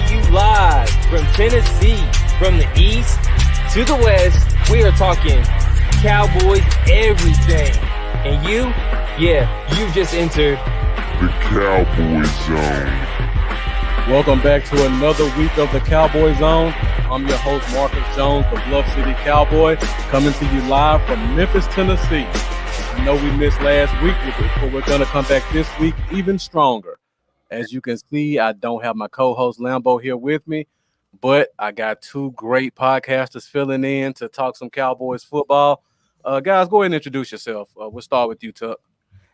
to you live from Tennessee, from the east to the west. We are talking Cowboys everything. And you just entered the Cowboy Zone. Welcome back to another week of the Cowboy Zone. I'm your host, Marcus Jones, the Bluff City Cowboy, coming to you live from Memphis, Tennessee. I know we missed last week, but we're going to come back this week even stronger. As you can see, I don't have my co-host Lambo here with me, but I got two great podcasters filling in to talk some Cowboys football. Guys, go ahead and introduce yourself. We'll start with you, Tuck.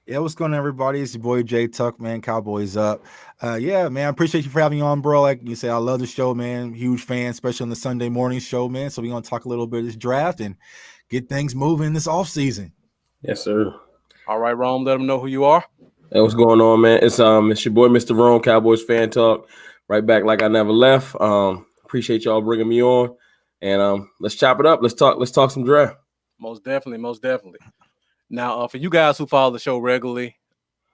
Yeah, what's going on, everybody? It's your boy Jay Tuck, man. Cowboys up. Yeah, man, I appreciate you for having me on, bro. Like you say, I love the show, man. Huge fan, especially on the Sunday morning show, man. So we're going to talk a little bit of this draft and get things moving this offseason. Yes, sir. All right, Rome, let them know who you are. Hey, what's going on, man? It's your boy, Mr. Rome, Cowboys Fantalk. Right back like I never left. Appreciate y'all bringing me on. And let's chop it up. Let's talk some draft. Most definitely. Now, for you guys who follow the show regularly,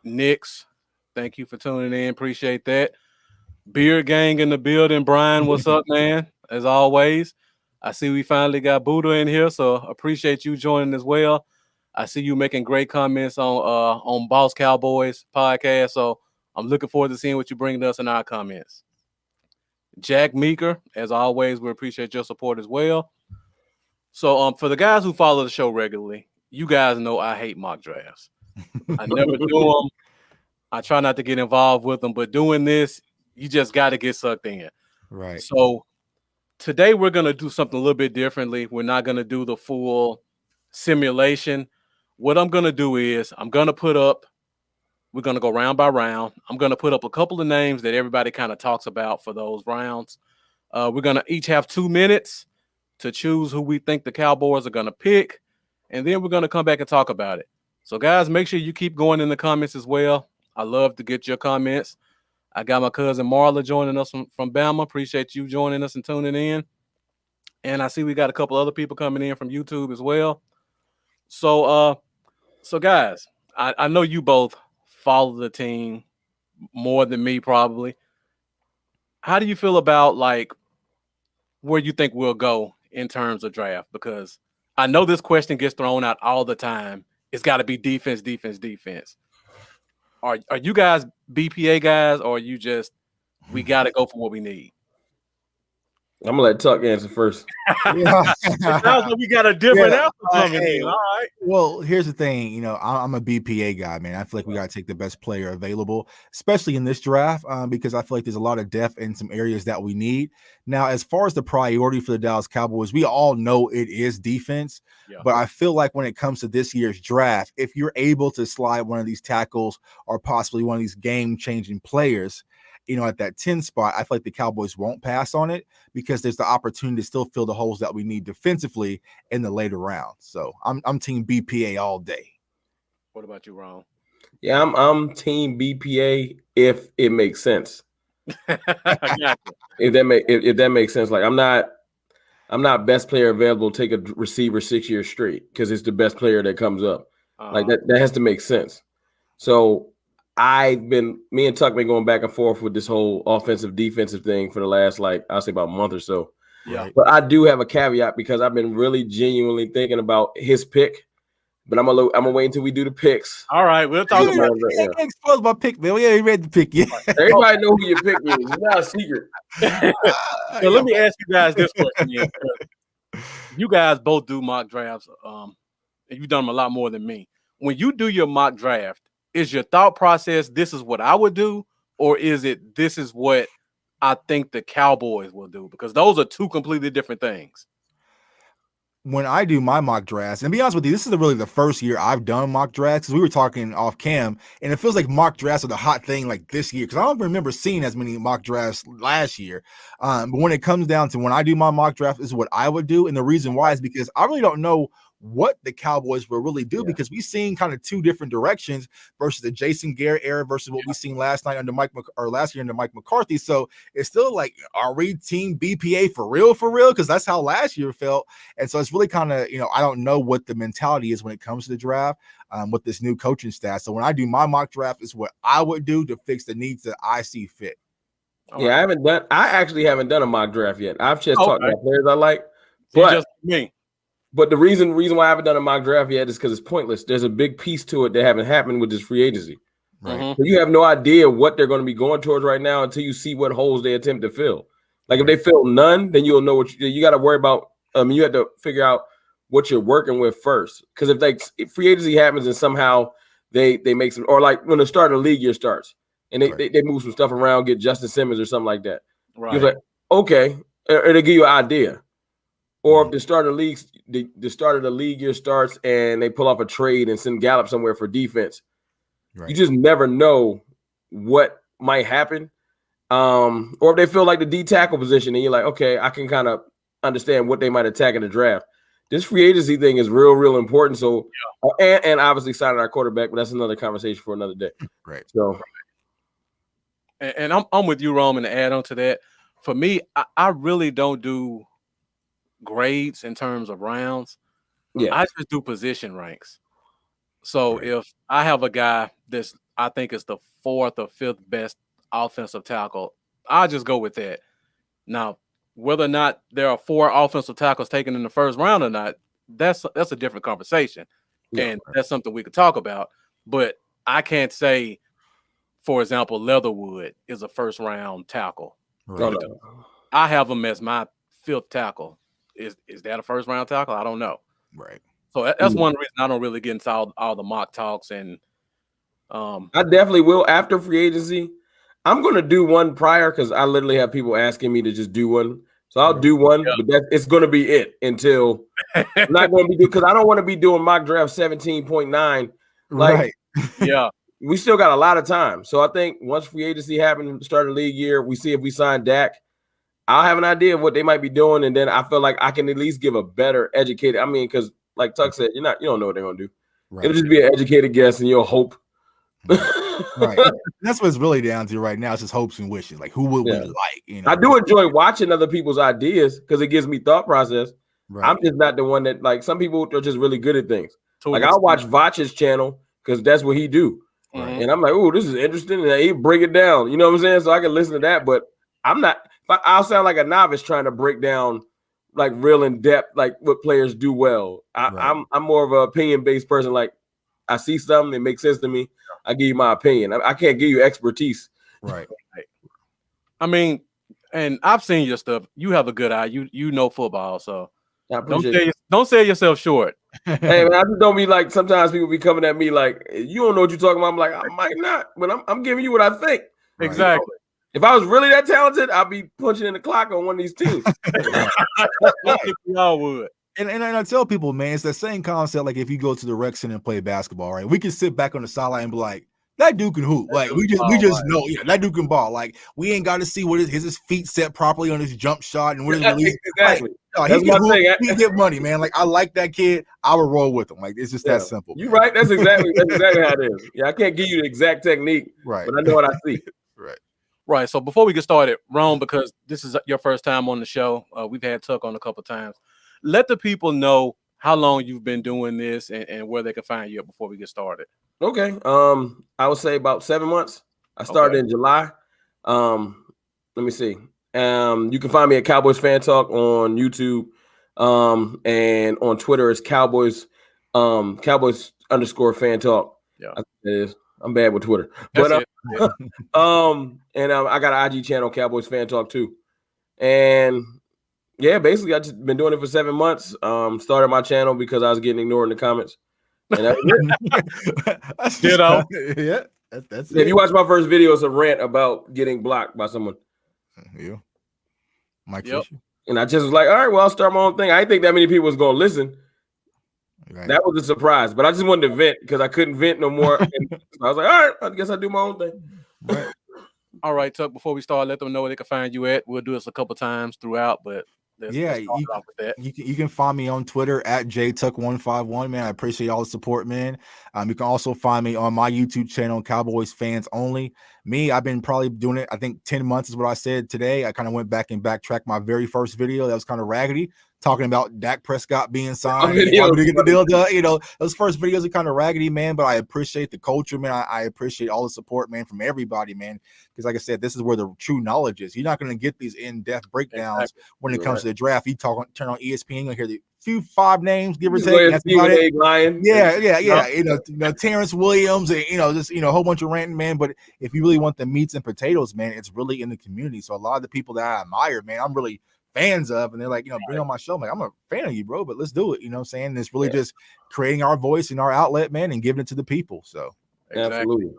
Knicks, thank you for tuning in. Appreciate that. Beard Gang in the building. Brian, what's up, man? As always, I see we finally got Buddha in here, so appreciate you joining as well. I see you making great comments on Boss Cowboys podcast, so I'm looking forward to seeing what you bring to us in our comments. Jack Meeker, as always, we appreciate your support as well. So for the guys who follow the show regularly, you guys know I hate mock drafts. I never do them. I try not to get involved with them, but doing this, you just got to get sucked in. Right. So today we're going to do something a little bit differently. We're not going to do the full simulation. What I'm going to do is we're going to go round by round. I'm going to put up a couple of names that everybody kind of talks about for those rounds. We're going to each have 2 minutes to choose who we think the Cowboys are going to pick. And then we're going to come back and talk about it. So, guys, make sure you keep going in the comments as well. I love to get your comments. I got my cousin Marla joining us from Bama. Appreciate you joining us and tuning in. And I see we got a couple other people coming in from YouTube as well. So guys, I know you both follow the team more than me probably. How do you feel about, like, where you think we'll go in terms of draft? Because I know this question gets thrown out all the time. It's got to be defense. Are you guys BPA guys, or are you just, we got to go for what we need? I'm going to let Tuck answer first. It sounds like we got a different answer coming in. All right. Well, here's the thing. I'm a BPA guy, man. I feel like we got to take the best player available, especially in this draft, because I feel like there's a lot of depth in some areas that we need. Now, as far as the priority for the Dallas Cowboys, we all know it is defense. Yeah. But I feel like when it comes to this year's draft, if you're able to slide one of these tackles or possibly one of these game-changing players, at that 10 spot, I feel like the Cowboys won't pass on it because there's the opportunity to still fill the holes that we need defensively in the later rounds. So I'm team BPA all day. What about you, Ron? Yeah, I'm team BPA if it makes sense. If that makes sense. Like I'm not best player available, take a receiver 6 years straight because it's the best player that comes up. Like that has to make sense. So me and Tuck been going back and forth with this whole offensive defensive thing for the last, I'll say about a month or so. Yeah. But I do have a caveat because I've been really genuinely thinking about his pick. But I'm gonna wait until we do the picks. All right, we'll talk about it. You can't expose my pick, man. We ain't ready to pick yet. Everybody know who your pick is. It's not a secret. So let me ask you guys this question. You guys both do mock drafts. And you've done them a lot more than me. When you do your mock draft, is your thought process, this is what I would do, or is it this is what I think the Cowboys will do? Because those are two completely different things. When I do my mock drafts, and to be honest with you, this is really the first year I've done mock drafts because we were talking off cam, and it feels like mock drafts are the hot thing like this year because I don't remember seeing as many mock drafts last year. But when it comes down to when I do my mock draft, this is what I would do, and the reason why is because I really don't know what the Cowboys will really do because we've seen kind of two different directions versus the Jason Garrett era versus what we've seen last year under Mike McCarthy. So it's still like, are we team BPA for real? Because that's how last year felt. And so it's really kind of, I don't know what the mentality is when it comes to the draft with this new coaching staff. So when I do my mock draft, is what I would do to fix the needs that I see fit. Yeah, I actually haven't done a mock draft yet. I've just talked about players I like. But just me. But the reason why I haven't done a mock draft yet is because it's pointless. There's a big piece to it that haven't happened with this free agency. Right. So you have no idea what they're going to be going towards right now until you see what holes they attempt to fill. Like if they fill none, then you'll know what you got to worry about. You have to figure out what you're working with first. Because if free agency happens and somehow they make some, or like when the start of the league year starts and they move some stuff around, get Justin Simmons or something like that. Right. You're like, okay, or they give you an idea. Or if the start of the league year starts and they pull off a trade and send Gallup somewhere for defense, you just never know what might happen. Or if they feel like the D tackle position and you're like, okay, I can kind of understand what they might attack in the draft. This free agency thing is real important. So, and obviously signing our quarterback, but that's another conversation for another day. Right. So, and I'm with you, Roman, to add on to that. For me, I really don't do grades in terms of rounds. Yeah, I just do position ranks. So if I have a guy that's I think is the 4th or 5th best offensive tackle, I'll just go with that. Now, whether or not there are 4 offensive tackles taken in the first round or not, that's a different conversation. And that's something we could talk about. But I can't say, for example, Leatherwood is a first round tackle. Right. I have him as my 5th tackle. Is that a first round tackle? I don't know. Right. So that's one reason I don't really get into all the mock talks. And I definitely will after free agency. I'm going to do one prior because I literally have people asking me to just do one. So I'll do one, but it's going to be it until I'm not going to be doing, because I don't want to be doing mock draft 17.9. Like, we still got a lot of time. So I think once free agency happens, start of the league year, we see if we sign Dak. I'll have an idea of what they might be doing, and then I feel like I can at least give a better educated. I mean, because like Tuck said, you don't know what they're gonna do. Right. It'll just be an educated guess, and you'll hope. Right. That's what it's really down to right now. It's just hopes and wishes. Like, who would we like? I do enjoy watching other people's ideas because it gives me thought process. Right. I'm just not the one that, like, some people are just really good at things. Like I'll watch Vach's channel because that's what he do, and I'm like, oh, this is interesting, and he break it down. You know what I'm saying? So I can listen to that, but I'm not. I'll sound like a novice trying to break down like real in depth, like what players do well. I'm more of an opinion based person. Like I see something, it makes sense to me. I give you my opinion. I can't give you expertise. Right. I mean, and I've seen your stuff. You have a good eye. You know football, so don't sell yourself short. Hey man, I just don't be like. Sometimes people be coming at me like, you don't know what you're talking about. I'm like, I might not, but I'm giving you what I think. Exactly. You know? If I was really that talented, I'd be punching in the clock on one of these teams. We all would. And I tell people, man, it's that same concept. Like if you go to the rec center and play basketball, right? We can sit back on the sideline and be like, that dude can hoop. Like we just know, that dude can ball. Like we ain't got to see what his feet set properly on his jump shot and what his release. Exactly. Like, no, he can get money, man. Like I like that kid. I would roll with him. Like it's just that simple. You're right. That's exactly how it is. Yeah, I can't give you the exact technique, right? But I know what I see. Right. So before we get started, Ron, because this is your first time on the show, we've had Tuck on a couple of times. Let the people know how long you've been doing this and where they can find you before we get started. Okay. I would say about 7 months. I started in July. Let me see. You can find me at Cowboys Fantalk on YouTube. And on Twitter it's Cowboys _Fantalk. Yeah. I think it is. I'm bad with Twitter. But I got an IG channel, Cowboys Fantalk too. And yeah, basically I just been doing it for 7 months. Started my channel because I was getting ignored in the comments. And that's it. That's it. If you watch my first video, it's a rant about getting blocked by someone. Yeah. Mike Fisher. And I just was like, all right, well, I'll start my own thing. I didn't think that many people was gonna listen. Right. That was a surprise, but I just wanted to vent because I couldn't vent no more. And so I was like, all right, I guess I'll do my own thing. Right. All right, Tuck, before we start, let them know where they can find you at. We'll do this a couple times throughout, but you can find me on Twitter at JTuck151, man. I appreciate all the support, man. You can also find me on my YouTube channel, Cowboys Fans Only. Me, I've been probably doing it. I think 10 months is what I said today. I kind of went back and backtracked my very first video that was kind of raggedy, talking about Dak Prescott being signed. And wanted to get the deal done. You know, those first videos are kind of raggedy, man. But I appreciate the culture, man. I appreciate all the support, man, from everybody, man. Because like I said, this is where the true knowledge is. You're not going to get these in-depth breakdowns when it comes to the draft. You turn on ESPN, you're going to hear the few 5 names, give or take. That's about it. Yeah. You know, Terrence Williams, and just a whole bunch of ranting, man. But if you really want the meats and potatoes, man, it's really in the community. So a lot of the people that I admire, man, I'm really fans of, and they're like, bring on my show. I'm like, I'm a fan of you, bro, but let's do it. You know what I'm saying? It's really just creating our voice and our outlet, man, and giving it to the people. So absolutely.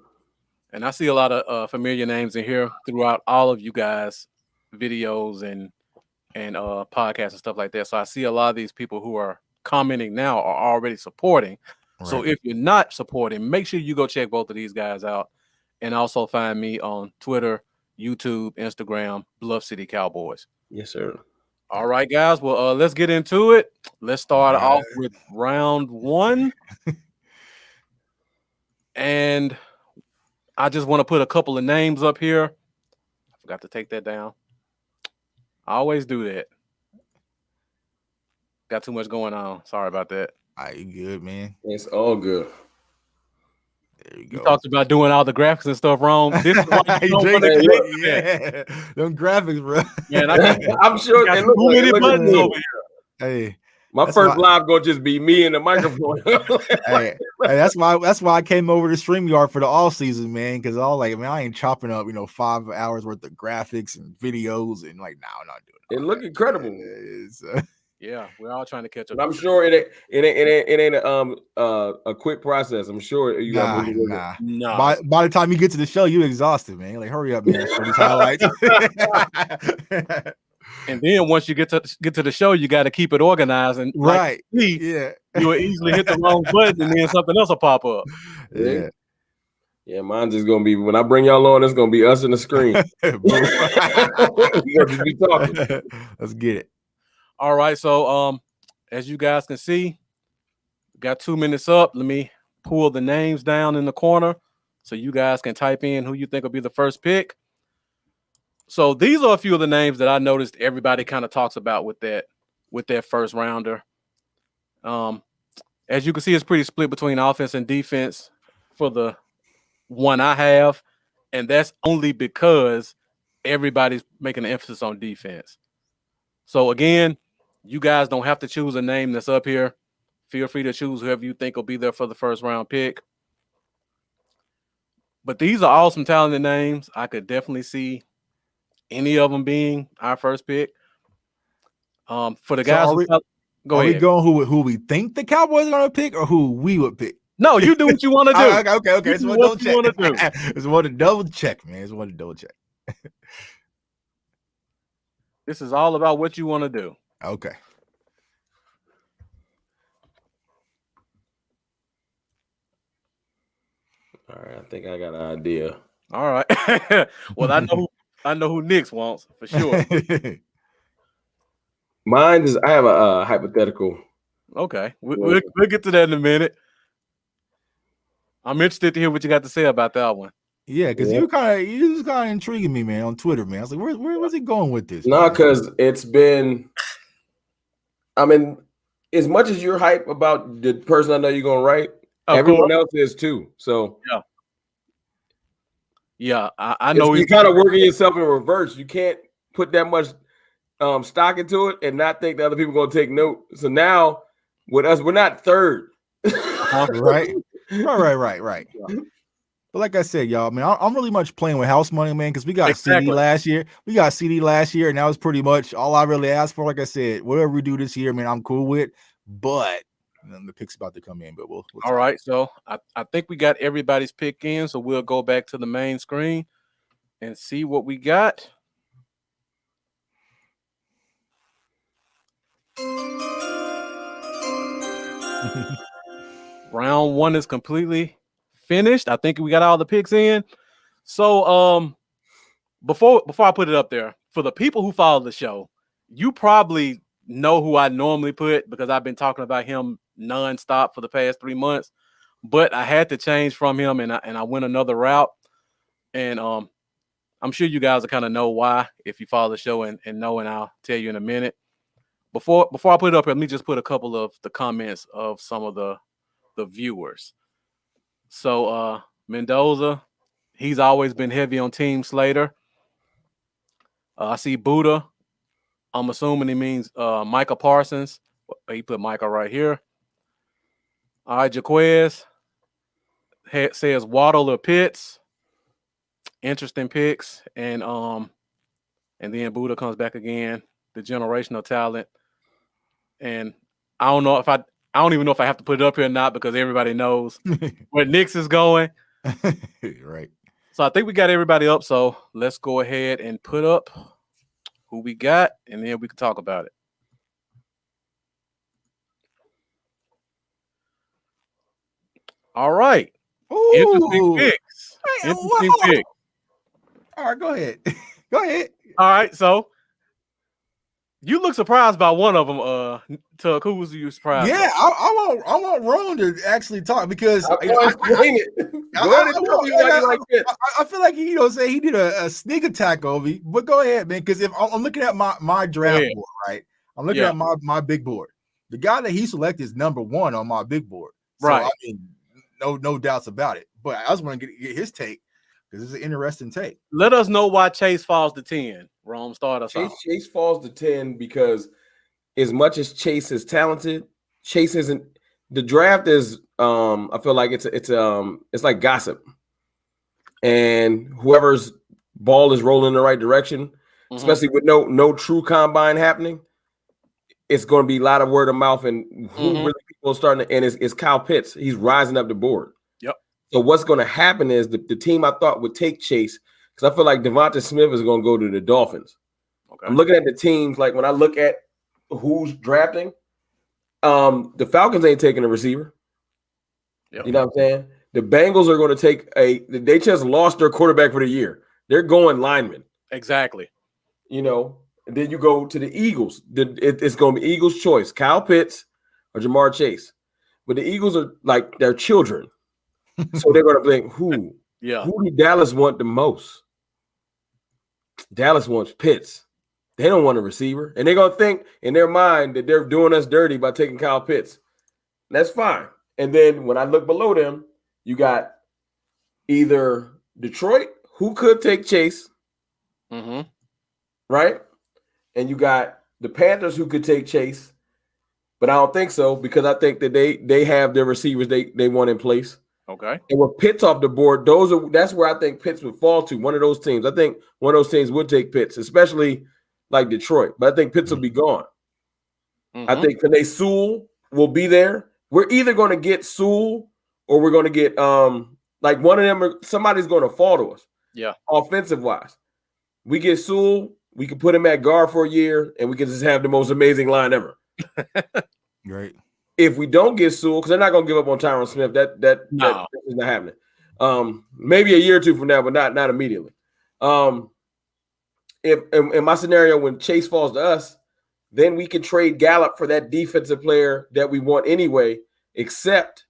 And I see a lot of familiar names in here throughout all of you guys' videos and podcasts and stuff like that. So I see a lot of these people who are commenting now are already supporting. Right. So if you're not supporting, make sure you go check both of these guys out, and also find me on Twitter, YouTube, Instagram, Bluff City Cowboys. Yes, sir. All right, guys. Well, let's get into it. Let's start off with round 1. And I just want to put a couple of names up here. I forgot to take that down. I always do that. Got too much going on. Sorry about that. You good, man? It's all good. There you go. You talked about doing all the graphics and stuff wrong. This is like them graphics, bro. Man, I'm sure they look too many buttons over here. Hey, my first live gonna just be me and the microphone. hey, that's why I came over to StreamYard for the off season, man. Because I was like, man, I ain't chopping up 5 hours worth of graphics and videos, and like, no, I'm not doing it. It look incredible. Yeah, we're all trying to catch up. But I'm sure it ain't a quick process. I'm sure you got nah. By the time you get to the show, you're exhausted, man. Like, hurry up, man. For these highlights. And then once you get to the show, you got to keep it organized. And right, you will easily hit the wrong button, and then something else will pop up. Yeah, mine's just gonna be when I bring y'all on. It's gonna be us in the screen. We're gonna just be talking. Let's get it. All right, so as you guys can see, got 2 minutes up. Let me pull the names down in the corner so you guys can type in who you think will be the first pick. So these are a few of the names that I noticed everybody kind of talks about with that first rounder. As you can see, it's pretty split between offense and defense for the one I have, and that's only because everybody's making an emphasis on defense. So again, you guys don't have to choose a name that's up here. Feel free to choose whoever you think will be there for the first round pick. But these are all some talented names. I could definitely see any of them being our first pick. For the guys, are we going who we think the Cowboys are going to pick, or who we would pick? No, you do what you want to do. Okay. Just want to double check, man. Just want to double check. This is all about what you want to do. Okay. All right, I think I got an idea. All right. Well, I know who Nick's wants for sure. Mine is I have a hypothetical. Okay, we'll get to that in a minute. I'm interested to hear what you got to say about that one. Yeah, because you was kind of intriguing me, man, on Twitter, man. I was like, where was he going with this? No, because it's been. I mean, as much as you're hype about the person I know you're gonna write, everyone else is too. So yeah, I know you're kind of working yourself in reverse. You can't put that much stock into it and not think the other people are gonna take note. So now with us, we're not third. Right. But like I said, y'all, man, I'm really much playing with house money, man, because we got CD last year. And that was pretty much all I really asked for. Like I said, whatever we do this year, man, I'm cool with. But the pick's about to come in. But we'll all right. So I think we got everybody's pick in. So we'll go back to the main screen and see what we got. Round 1 is completely finished. I think we got all the picks in. So before I put it up there, for the people who follow the show, you probably know who I normally put because I've been talking about him nonstop for the past 3 months. But I had to change from him, and I went another route. And I'm sure you guys will kind of know why if you follow the show and know, and I'll tell you in a minute. Before I put it up here, let me just put a couple of the comments of some of the viewers. So Mendoza, he's always been heavy on Team Slater. I see Buddha. I'm assuming he means Micah Parsons. He put Micah right here. All right, Jaquez says Waddle or Pitts. Interesting picks. And then Buddha comes back again, the generational talent. And I don't even know if I have to put it up here or not because everybody knows where Knicks is going. Right. So I think we got everybody up. So let's go ahead and put up who we got, and then we can talk about it. All right. Ooh. Interesting picks. Interesting picks. All right, go ahead. Go ahead. All right, so you look surprised by one of them, Tuck. Who was you surprised? Yeah, I want Ron to actually talk because I feel like say he did a sneak attack over me. But go ahead, man. Because if I'm looking at my draft board, right? I'm looking at my big board. The guy that he selected is number 1 on my big board. So, right. I mean, no doubts about it. But I just want to get his take because it's an interesting take. Let us know why Chase falls to 10. Rome, start us off. Chase falls to 10 because as much as Chase is talented, Chase isn't. The draft is. I feel like it's like gossip, and whoever's ball is rolling in the right direction, especially with no true combine happening, it's going to be a lot of word of mouth, and who really people are starting to. And it's Kyle Pitts. He's rising up the board. Yep. So what's going to happen is the team I thought would take Chase. Because I feel like Devonta Smith is going to go to the Dolphins. Okay. I'm looking at the teams. Like when I look at who's drafting, the Falcons ain't taking a receiver. Yep. You know what I'm saying? The Bengals are going to take they just lost their quarterback for the year. They're going lineman. Exactly. You know, and then you go to the Eagles. It's going to be Eagles' choice, Kyle Pitts or Jamar Chase. But the Eagles are like their children. So they're going to think, who do Dallas want the most? Dallas wants Pitts. They don't want a receiver. And they're going to think in their mind that they're doing us dirty by taking Kyle Pitts. That's fine. And then when I look below them, you got either Detroit, who could take Chase, right? And you got the Panthers, who could take Chase. But I don't think so because I think that they have their receivers they want in place. Okay. And with Pitts off the board, that's where I think Pitts would fall to, one of those teams. I think one of those teams would take Pitts, especially like Detroit. But I think Pitts will be gone. I think Penei Sewell will be there. We're either going to get Sewell or we're going to get like one of them. Somebody's going to fall to us. Yeah. Offensive wise, we get Sewell. We can put him at guard for a year, and we can just have the most amazing line ever. Great. If we don't get Sewell, because they're not going to give up on Tyron Smith, that is not happening. Maybe a year or two from now, but not immediately. If in my scenario, when Chase falls to us, then we can trade Gallup for that defensive player that we want anyway, except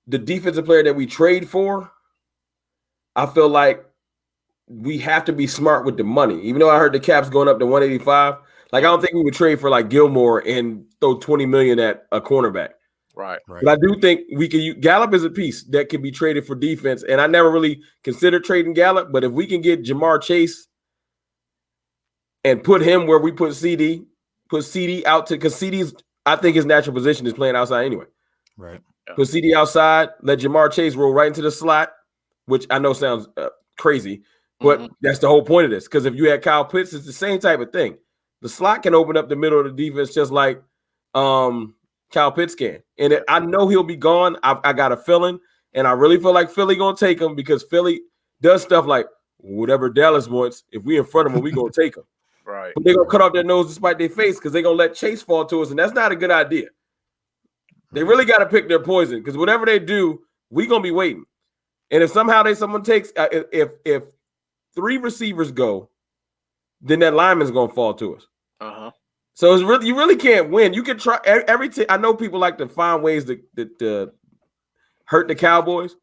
the defensive player that we trade for, I feel like we have to be smart with the money. Even though I heard the cap's going up to 185, like I don't think we would trade for like Gilmore and throw $20 million at a cornerback. Right. But I do think we can use Gallup is a piece that can be traded for defense. And I never really considered trading Gallup, but if we can get Jamar Chase and put him where we put CD out to, because CD's, I think his natural position is playing outside anyway. Right. Put CD outside, let Jamar Chase roll right into the slot, which I know sounds crazy, but that's the whole point of this. Because if you had Kyle Pitts, it's the same type of thing. The slot can open up the middle of the defense just like Kyle Pitts can. And I know he'll be gone. I got a feeling, and I really feel like Philly going to take him because Philly does stuff like whatever Dallas wants. If we in front of him, we going to take him. Right. But they're going to cut off their nose despite their face because they're going to let Chase fall to us, and that's not a good idea. They really got to pick their poison because whatever they do, we going to be waiting. And if somehow someone takes if 3 receivers go, then that lineman's going to fall to us. So it's really, you really can't win. You can try every I know people like to find ways to hurt the Cowboys.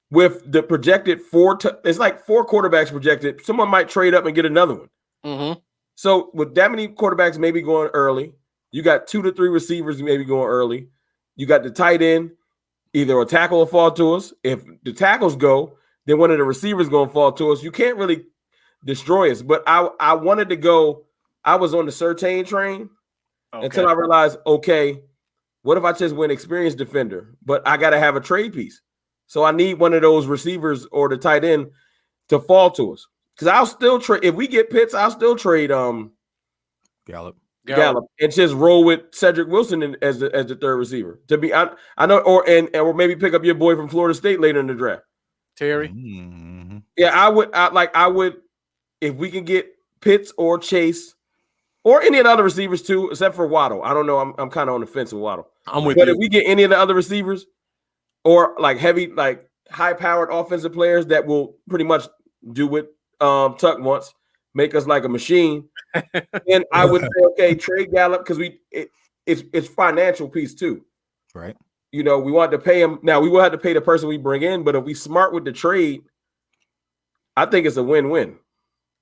with the projected it's like 4 quarterbacks projected. Someone might trade up and get another one. Mm-hmm. So with that many quarterbacks maybe going early, you got 2 to 3 receivers maybe going early. You got the tight end, either a tackle will fall to us. If the tackles go, then one of the receivers going to fall to us. You can't really destroy us. But I wanted to go. I was on the Surtain train until I realized, okay, what if I just went experienced defender? But I got to have a trade piece. So I need one of those receivers or the tight end to fall to us. Because I'll still trade. If we get Pitts, I'll still trade Gallup and just roll with Cedric Wilson as the third receiver. To be I know, or maybe pick up your boy from Florida State later in the draft. Terry. Mm-hmm. Yeah, I would if we can get Pitts or Chase or any of the other receivers too, except for Waddle. I don't know. I'm kind of on the fence with Waddle. But if we get any of the other receivers or like heavy, like high-powered offensive players that will pretty much do what Tuck wants, make us like a machine, then I would say, okay, trade Gallup because it's financial piece too. Right. You know, we want to pay him. Now we will have to pay the person we bring in, but if we smart with the trade, I think it's a win-win.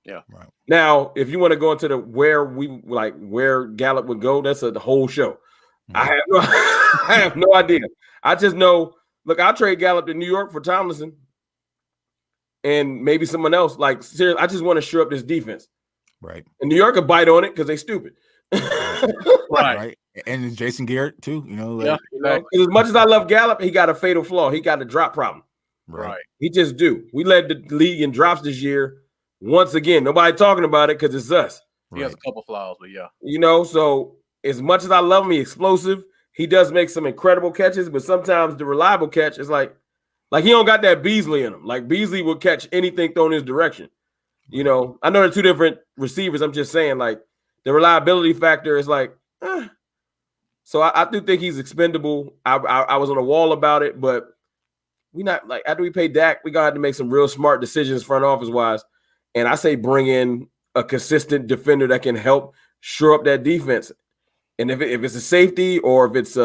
Yeah. Right. Now, if you want to go into where Gallup would go, that's the whole show. Mm-hmm. I have no idea. I just know. Look, I'll trade Gallup to New York for Tomlinson, and maybe someone else. Like, seriously, I just want to shore up this defense. Right. And New York could bite on it because they stupid. Right. And Jason Garrett too. You know. Like, You know, as much as I love Gallup, he got a fatal flaw. He got a drop problem. right. He just do. We led the league in drops this year. Once again, nobody talking about it because it's us. He has a couple flaws, but yeah. You know, so as much as I love him, he's explosive. He does make some incredible catches, but sometimes the reliable catch is like he don't got that Beasley in him. Like Beasley will catch anything thrown in his direction. You know, I know they're 2 different receivers. I'm just saying, like the reliability factor is like, So I do think he's expendable. I was on a wall about it, but we not like after we pay Dak, we got to make some real smart decisions front office wise. And I say bring in a consistent defender that can help shore up that defense. And if it's a safety or if it's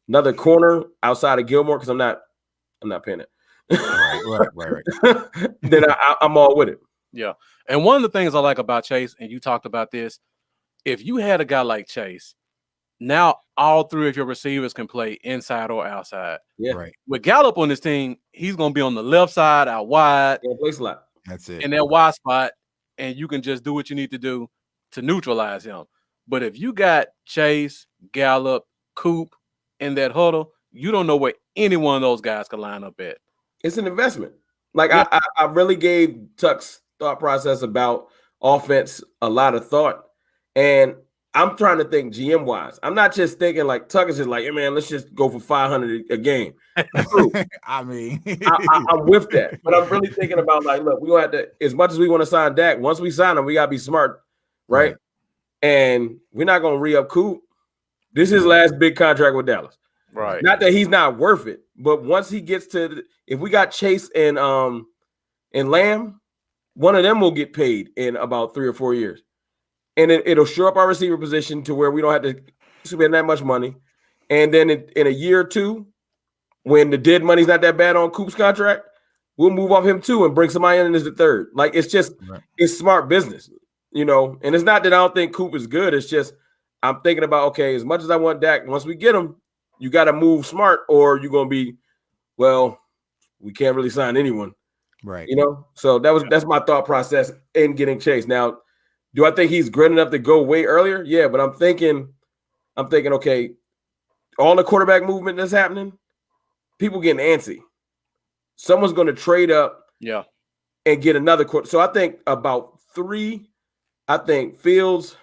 another corner outside of Gilmore, because I'm not paying it. Right. Then I'm all with it. Yeah. And one of the things I like about Chase, and you talked about this, if you had a guy like Chase, now all 3 of your receivers can play inside or outside. Yeah. Right. With Gallup on this team, he's going to be on the left side, out wide, Play slot. That's it. in that wide spot, and you can just do what you need to do to neutralize him. But if you got Chase, Gallup, Coop in that huddle, you don't know where any one of those guys can line up at. It's an investment. Like I really gave Tuck's thought process about offense a lot of thought, and I'm trying to think GM wise. I'm not just thinking like Tuck is just like, hey man, let's just go for 500 a game. I mean, I'm with that, but I'm really thinking about like, look, we gonna have to, as much as we want to sign Dak, once we sign him, we gotta be smart, right? And we're not gonna re-up Coop. This is his last big contract with Dallas. Right. Not that he's not worth it, but once he gets to if we got Chase and Lamb, one of them will get paid in about 3 or 4 years. And it'll shore up our receiver position to where we don't have to spend that much money. And then in a year or 2, when the dead money's not that bad on Coop's contract, we'll move off him too and bring somebody in as the third. Like it's just it's smart business, you know. And it's not that I don't think Coop is good. It's just I'm thinking about, okay, as much as I want Dak, once we get him, you got to move smart or you're gonna be, well, we can't really sign anyone. Right. You know, so that's my thought process in getting Chase. Now, do I think he's good enough to go way earlier? Yeah, but I'm thinking, okay, all the quarterback movement that's happening, people getting antsy. Someone's going to trade up, and get another quarter. So I think about 3. I think Fields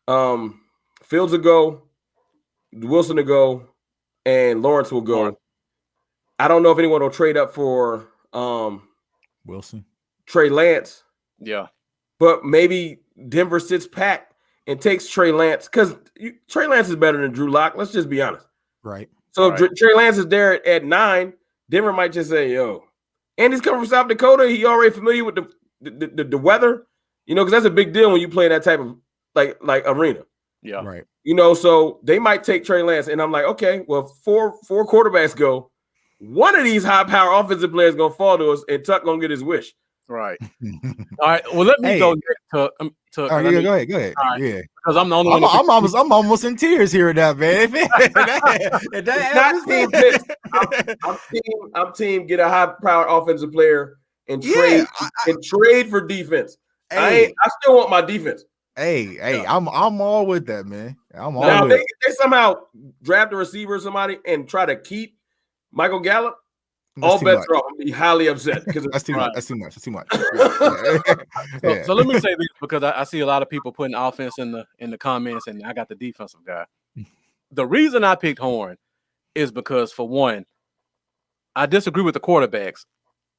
will go, Wilson will go, and Lawrence will go. I don't know if anyone will trade up for Wilson, Trey Lance. Yeah. But maybe Denver sits pat and takes Trey Lance because Trey Lance is better than Drew Lock. Let's just be honest. Right. So if Trey Lance is there at 9, Denver might just say, yo. And he's coming from South Dakota. He already familiar with the weather, you know, because that's a big deal when you play in that type of like arena. Yeah. Right. You know, so they might take Trey Lance. And I'm like, okay, well, four quarterbacks go. one of these high-power offensive players gonna fall to us, and Tuck gonna get his wish. Right. All right. Well, let me go next to All right, go ahead. All right. Yeah, because I'm the only one. I'm almost in tears hearing that, man. I'm team get a high-powered offensive player and trade for defense. I still want my defense. Hey, I'm all with that, man. I'm all now with it. They somehow draft a receiver or somebody and try to keep Michael Gallup. All bets are off. I'm gonna be highly upset because that's too much. That's too much. So let me say this because I see a lot of people putting offense in the comments, and I got the defensive guy. The reason I picked Horn is because, for one, I disagree with the quarterbacks.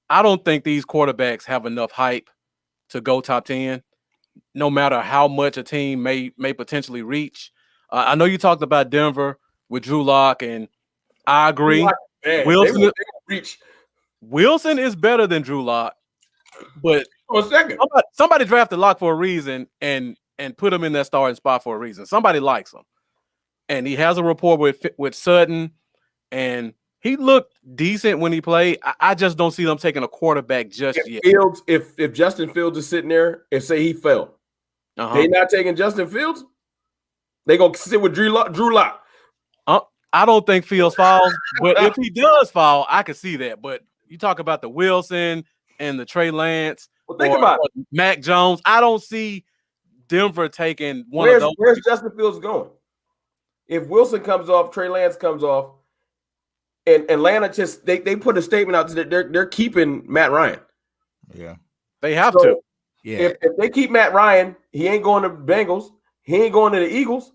I don't think these quarterbacks have enough hype to go top 10, no matter how much a team may potentially reach. I know you talked about Denver with Drew Lock, and I agree. Wilson is better than Drew Lock, but somebody drafted Lock for a reason and put him in that starting spot for a reason. Somebody likes him, and he has a rapport with Sutton, and he looked decent when he played. I just don't see them taking a quarterback just yet. Fields, if Justin Fields is sitting there and say he fell, they not taking Justin Fields. They gonna sit with Drew Lock. I don't think Fields falls, but if he does fall, I can see that. But you talk about the Wilson and the Trey Lance, think about it. Mac Jones. I don't see Denver taking one of those. Where's Justin Fields going? If Wilson comes off, Trey Lance comes off, and Atlanta just they put a statement out that they're keeping Matt Ryan. Yeah, they have to. Yeah, if they keep Matt Ryan, he ain't going to Bengals. He ain't going to the Eagles.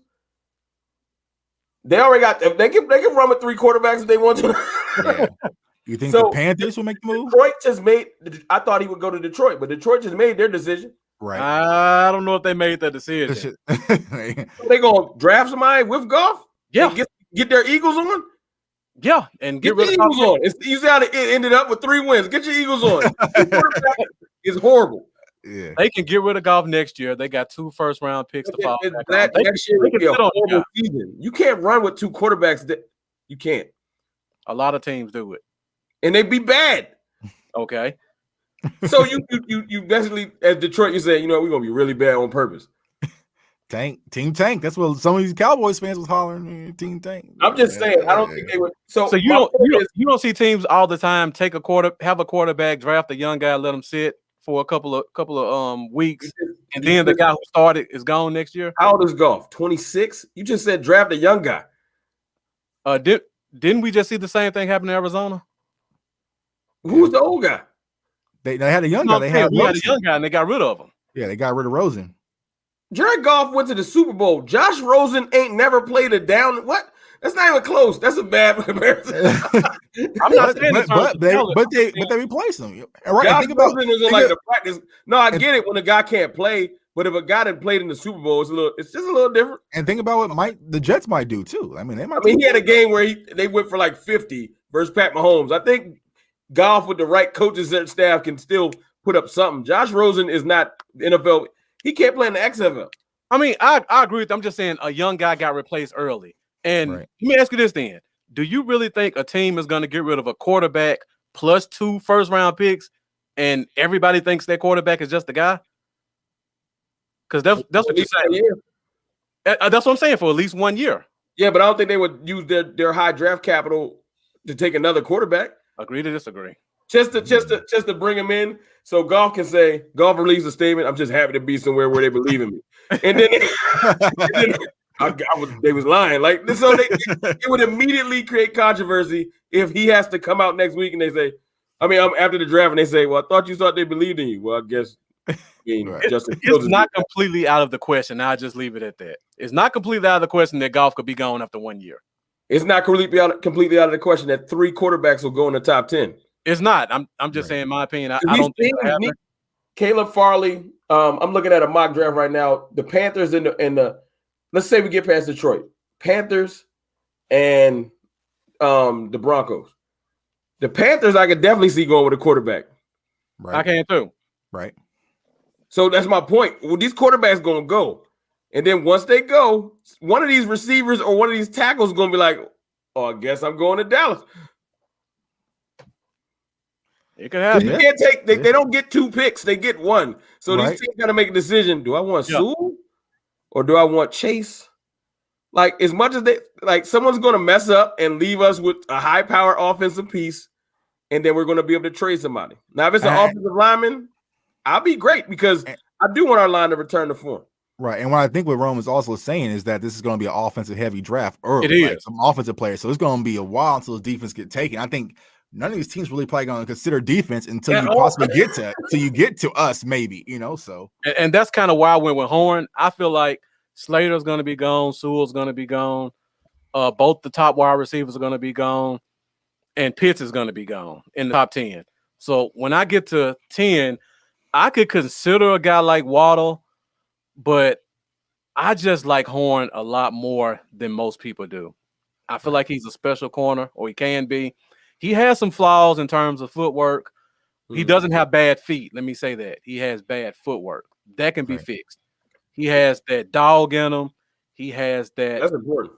They already got. They can run with 3 quarterbacks if they want to. Yeah. You think the Panthers will make the move? Detroit just made. I thought he would go to Detroit, but Detroit just made their decision. Right. I don't know if they made that decision. They gonna draft somebody with Goff? Yeah. Get their Eagles on. Yeah, and get rid of Eagles on. You see how it ended up with 3 wins. Get your Eagles on. It's horrible. Yeah, they can get rid of Goff next year. They got 2 first-round picks to follow. Next year will be a horrible season. You can't run with 2 quarterbacks. You can't. A lot of teams do it, and they be bad. Okay. So you basically, as Detroit, you say, we're gonna be really bad on purpose. Team Tank. That's what some of these Cowboys fans was hollering. Team Tank. I'm just saying. I don't think they would. So you don't see teams all the time have a quarterback, draft a young guy, let him sit for a couple of weeks, and then the guy who started is gone next year. How old is Goff? 26. You just said draft a young guy. Didn't we just see the same thing happen in Arizona? Who's the old guy? They had a young guy. We had a young guy, and they got rid of him. Yeah, they got rid of Rosen. Jared Goff went to the Super Bowl. Josh Rosen ain't never played a down. What? That's not even close. That's a bad comparison. I'm not saying but they replaced him. Right? Josh Rosen is like the practice. No, I get it when a guy can't play, but if a guy that played in the Super Bowl, it's just a little different. And think about what the Jets might do too. I mean, he had a game where they went for like 50 versus Pat Mahomes. I think Goff with the right coaches and staff can still put up something. Josh Rosen is not NFL. He can't play in the XFL. I mean, I agree with you. I'm just saying a young guy got replaced early. And Let me ask you this then. Do you really think a team is going to get rid of a quarterback plus 2 first-round picks and everybody thinks their quarterback is just the guy? Because that's what you're saying. That's what I'm saying, for at least 1 year. Yeah, but I don't think they would use their high draft capital to take another quarterback. Agree to disagree. Just to bring him in, so Goff can say, Goff released a statement, I'm just happy to be somewhere where they believe in me. And then, they was lying. Like, so it would immediately create controversy if he has to come out next week and they say, after the draft, and they say, well, I thought you thought they believed in you. Well, I guess it's not completely out of the question. I'll just leave it at that. It's not completely out of the question that Goff could be gone after 1 year. It's not completely out of the question that 3 quarterbacks will go in the top 10. It's not. I'm just saying my opinion. I don't think Caleb Farley. I'm looking at a mock draft right now. The Panthers and the let's say we get past Detroit. Panthers and the Broncos. The Panthers I could definitely see going with a quarterback. Right. I can too. Right. So that's my point. Well, these quarterbacks gonna go. And then once they go, one of these receivers or one of these tackles is gonna be like, oh, I guess I'm going to Dallas. It could happen. You can't take. They don't get 2 picks. They get 1. So Right. these teams got to make a decision. Do I want Sewell or do I want Chase? Like, as much as someone's going to mess up and leave us with a high-power offensive piece, and then we're going to be able to trade somebody. Now, if it's an offensive lineman, I'll be great because I do want our line to return to form. Right. And what I think what Rome is also saying is that this is going to be an offensive heavy draft early. It is. Like some offensive players. So it's going to be a while until the defense get taken. I think none of these teams really probably going to consider defense until you possibly get to us, maybe, so. And that's kind of why I went with Horn. I feel like Slater's going to be gone. Sewell's going to be gone. Both the top wide receivers are going to be gone. And Pitts is going to be gone in the top 10. So when I get to 10, I could consider a guy like Waddle, but I just like Horn a lot more than most people do. I feel like he's a special corner, or he can be. He has some flaws in terms of footwork. He doesn't have bad feet. Let me say that. He has bad footwork. That can be fixed. He has that dog in him. He has that. That's important.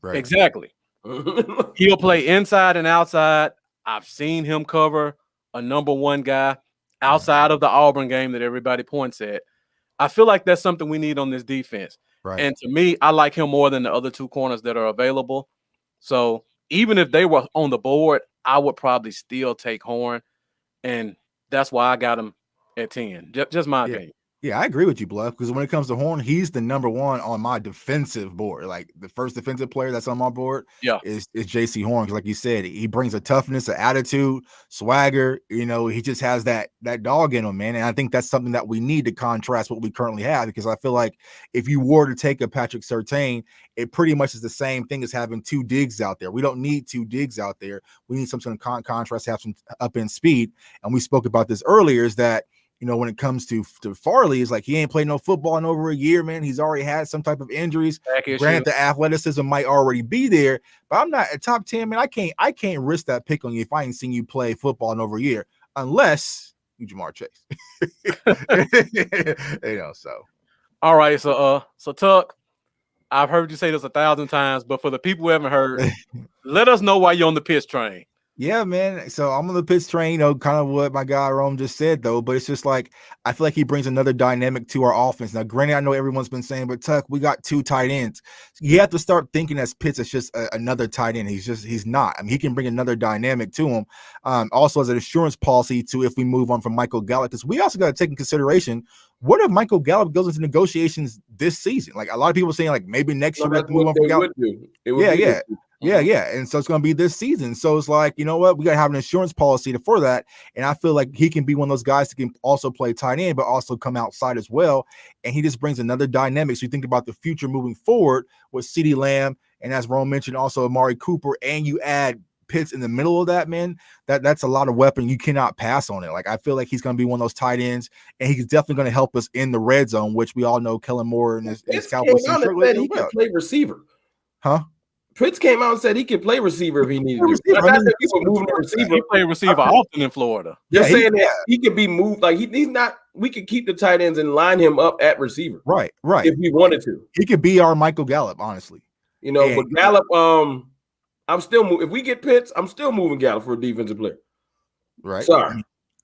Right. Exactly. He'll play inside and outside. I've seen him cover a number 1 guy outside of the Auburn game that everybody points at. I feel like that's something we need on this defense. Right. And to me, I like him more than the other 2 corners that are available. So even if they were on the board, I would probably still take Horn. And that's why I got him at 10. Just my opinion. Yeah, I agree with you, Bluff, because when it comes to Horn, he's the number 1 on my defensive board. Like the first defensive player that's on my board is JC Horn. Because like you said, he brings a toughness, an attitude, swagger. He just has that dog in him, man. And I think that's something that we need to contrast what we currently have, because I feel like if you were to take a Patrick Surtain, it pretty much is the same thing as having 2 Diggs out there. We don't need 2 Diggs out there. We need some sort of contrast, have some up in speed. And we spoke about this earlier, is that when it comes to Farley, it's like he ain't played no football in over a year, man. He's already had some type of injuries. Granted, the athleticism might already be there, but I'm not at top 10, man. I can't risk that pick on you if I ain't seen you play football in over a year, unless you Jamar Chase. So. All right, so Tuck, I've heard you say this 1,000 times, but for the people who haven't heard, let us know why you're on the Pitts train. Yeah, man. So I'm on the Pitts train, kind of what my guy Rome just said, though. But it's just like I feel like he brings another dynamic to our offense. Now, granted, I know everyone's been saying, but Tuck, we got 2 tight ends. You have to start thinking as Pitts as just another tight end. He's not. I mean, he can bring another dynamic to him. Also, as an insurance policy to if we move on from Michael Gallup, because we also got to take in consideration, what if Michael Gallup goes into negotiations this season? Like a lot of people saying, like maybe next year we have to move on from Gallup. Yeah. And so it's going to be this season. So it's like, you know what? We got to have an insurance policy for that. And I feel like he can be one of those guys that can also play tight end, but also come outside as well. And he just brings another dynamic. So you think about the future moving forward with CeeDee Lamb. And as Rome mentioned, also Amari Cooper, and you add Pitts in the middle of that, man, that's a lot of weapon. You cannot pass on it. Like, I feel like he's going to be one of those tight ends, and he's definitely going to help us in the red zone, which we all know Kellen Moore and his Cowboys he can play receiver. Huh? Pitts came out and said he could play receiver if he needed to. Not that people moving the receiver. He played receiver often in Florida. They're saying that he could be moved. Like he's not. We could keep the tight ends and line him up at receiver. Right. If we wanted to, he could be our Michael Gallup, honestly. But Gallup. I'm still moving. If we get Pitts, I'm still moving Gallup for a defensive player. Right. Sorry.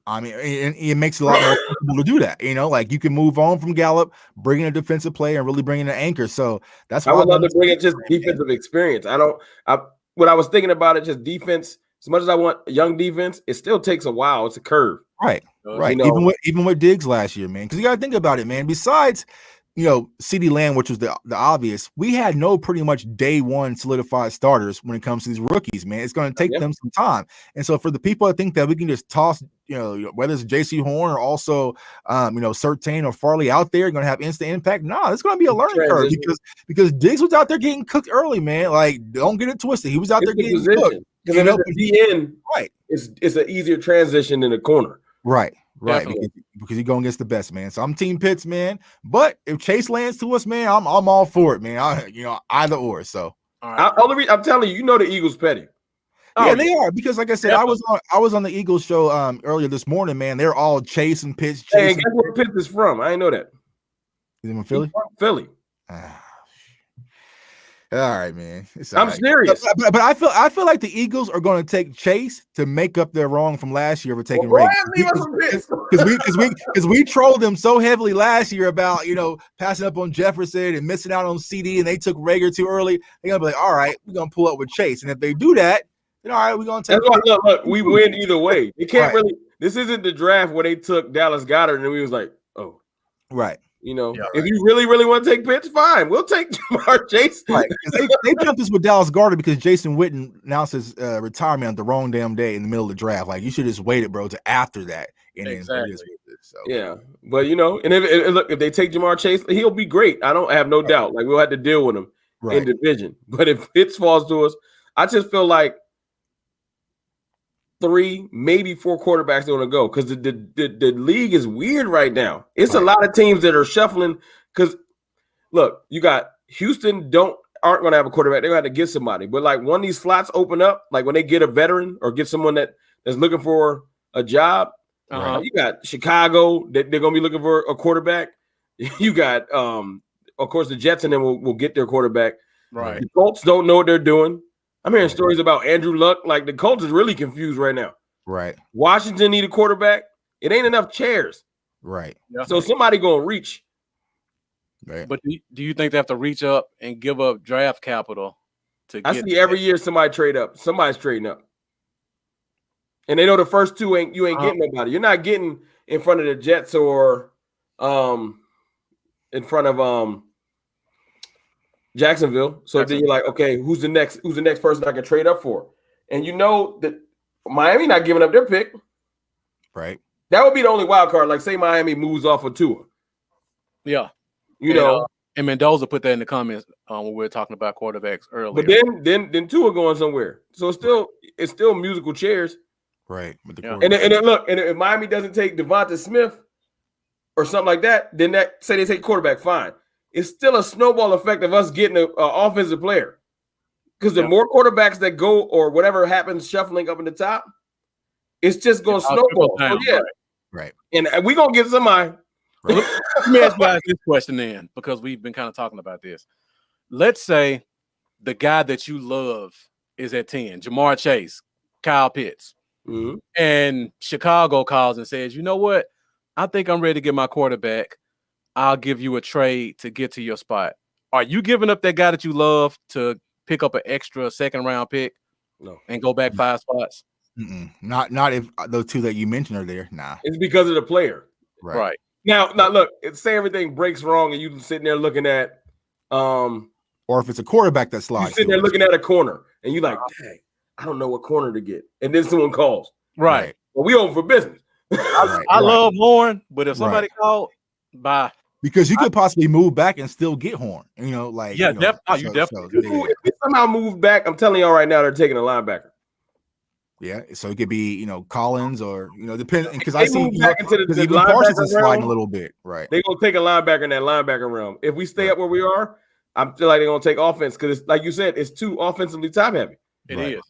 I mean, it makes it a lot more comfortable to do that. Like you can move on from Gallup, bring in a defensive player, and really bring in an anchor. So that's why I would love to bring in just defensive experience. What I was thinking about it, just defense. As much as I want young defense, it still takes a while. It's a curve. Right. Even with Diggs last year, man. Because you got to think about it, man. Besides, CeeDee Lamb, which was the obvious, we had no pretty much day one solidified starters when it comes to these rookies, man. It's going to take them some time. And so for the people that think that we can just toss, whether it's JC Horn or also, Surtain or Farley out there, going to have instant impact. No, it's going to be a learning curve because Diggs was out there getting cooked early, man. Like, don't get it twisted. He was out there getting cooked. Because if it's the end, right, it's an easier transition in the corner. Right. Because you're going against the best, man. So I'm Team Pitts, man. But if Chase lands to us, man, I'm all for it, man. Either or. So all right. I'm telling you, the Eagles petty. Yeah, they are, because like I said, I was on the Eagles show earlier this morning, man. They're all chasing Pitts. Hey, guess where Pitts is from? I didn't know that. He's from Philly. Philly. All right, man. It's all I'm right. serious. But I feel like the Eagles are going to take Chase to make up their wrong from last year for taking Well, Rager. Because we trolled them so heavily last year about passing up on Jefferson and missing out on CD, and they took Rager too early. They're gonna be like, all right, we're gonna pull up with Chase, and if they do that, then all right, we're gonna take. That's why look, we win either way. They can't Right. really. This isn't the draft where they took Dallas Goedert and we was like, oh, Right. If you really want to take Pitts, fine, we'll take Jamar Chase. Right. They jumped this with Dallas Goedert because Jason Witten announced his retirement on the wrong damn day in the middle of the draft. Like, you should just waited, bro, to after that. And Exactly. So Yeah, but and if they take Jamar Chase, he'll be great. I don't have no doubt. Like, we'll have to deal with him in division. But if Pitts falls to us, I just feel like 3, maybe 4 quarterbacks are going to go because the league is weird right now. It's a lot of teams that are shuffling because, look, you got Houston aren't going to have a quarterback. They're going to have to get somebody. But, like, when these slots open up, like when they get a veteran or get someone that's looking for a job, you got Chicago. They're going to be looking for a quarterback. You got, of course, the Jets and then will get their quarterback. Right. The Colts don't know what they're doing. I'm hearing stories about Andrew Luck. Like, the Colts is really confused right now. Right. Washington need a quarterback. It ain't enough chairs. Right. So somebody going to reach. Right. But do you think they have to reach up and give up draft capital to I see every year somebody trade up. Somebody's trading up. And they know the first two you ain't getting nobody. You're not getting in front of the Jets or in front of Jacksonville. So then you're like, okay, who's the next person I can trade up for? And you know that Miami not giving up their pick. Right. That would be the only wild card. Like, say Miami moves off of Tua. Yeah. And Mendoza put that in the comments when we were talking about quarterbacks earlier. But then Tua going somewhere. So it's still musical chairs. Right. And if Miami doesn't take Devonta Smith or something like that, then say they take quarterback, fine. It's still a snowball effect of us getting an offensive player. Because the more quarterbacks that go or whatever happens shuffling up in the top, it's just going to snowball. Down, right. And we're going to get somebody. Let me ask you guys this question then, because we've been kind of talking about this. Let's say the guy that you love is at 10, Jamar Chase, Kyle Pitts, and Chicago calls and says, you know what? I think I'm ready to get my quarterback. I'll give you a trade to get to your spot. Are you giving up that guy that you love to pick up an extra second-round pick and go back 5 spots? Not if those two that you mentioned are there. Nah. It's because of the player. Right. Now look, say everything breaks wrong and you sitting there looking at or if it's a quarterback that slides. You're sitting there looking at a corner and you're like, dang, I don't know what corner to get. And then someone calls. Right. Well, we open for business. I love Horn, but if somebody called, bye. Because you could possibly move back and still get Horn. You definitely. If we somehow move back, I'm telling y'all right now, they're taking a linebacker. Yeah, so it could be Collins or depends because I I see the Parsons is sliding a little bit, right? They're gonna take a linebacker in that linebacker realm. If we stay up where we are, I feel like they're gonna take offense because, like you said, it's too offensively top heavy. It is.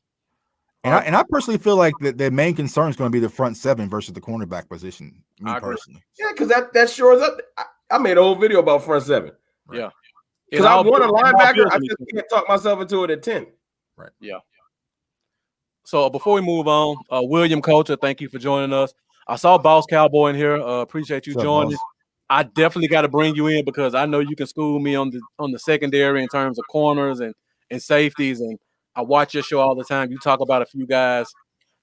And I personally feel like the main concern is going to be the front 7 versus the cornerback position. Me personally, yeah, because that shores up. I made a whole video about front 7. Right. Yeah, because I want a linebacker. I just can't talk myself into it at 10. Right. Yeah. So before we move on, William Coulter, thank you for joining us. I saw Boss Cowboy in here. Appreciate you joining. I definitely got to bring you in because I know you can school me on the secondary in terms of corners and safeties. And I watch your show all the time. You talk about a few guys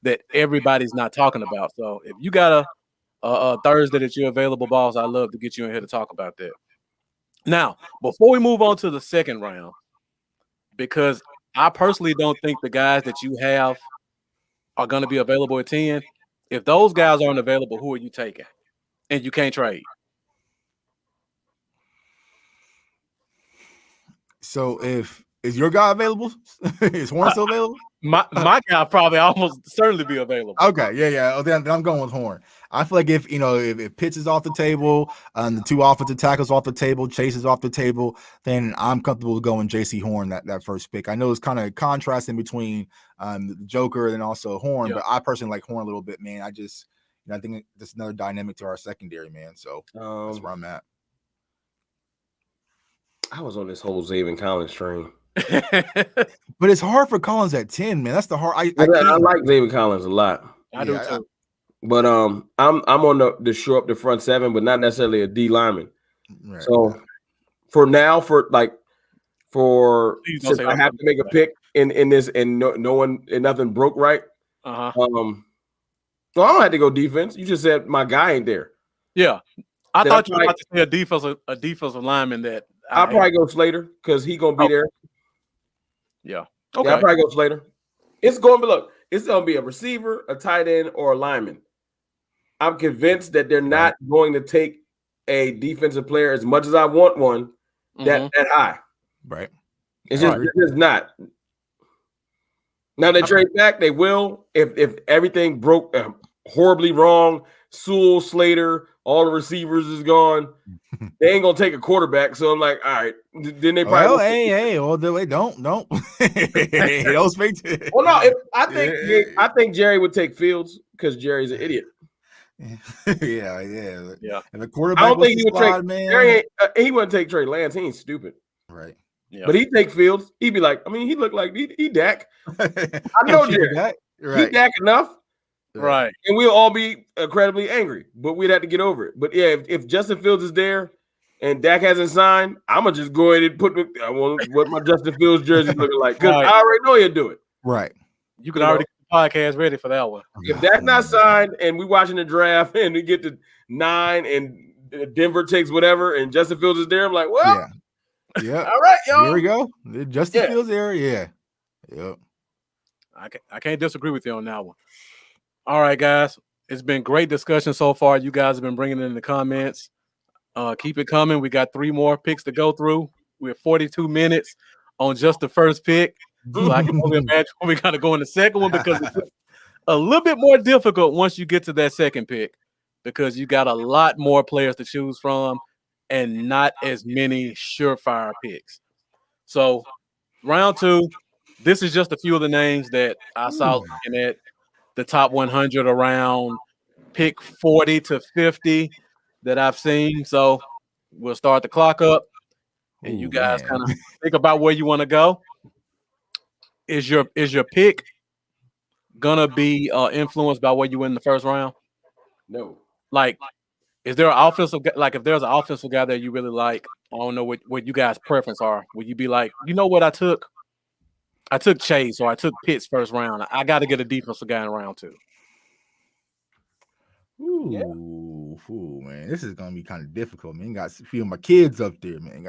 that everybody's not talking about. So if you got a Thursday that you're available, Boss, I'd love to get you in here to talk about that. Now, before we move on to the second round, because I personally don't think the guys that you have are going to be available at 10. If those guys aren't available, who are you taking? And you can't trade. So is your guy available? Is Horn still available? My guy probably almost certainly be available. Okay, yeah. Then I'm going with Horn. I feel like if Pitts is off the table, the 2 offensive tackles off the table, Chase is off the table, then I'm comfortable going J.C. Horn that first pick. I know it's kind of contrasting between the Joker and also Horn, but I personally like Horn a little bit, man. I think that's another dynamic to our secondary, man. So that's where I'm at. I was on this whole Zaven Collins train. But it's hard for Collins at 10, man. That's the hard. I I can't. like David Collins a lot. I do too. But I'm on the shore up the front seven, but not necessarily a D lineman. Right. So for now, since I have to make a pick in this, and no one and nothing broke right. So I don't have to go defense. You just said my guy ain't there. Yeah, I thought you were about to say a defensive lineman that I'll probably go Slater because he's gonna be there. Yeah. Okay. Yeah, I'll probably go Slater. It's gonna be a receiver, a tight end, or a lineman. I'm convinced that they're not going to take a defensive player as much as I want one that high. Right. It's just not. Now they trade back, they will. If everything broke horribly wrong, Sewell, Slater, all the receivers is gone. They ain't gonna take a quarterback. So I'm like, all right. Then they probably don't don't speak to. Well, no, I think Jerry would take Fields because Jerry's an idiot. yeah. And the quarterback, I don't think he would take Jerry. He wouldn't take Trey Lance. He ain't stupid, right? Yeah. But he'd take Fields. He'd be like, I mean, he looked like he Dak. I know Jerry. Right. He Dak enough. Right. And we'll all be incredibly angry, but we'd have to get over it. But yeah, if Justin Fields is there and Dak hasn't signed, I'm going to just go ahead and put what my Justin Fields jersey is looking like. Because I already know he'll do it. Right. You can already get the podcast ready for that one. If Dak's not signed and we watching the draft and we get to 9 and Denver takes whatever and Justin Fields is there, I'm like, well, yeah. All right, y'all. Here we go. Justin Fields there. Yeah. Yep. I can't disagree with you on that one. All right, guys. It's been great discussion so far. You guys have been bringing it in the comments. Keep it coming. We got 3 more picks to go through. We're 42 minutes on just the first pick. So I can only imagine we got to go in the second one because it's a little bit more difficult once you get to that second pick because you got a lot more players to choose from and not as many surefire picks. So round 2, this is just a few of the names that I saw looking at the top 100 around pick 40 to 50 that I've seen. So we'll start the clock up and you guys kind of think about where you want to go. Is your pick gonna be influenced by where you win the first round? No. Like, is there an offensive if there's an offensive guy that you really like? I don't know what you guys' preference are. Would you be like, you know what, I took Chase or I took Pitts first round. I got to get a defensive guy in round 2. Ooh, man, this is gonna be kind of difficult, man. Got a few of my kids up there, man.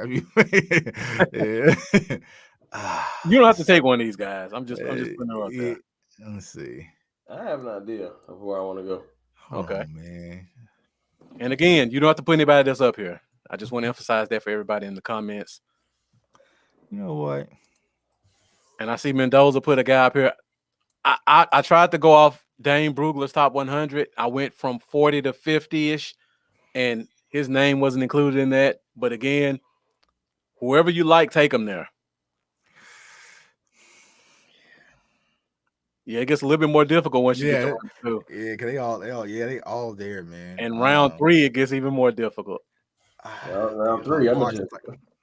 You don't have to take one of these guys. I'm just putting it out there. Let's see. I have an idea of where I want to go. Okay, man. And again, you don't have to put anybody that's up here. I just want to emphasize that for everybody in the comments. You know what? And I see Mendoza put a guy up here. I tried to go off Dane Brugler's top 100. I went from 40 to 50-ish, and his name wasn't included in that. But again, whoever you like, take him there. Yeah, it gets a little bit more difficult once you get to round 2. Yeah, because they all there, man. And round 3, it gets even more difficult. Round 3,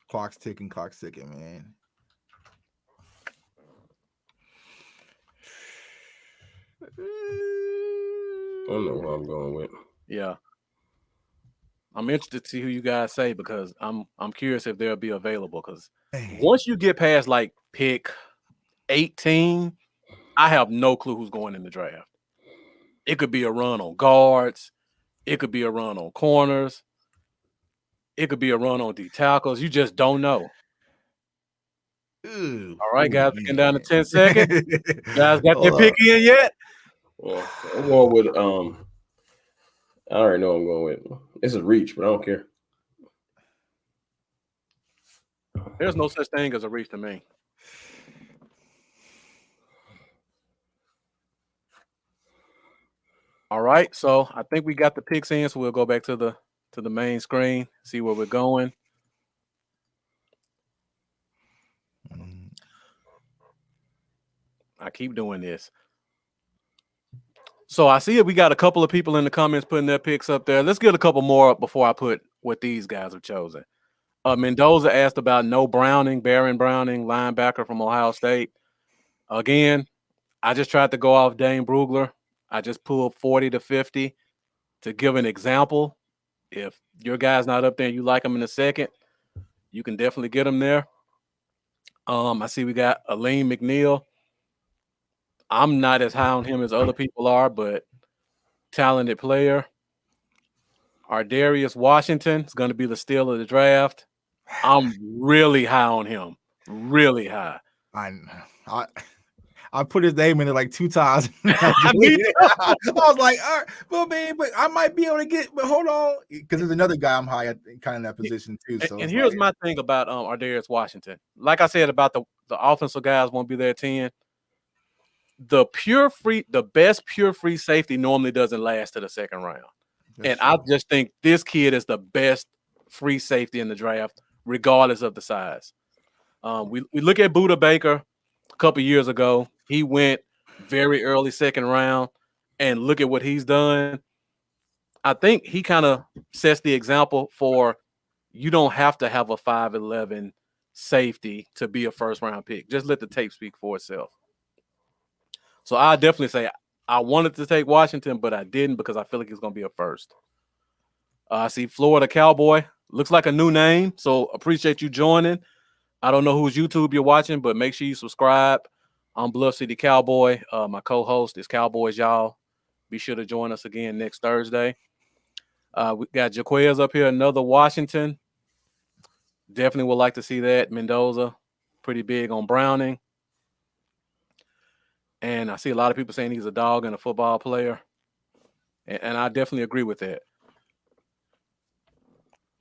clock's ticking, man. I don't know who I'm going with. Yeah. I'm interested to see who you guys say because I'm curious if they'll be available because once you get past like pick 18, I have no clue who's going in the draft. It could be a run on guards. It could be a run on corners. It could be a run on D tackles. You just don't know. Ooh, all right, guys, we get down to 10 seconds. You guys got their pick in yet? Yeah, I'm going with I already know I'm going with. It's a reach, but I don't care. There's no such thing as a reach to me. All right, so I think we got the picks in, so we'll go back to the main screen, see where we're going. I keep doing this. So I see it. We got a couple of people in the comments putting their picks up there. Let's get a couple more up before I put what these guys have chosen. Mendoza asked about no Browning, Baron Browning, linebacker from Ohio State. Again, I just tried to go off Dane Brugler. I just pulled 40 to 50 to give an example. If your guy's not up there and you like him in a second, you can definitely get him there. I see we got Aleem McNeil. I'm not as high on him as other people are, but talented player. Ardarius Washington is going to be the steal of the draft. I'm really high on him. Really high. I put his name in it like 2 times. Me I was like, all right, well, man, but I might be able to get, but hold on, because there's another guy I'm high at kind of in that position too. So and here's my thing about Ardarius Washington. Like I said about the offensive guys won't be there at 10. The best pure free safety normally doesn't last to the second round. And true. I just think this kid is the best free safety in the draft, regardless of the size. We look at Buda Baker a couple years ago. He went very early second round, and look at what he's done. I think he kind of sets the example for you don't have to have a 5'11" safety to be a first round pick. Just let the tape speak for itself. So I definitely say I wanted to take Washington, but I didn't because I feel like he's going to be a first. I see Florida Cowboy. Looks like a new name, so appreciate you joining. I don't know whose YouTube you're watching, but make sure you subscribe. I'm Bluff City Cowboy. My co-host is Cowboys Y'all. Be sure to join us again next Thursday. We got Jaquez up here, another Washington. Definitely would like to see that. Mendoza, pretty big on Browning. And I see a lot of people saying he's a dog and a football player. And I definitely agree with that.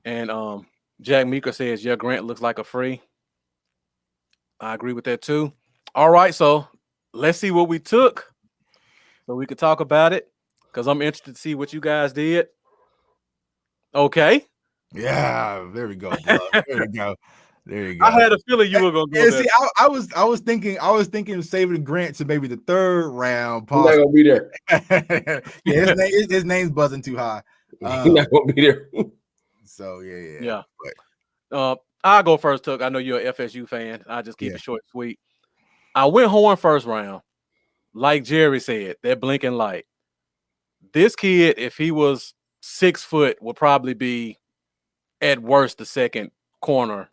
And Jack Meeker says, yeah, Grant looks like a free. I agree with that too. All right, so let's see what we took so we could talk about it because I'm interested to see what you guys did. Okay. Yeah, there we go. There we go. There you go. I had a feeling you were gonna go there. See, I was thinking of saving Grant to maybe the 3rd round. He's not gonna be there. Yeah, his name's buzzing too high. He's not gonna be there. So yeah. I'll go first, Tuck. I know you're a FSU fan. I'll just keep it short and sweet. I went Horn first round. Like Jerry said, that blinking light. This kid, if he was 6 foot, would probably be at worst the second corner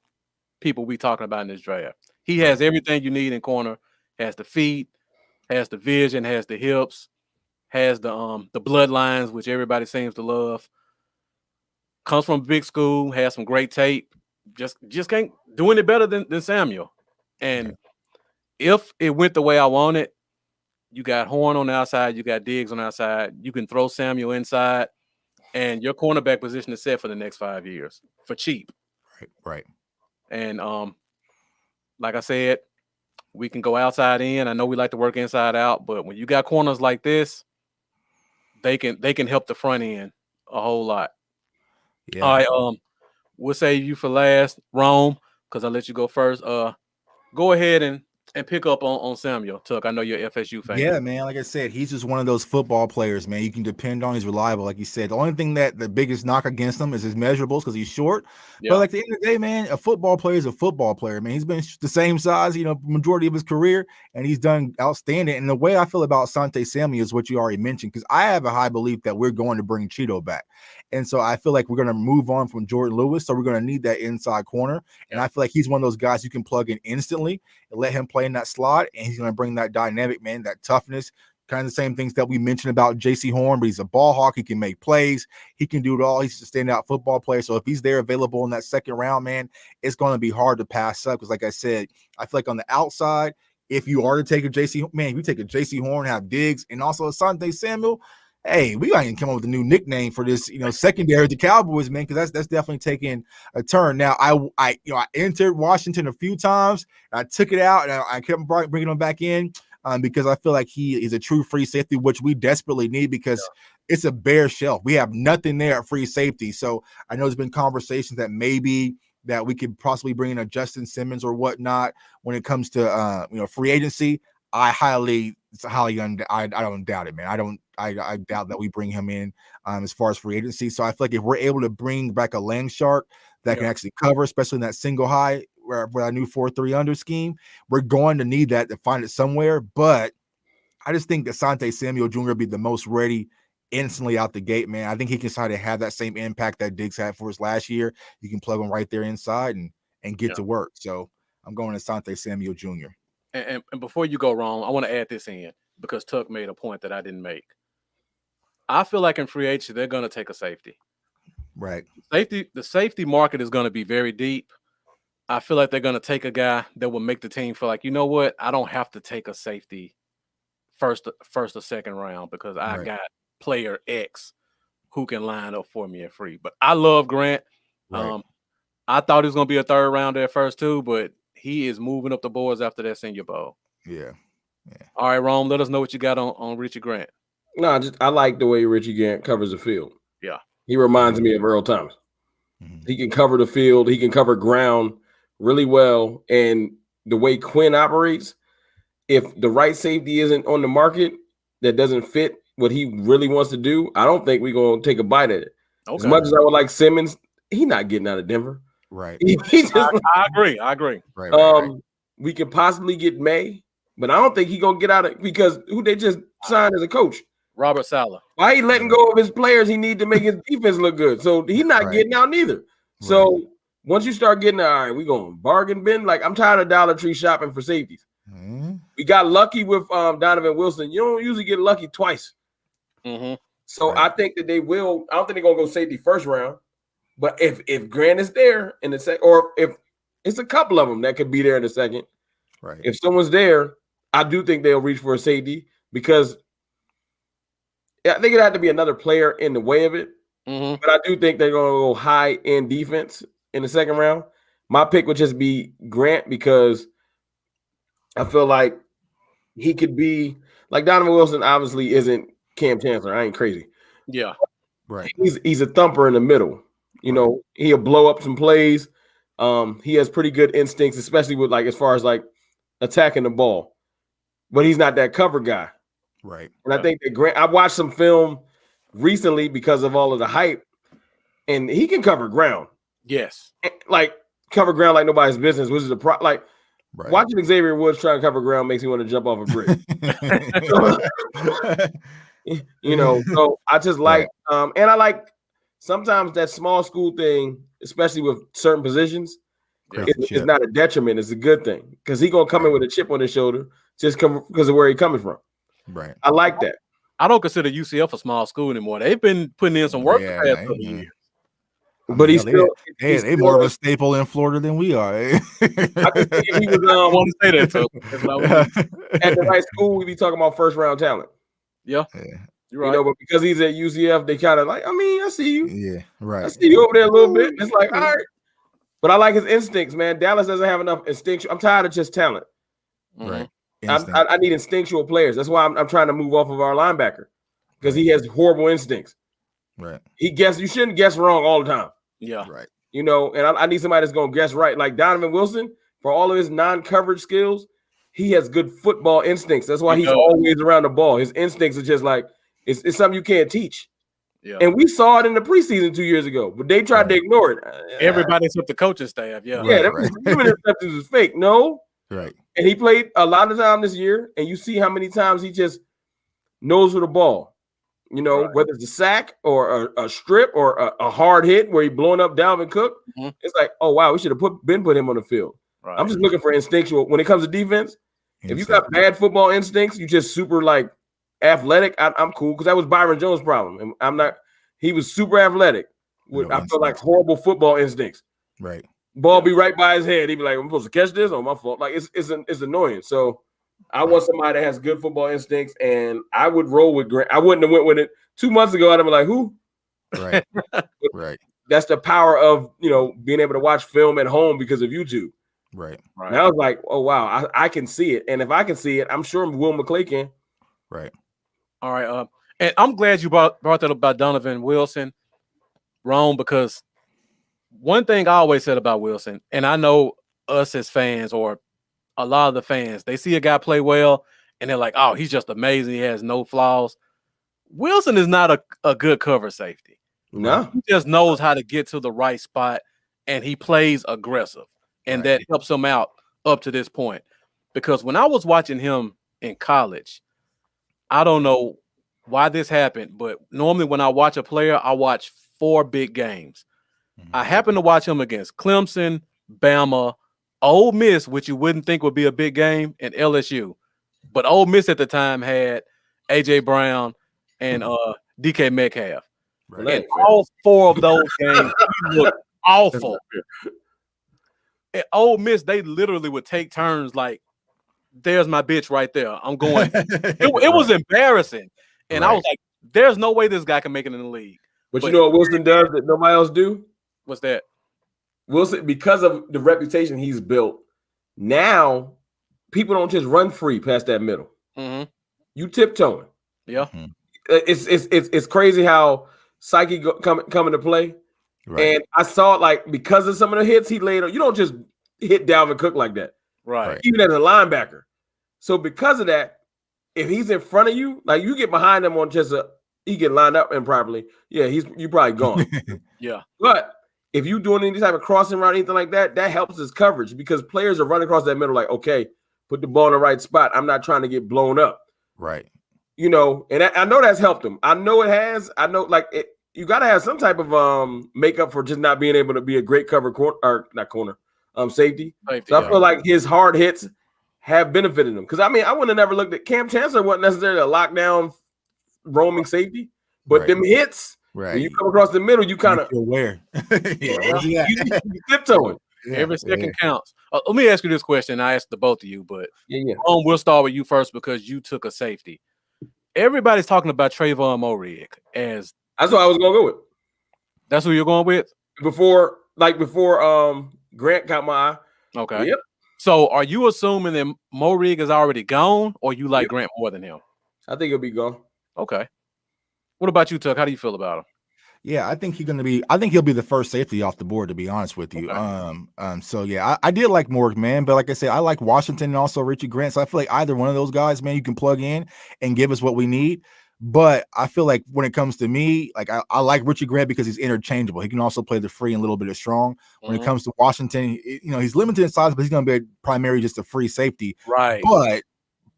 people we talking about in this draft. He has everything you need in corner. Has the feet, has the vision, has the hips, has the bloodlines, which everybody seems to love. Comes from a big school, has some great tape. Just can't do any better than Samuel. And if it went the way I wanted, you got Horn on the outside, you got Diggs on the outside, you can throw Samuel inside, and your cornerback position is set for the next 5 years for cheap. Right. And like I said, we can go outside in. I know we like to work inside out, but when you got corners like this, they can help the front end a whole lot. Yeah. All right, we'll save you for last, Rome, because I let you go first. Go ahead and pick up on Samuel. Tuck, I know you're an FSU fan. Yeah, man. Like I said, he's just one of those football players, man. You can depend on. He's reliable, like you said. The only thing the biggest knock against him is his measurables because he's short. Yeah. But like at the end of the day, man, a football player is a football player, man. He's been the same size, majority of his career, and he's done outstanding. And the way I feel about Asante Samuel is what you already mentioned, because I have a high belief that we're going to bring Cheeto back. And so I feel like we're going to move on from Jordan Lewis. So we're going to need that inside corner. And I feel like he's one of those guys you can plug in instantly and let him play in that slot. And he's going to bring that dynamic, man, that toughness, kind of the same things that we mentioned about J.C. Horn, but he's a ball hawk. He can make plays. He can do it all. He's a standout football player. So if he's there available in that second round, man, it's going to be hard to pass up. Because like I said, I feel like on the outside, if you are to take a J.C. man, if you take a J.C. Horn, have Diggs, and also Asante Samuel, hey, we got to come up with a new nickname for this, secondary of the Cowboys, man, because that's definitely taking a turn. Now, I entered Washington a few times. I took it out, and I kept bringing him back in because I feel like he is a true free safety, which we desperately need because it's a bare shelf. We have nothing there at free safety. So I know there's been conversations that maybe that we could possibly bring in a Justin Simmons or whatnot when it comes to free agency. I don't doubt it, man. I doubt that we bring him in as far as free agency. So I feel like if we're able to bring back a Langshark, that can actually cover, especially in that single high where I knew 4-3 under scheme. We're going to need that to find it somewhere. But I just think Asante Samuel Jr. will be the most ready instantly out the gate, man. I think he can try to have that same impact that Diggs had for us last year. You can plug him right there inside and get to work. So I'm going Asante Samuel Jr. And before you go wrong, I want to add this in because Tuck made a point that I didn't make. I feel like in free agency, they're going to take a safety. Right. The safety market is going to be very deep. I feel like they're going to take a guy that will make the team feel like, you know what? I don't have to take a safety first or second round because I got player X who can line up for me at free. But I love Grant. Right. I thought he was going to be a third rounder at first too, but he is moving up the boards after that Senior Bowl. Yeah. All right, Rome, let us know what you got on Richie Grant. No, I like the way Richie Grant covers the field. Yeah. He reminds me of Earl Thomas. Mm-hmm. He can cover the field. He can cover ground really well. And the way Quinn operates, if the right safety isn't on the market that doesn't fit what he really wants to do, I don't think we're going to take a bite at it. Okay. As much as I would like Simmons, he's not getting out of Denver. Right. I agree. Right. We could possibly get May, but I don't think he's going to get out of because who they just signed as a coach? Robert Saleh. Why he letting go of his players he need to make his defense look good? So he's not getting out neither. So once you start getting, all right, we're going to bargain bin. Like, I'm tired of Dollar Tree shopping for safeties. Mm-hmm. We got lucky with Donovan Wilson. You don't usually get lucky twice. Mm-hmm. So I think that they will. I don't think they're going to go safety first round. But if Grant is there in the second, or if it's a couple of them that could be there in the second, right? If someone's there, I do think they'll reach for a safety because I think it had to be another player in the way of it. Mm-hmm. But I do think they're going to go high in defense in the second round. My pick would just be Grant because I feel like he could be like Donovan Wilson. Obviously, isn't Cam Chancellor. I ain't crazy. Yeah, right. He's a thumper in the middle. You know, he'll blow up some plays. He has pretty good instincts, especially with like as far as like attacking the ball. But he's not that cover guy. Right. And I think that Grant, I watched some film recently because of all of the hype, and he can cover ground. Yes. Like cover ground like nobody's business, which is watching Xavier Woods try to cover ground makes me want to jump off a bridge. You know, so I just like and I like sometimes that small school thing, especially with certain positions, it's not a detriment. It's a good thing because he's going to come in with a chip on his shoulder just because of where he's coming from. Right. I like that. I don't consider UCF a small school anymore. They've been putting in some work the past couple years. But he's more of a staple in Florida than we are. I think if he was I want to say that too. at the right school, we'd be talking about first round talent. Yeah. You're right. You know, but because he's at UCF, they kind of like, I mean, I see you. Yeah, right. I see you over there a little bit. It's like, all right. But I like his instincts, man. Dallas doesn't have enough instinctual. I'm tired of just talent. Right. I need instinctual players. That's why I'm trying to move off of our linebacker because he has horrible instincts. Right. You shouldn't guess wrong all the time. Yeah. Right. You know, and I need somebody that's going to guess right. Like Donovan Wilson, for all of his non-coverage skills, he has good football instincts. That's why he's always around the ball. His instincts are just like, it's something you can't teach. Yeah. And we saw it in the preseason 2 years ago, but they tried to ignore it. Everybody except the coaching staff. Yeah. Yeah. That interceptions was fake. No. Right. And he played a lot of time this year, and you see how many times he just knows for the ball. You know, whether it's a sack or a strip or a hard hit where he's blowing up Dalvin Cook. Mm-hmm. It's like, oh, wow, we should have put him on the field. Right. I'm just looking for instinctual. When it comes to defense, if you got bad football instincts, you just super like athletic, I'm cool because that was Byron Jones' problem. And I'm not – he was super athletic. I feel like horrible football instincts. Right. Ball be right by his head. He'd be like, I'm supposed to catch this? Oh, my fault. Like, it's annoying. So I want somebody that has good football instincts, and I would roll with Grant. I wouldn't have went with it 2 months ago. I'd have been like, who? Right. Right. That's the power of, you know, being able to watch film at home because of YouTube. Right. And I was like, oh, wow, I can see it. And if I can see it, I'm sure Will McClay can. Right. All right. And I'm glad you brought that up about Donovan Wilson, Ron, because one thing I always said about Wilson, and I know us as fans or a lot of the fans, they see a guy play well and they're like, oh, he's just amazing. He has no flaws. Wilson is not a good cover safety. No. He just knows how to get to the right spot and he plays aggressive, and Right. that helps him out up to this point. Because when I was watching him in college, I don't know why this happened, but normally when I watch a player, I watch 4 big games. I happened to watch him against Clemson, Bama, Ole Miss, which you wouldn't think would be a big game, and LSU. But Ole Miss at the time had A.J. Brown and DK Metcalf. Well, In all 4 of those games, he looked awful. At Ole Miss, they literally would take turns like, there's my bitch right there. I'm going. It was embarrassing. And I was like, there's no way this guy can make it in the league. But you know what Wilson does that nobody else do? What's that? Wilson, because of the reputation he's built, now people don't just run free past that middle. Mm-hmm. You tiptoeing. Yeah. It's crazy how psyche come into play. Right. And I saw it like because of some of the hits he laid on. You don't just hit Dalvin Cook like that. Right. Even as a linebacker. So because of that, if he's in front of you, like you get behind him on just he get lined up improperly. Yeah, you probably gone. Yeah. But if you doing any type of crossing route, anything like that, that helps his coverage because players are running across that middle like, okay, put the ball in the right spot. I'm not trying to get blown up. Right. You know, and I know that's helped him. I know it has. I know you got to have some type of makeup for just not being able to be a great cover safety. So I feel like his hard hits have benefited him. Because I mean, I wouldn't have never looked at Cam Chancellor wasn't necessarily a lockdown roaming safety, but them hits, when you come across the middle, you kind of aware. you tiptoeing. Every second counts. Let me ask you this question. I asked the both of you, but yeah. We'll start with you first because you took a safety. Everybody's talking about Trayvon Moehrig as that's what I was gonna go with. That's who you're going with? Before Grant caught my eye. Okay. Yep. So are you assuming that Moehrig is already gone or you like Grant more than him? I think he'll be gone. Okay. What about you, Tuck? How do you feel about him? Yeah, I think he'll be the first safety off the board, to be honest with you. Okay. So yeah, I did like Morg, man, but like I said, I like Washington and also Richie Grant. So I feel like either one of those guys, man, you can plug in and give us what we need. But I feel like when it comes to me, like I like Richie Grant because he's interchangeable. He can also play the free and a little bit of strong. When it comes to Washington, he's limited in size, but he's going to be primarily just a free safety. Right.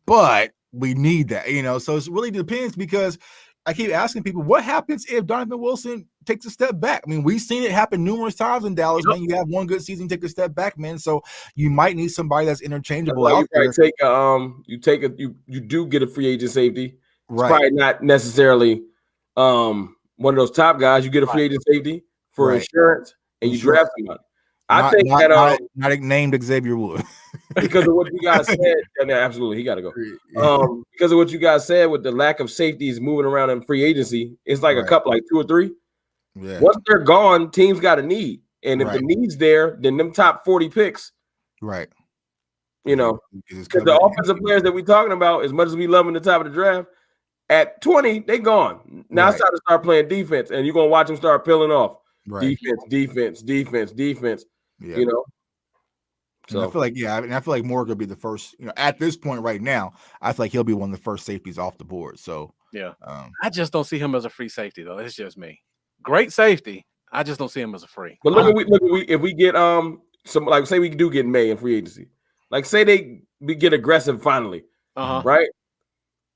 But we need that, So it really depends because I keep asking people, what happens if Donovan Wilson takes a step back? I mean, we've seen it happen numerous times in Dallas, man. You have one good season, take a step back, man. So you might need somebody that's interchangeable out there. You do get a free agent safety. It's right. Probably not necessarily one of those top guys. You get a free agent safety for insurance, and you draft somebody. I think not named Xavier Wood because of what you guys said. Yeah, absolutely, he got to go. Because of what you guys said with the lack of safeties moving around in free agency, it's like a couple, like 2 or 3. Yeah. Once they're gone, teams got a need, and if the need's there, then them top 40 picks, right? Because the offensive players that we're talking about, as much as we love them at the top of the draft, at 20 they gone. Now it's time to start playing defense, and you're gonna watch them start peeling off. Right. Defense. Yeah. So and I feel like Morgan will be the first. At this point right now, I feel like he'll be one of the first safeties off the board. So yeah, I just don't see him as a free safety though. It's just me. Great safety. I just don't see him as a free. But if we get some, like say we do get May in free agency, like say we get aggressive finally, right?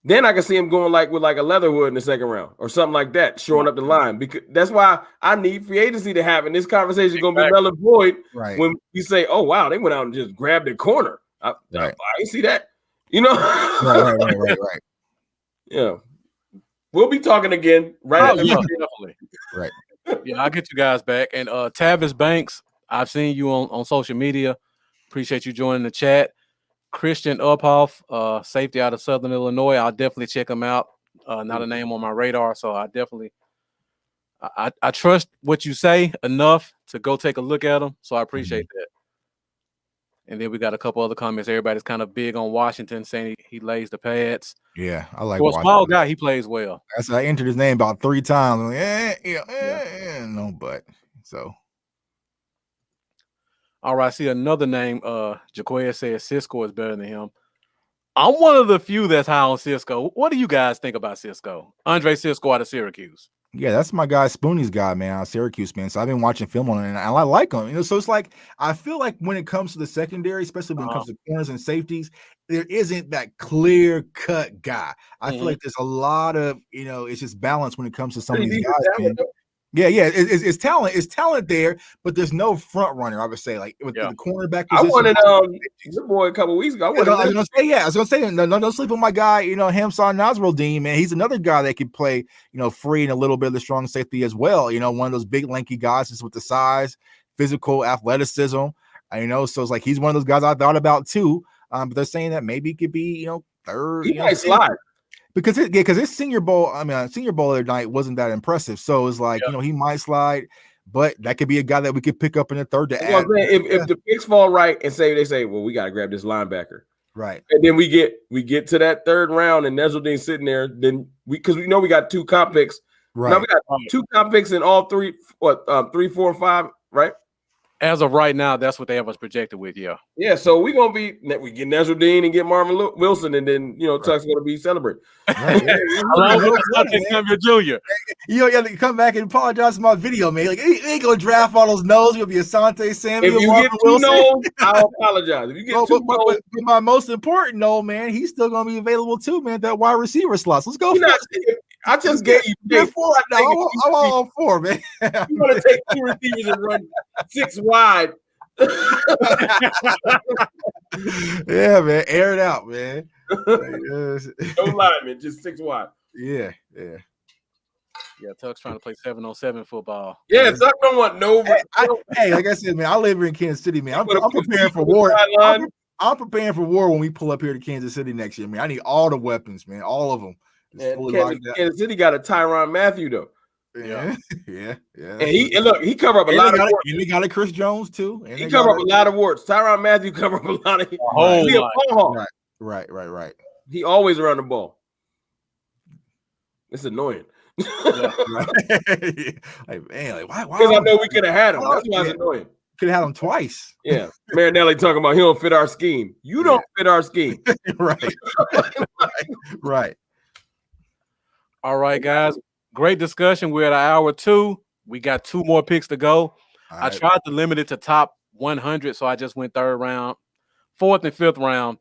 Then I can see him going with a Leatherwood in the second round or something like that, showing up the line. Because that's why I need free agency to happen. This conversation is going to be null and void when you say, "Oh wow, they went out and just grabbed their corner." I didn't see that. Right. Yeah, we'll be talking again. Definitely. Right. Yeah, I'll get you guys back. And Tavis Banks, I've seen you on social media. Appreciate you joining the chat. Christian Uphoff, safety out of Southern Illinois. I'll definitely check him out. Not a name on my radar, so I definitely I trust what you say enough to go take a look at him. So I appreciate that. And then we got a couple other comments. Everybody's kind of big on Washington, saying he lays the pads. Yeah, I like. For a small guy, he plays well. I entered his name about 3 times. I'm like, no, but so. All right, I see another name. Jaquez says Cisco is better than him. I'm one of the few that's high on Cisco. What do you guys think about Cisco? Andre Cisco out of Syracuse. Yeah, that's my guy, Spoonie's guy, man, out of Syracuse, man. So I've been watching film on it, and I like him. So it's like I feel like when it comes to the secondary, especially when it comes to corners and safeties, there isn't that clear cut guy. I feel like there's a lot of it's just balance when it comes to some of these guys, man. Yeah, it's talent. It's talent there, but there's no front runner. I would say, like with the cornerback position. I wanted your boy a couple weeks ago. I was gonna say, no, don't sleep on my guy. Hamzat Nasruddin, man. He's another guy that can play, free and a little bit of the strong safety as well. One of those big lanky guys, just with the size, physical athleticism. So it's like he's one of those guys I thought about too. But they're saying that maybe he could be, third. He might slide. Because his Senior Bowl, Senior Bowl the other night wasn't that impressive. So it's like, he might slide, but that could be a guy that we could pick up in the third to add. If the picks fall right and they say, well, we got to grab this linebacker. Right. And then we get to that third round and Nasruddin sitting there, then because we know we got 2 comp picks. Right. Now we got 2 comp picks in all 3, 4, and 5, right? As of right now, that's what they have us projected with, yeah. Yeah, so we get Nasruddin and get Marvin Wilson, and then Tuck's going to be celebrated. Along with Samuel Jr. You have to come back and apologize for my video, man. Like, he ain't going to draft all those no's. You'll be Asante Samuel. If you Marvin get 2 Wilson. no's, I'll apologize. If you get 2 no's, but my most important no, man, he's still going to be available too, man. That wide receiver slots. Let's go. I just gave you 4 right now. I'm all 4, man. You want to take 2 receivers and run 6 wide. Yeah, man. Air it out, man. No lineman, just 6 wide. Yeah. Yeah, Tuck's trying to play 7-on-7 football. Yeah, Tuck don't want no. Hey, like I said, man, I live here in Kansas City, man. I'm preparing for war. I'm preparing for war when we pull up here to Kansas City next year, man. I need all the weapons, man. All of them. Kansas City got a Tyrann Mathieu though. Yeah. And he cover up a lot of warts. And they got a Chris Jones too. And he cover up a lot of warts. Tyrann Mathieu cover up a lot of. Right. He always around the ball. It's annoying. Like man, why? Because I know we could have had him. That's why it's annoying. Could have had him twice. Yeah, Marinelli talking about he don't fit our scheme. You don't fit our scheme. Right. All right, guys. Great discussion. We're at hour 2. We got 2 more picks to go. I tried to limit it to top 100, so I just went 3rd round, 4th and 5th round.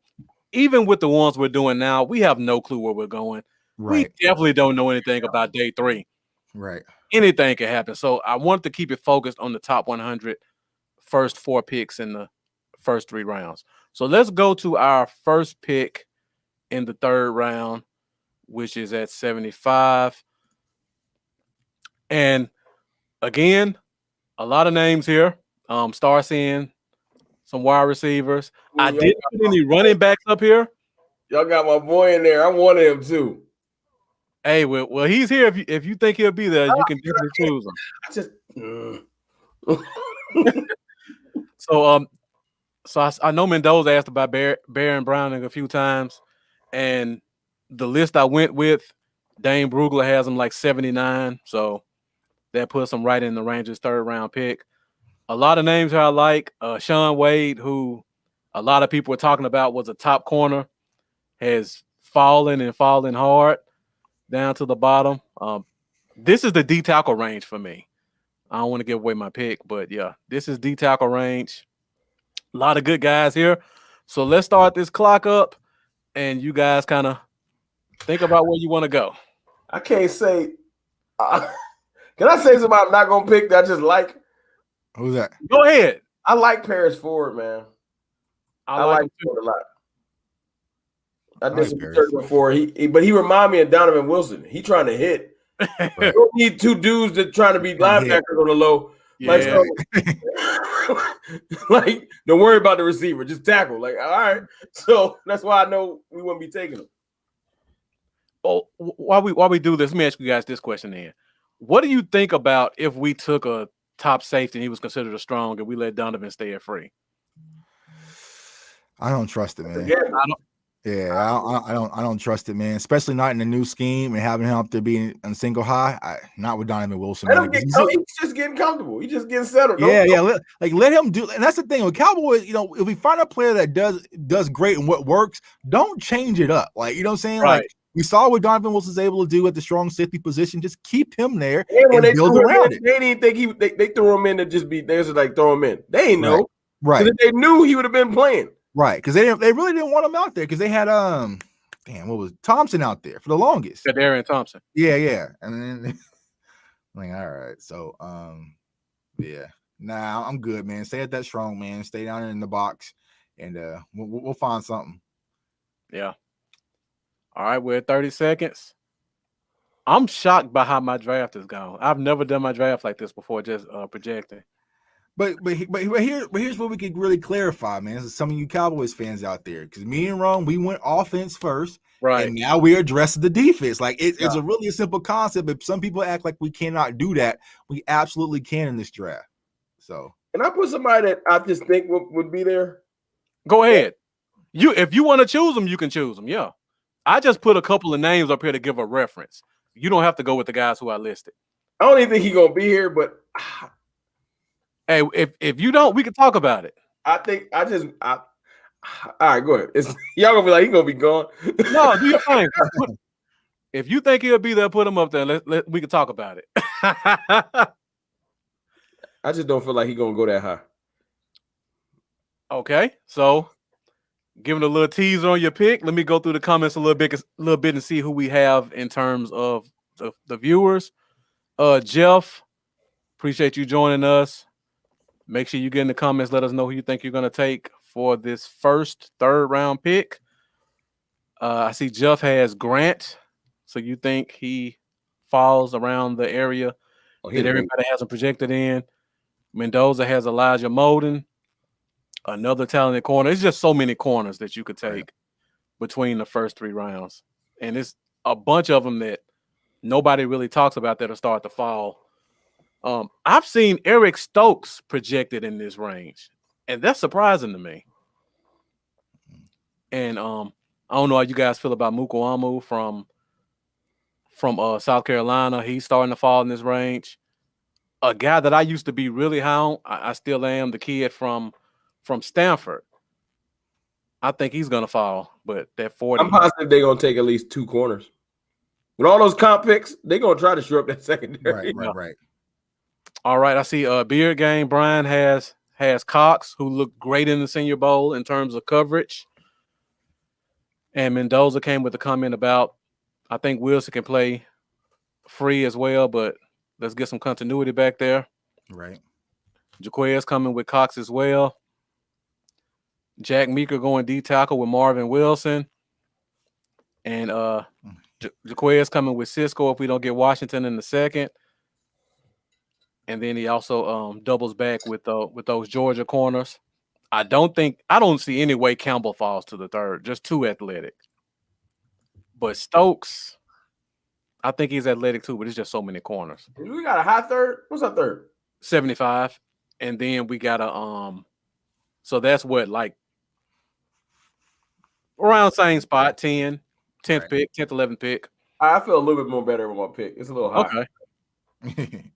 Even with the ones we're doing now, we have no clue where we're going. Right. We definitely don't know anything about day 3. Right. Anything can happen. So I wanted to keep it focused on the top 100, first 4 picks in the first 3 rounds. So let's go to our first pick in the 3rd round, which is at 75. And again, a lot of names here. Star seeing some wide receivers. I didn't put any running backs up here. Y'all got my boy in there. I wanted him too. Hey, well, he's here. If you think he'll be there, you can definitely choose him. So I know Mendoza asked about Baron Browning a few times, and the list I went with, Dane Brugler has him like 79, so that puts him right in the Rangers' 3rd round pick. A lot of names here I like. Sean Wade, who a lot of people were talking about was a top corner, has fallen hard down to the bottom. This is the D tackle range for me. I don't want to give away my pick, but yeah, this is D tackle range. A lot of good guys here. So let's start this clock up, and you guys kind of think about where you want to go. I can't say. Can I say somebody I'm not going to pick that I just like? Who's that? Go ahead. I like Paris Ford, man. I like Ford a lot. I did some research before. But he remind me of Donovan Wilson. He trying to hit. You don't need 2 dudes that trying to be linebackers on the low. Yeah. Like, don't worry about the receiver. Just tackle. Like, all right. So that's why I know we wouldn't be taking him. Oh, while we do this, let me ask you guys this question then. What do you think about if we took a top safety and he was considered a strong and we let Donovan stay at free? I don't trust it, man. Yeah, I don't trust it, man. Especially not in the new scheme and having him up there being on single high. Not with Donovan Wilson. He's just getting comfortable. He's just getting settled. Let him do. And that's the thing with Cowboys. If we find a player that does great and what works, don't change it up. Like, you know what I'm saying? Right. We saw what Donovan was able to do at the strong safety position. Just keep him there and when and they build threw him around in, it. they didn't think they threw him in to just be. They was like throw him in. They didn't know. Right. Because if they knew, he would have been playing. Right. Because they really didn't want him out there because they had what was Thompson out there for the longest. Darian Thompson. Yeah. And then like, all right. So yeah. Nah, I'm good, man. Stay at that strong, man. Stay down in the box, and we'll find something. Yeah. All right, we're at 30 seconds. I'm shocked by how my draft has gone. I've never done my draft like this before, just projecting. But here's what we could really clarify, man. This is some of you Cowboys fans out there, because me and Ron, we went offense first, right? And now we are addressing the defense. Like it's a really simple concept, but some people act like we cannot do that. We absolutely can in this draft. So, can I put somebody that I just think would be there? Go ahead. If you want to choose them, you can choose them. Yeah, I just put a couple of names up here to give a reference. You don't have to go with the guys who I listed. I don't even think he's gonna be here, but hey, if you don't, we can talk about it. I think all right, go ahead. Y'all gonna be like, he's gonna be gone. No, do your thing. If you think he'll be there, put him up there. We can talk about it. I just don't feel like he's gonna go that high. Okay, so giving a little teaser on your pick. Let me go through the comments a little bit and see who we have in terms of the viewers. Jeff, appreciate you joining us. Make sure you get in the comments. Let us know who you think you're going to take for this third round pick. I see Jeff has Grant. So you think he falls around the area that everybody has him projected in. Mendoza has Elijah Molden, another talented corner. It's just so many corners that you could take between the first 3 rounds. And it's a bunch of them that nobody really talks about that'll start to fall. I've seen Eric Stokes projected in this range, and that's surprising to me. And I don't know how you guys feel about Mukuamu from South Carolina. He's starting to fall in this range. A guy that I used to be really high on, I still am, the kid from Stanford. I think he's gonna fall, but that 40. I'm positive they're gonna take at least 2 corners. With all those comp picks, they're gonna try to shore up that secondary. Right. All right, I see Beard Game. Brian has Cox, who looked great in the Senior Bowl in terms of coverage. And Mendoza came with a comment about, I think Wilson can play free as well, but let's get some continuity back there. Right. Jaquez coming with Cox as well. Jack Meeker going D tackle with Marvin Wilson. And Jaquez coming with Cisco if we don't get Washington in the second. And then he also doubles back with those Georgia corners. I don't see any way Campbell falls to the third. Just too athletic. But Stokes, I think he's athletic too, but it's just so many corners. We got a high third. What's our third? 75. And then we got so that's what, like around same spot, 10th pick, 10th, 11th pick. I feel a little bit more better with my pick. It's a little high. Okay.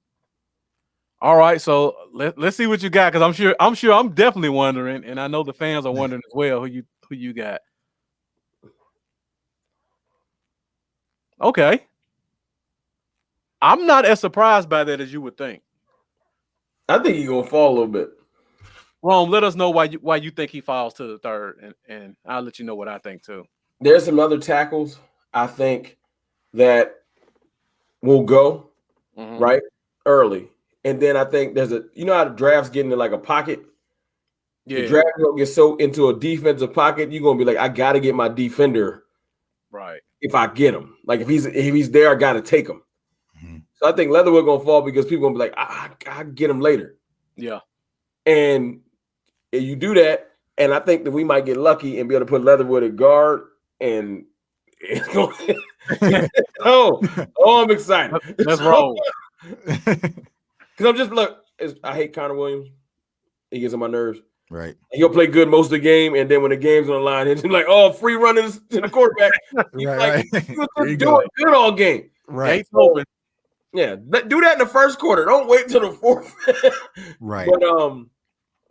All right, so let's see what you got, because I'm definitely wondering, and I know the fans are wondering as well who you got. Okay. I'm not as surprised by that as you would think. I think he's gonna fall a little bit. Rome, let us know why you think he falls to the third, and I'll let you know what I think too. There's some other tackles I think that will go right early. And then I think there's how the draft's getting in like a pocket? Yeah. The draft gonna get so into a defensive pocket, you're gonna be like, I gotta get my defender. Right. If I get him. Like if he's there, I gotta take him. Mm-hmm. So I think Leatherwood gonna fall because people gonna be like, I get him later. Yeah. And you do that, and I think that we might get lucky and be able to put Leatherwood at guard, and it's going I'm excited. Let's roll. Because I'm just I hate Connor Williams. He gets on my nerves. Right. He'll play good most of the game, and then when the game's on the line, he's like, free running to the quarterback. He's right. He was just doing good all game. Right. Gates open. Yeah. Do that in the first quarter. Don't wait till the fourth. Right. But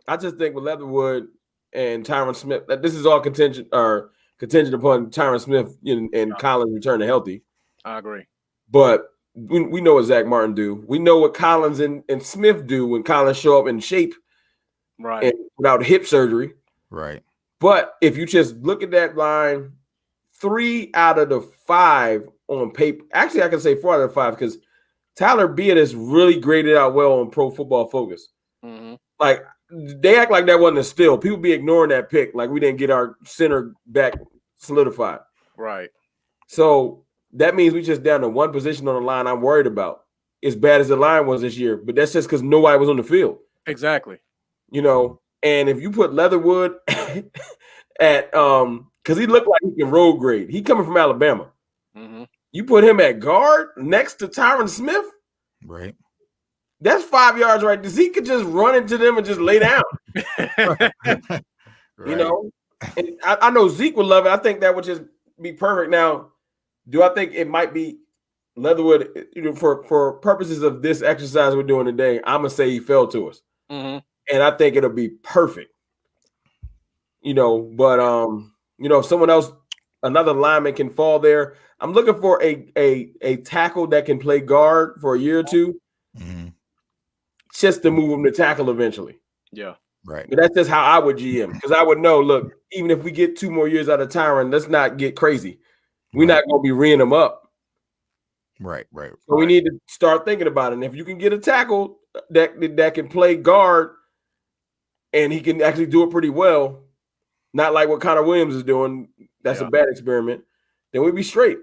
I just think with Leatherwood and Tyron Smith, that this is all contingent or contingent upon Tyron Smith and Collins returning healthy. I agree. But we know what Zach Martin do. We know what Collins and Smith do when Collins show up in shape, right, and without hip surgery. Right. But if you just look at that line, 3 out of the 5 on paper. Actually, I can say 4 out of the 5 because Tyler Beard has really graded out well on Pro Football Focus. Mm-hmm. Like, they act like that wasn't a steal. People be ignoring that pick like we didn't get our center back solidified. Right. So that means we just down to one position on the line I'm worried about. As bad as the line was this year, but that's just because nobody was on the field. Exactly. You know, and if you put Leatherwood at because he looked like he can road grade. He coming from Alabama. Mm-hmm. You put him at guard next to Tyron Smith. Right. That's 5 yards right there. He could just run into them and just lay down. Right. You know, and I know Zeke would love it. I think that would just be perfect. Now, do I think it might be Leatherwood? You know, for purposes of this exercise we're doing today, I'm gonna say he fell to us, and I think it'll be perfect. You know, but you know, if someone else, another lineman can fall there. I'm looking for a tackle that can play guard for a year or two. Mm-hmm. Just to move him to tackle eventually. Yeah. Right. But that's just how I would GM, because I would know, look, even if we get 2 more years out of Tyron, let's not get crazy. We're not going to be reeing him up. Right. So we need to start thinking about it. And if you can get a tackle that can play guard and he can actually do it pretty well, not like what Connor Williams is doing, that's a bad experiment, then we'd be straight.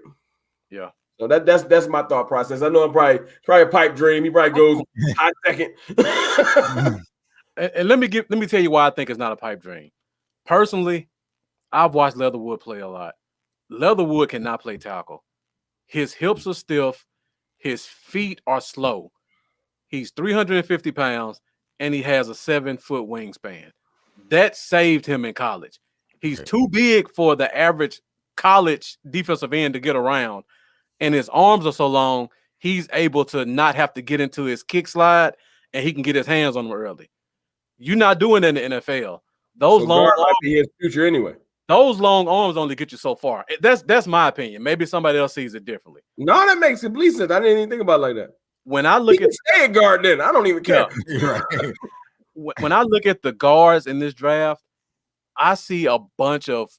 Yeah. So that's my thought process. I know I'm probably a pipe dream. He probably goes hot second. And let me tell you why I think it's not a pipe dream. Personally, I've watched Leatherwood play a lot. Leatherwood cannot play tackle. His hips are stiff. His feet are slow. He's 350 pounds, and he has a 7-foot wingspan. That saved him in college. He's too big for the average college defensive end to get around. And his arms are so long, he's able to not have to get into his kick slide, and he can get his hands on them early. You're not doing that in the NFL. Those long arms might be his future anyway. Those long arms only get you so far. That's my opinion. Maybe somebody else sees it differently. No, that makes complete sense. I didn't even think about it like that. When I look at stay at guard, then I don't even care. Right. When I look at the guards in this draft, I see a bunch of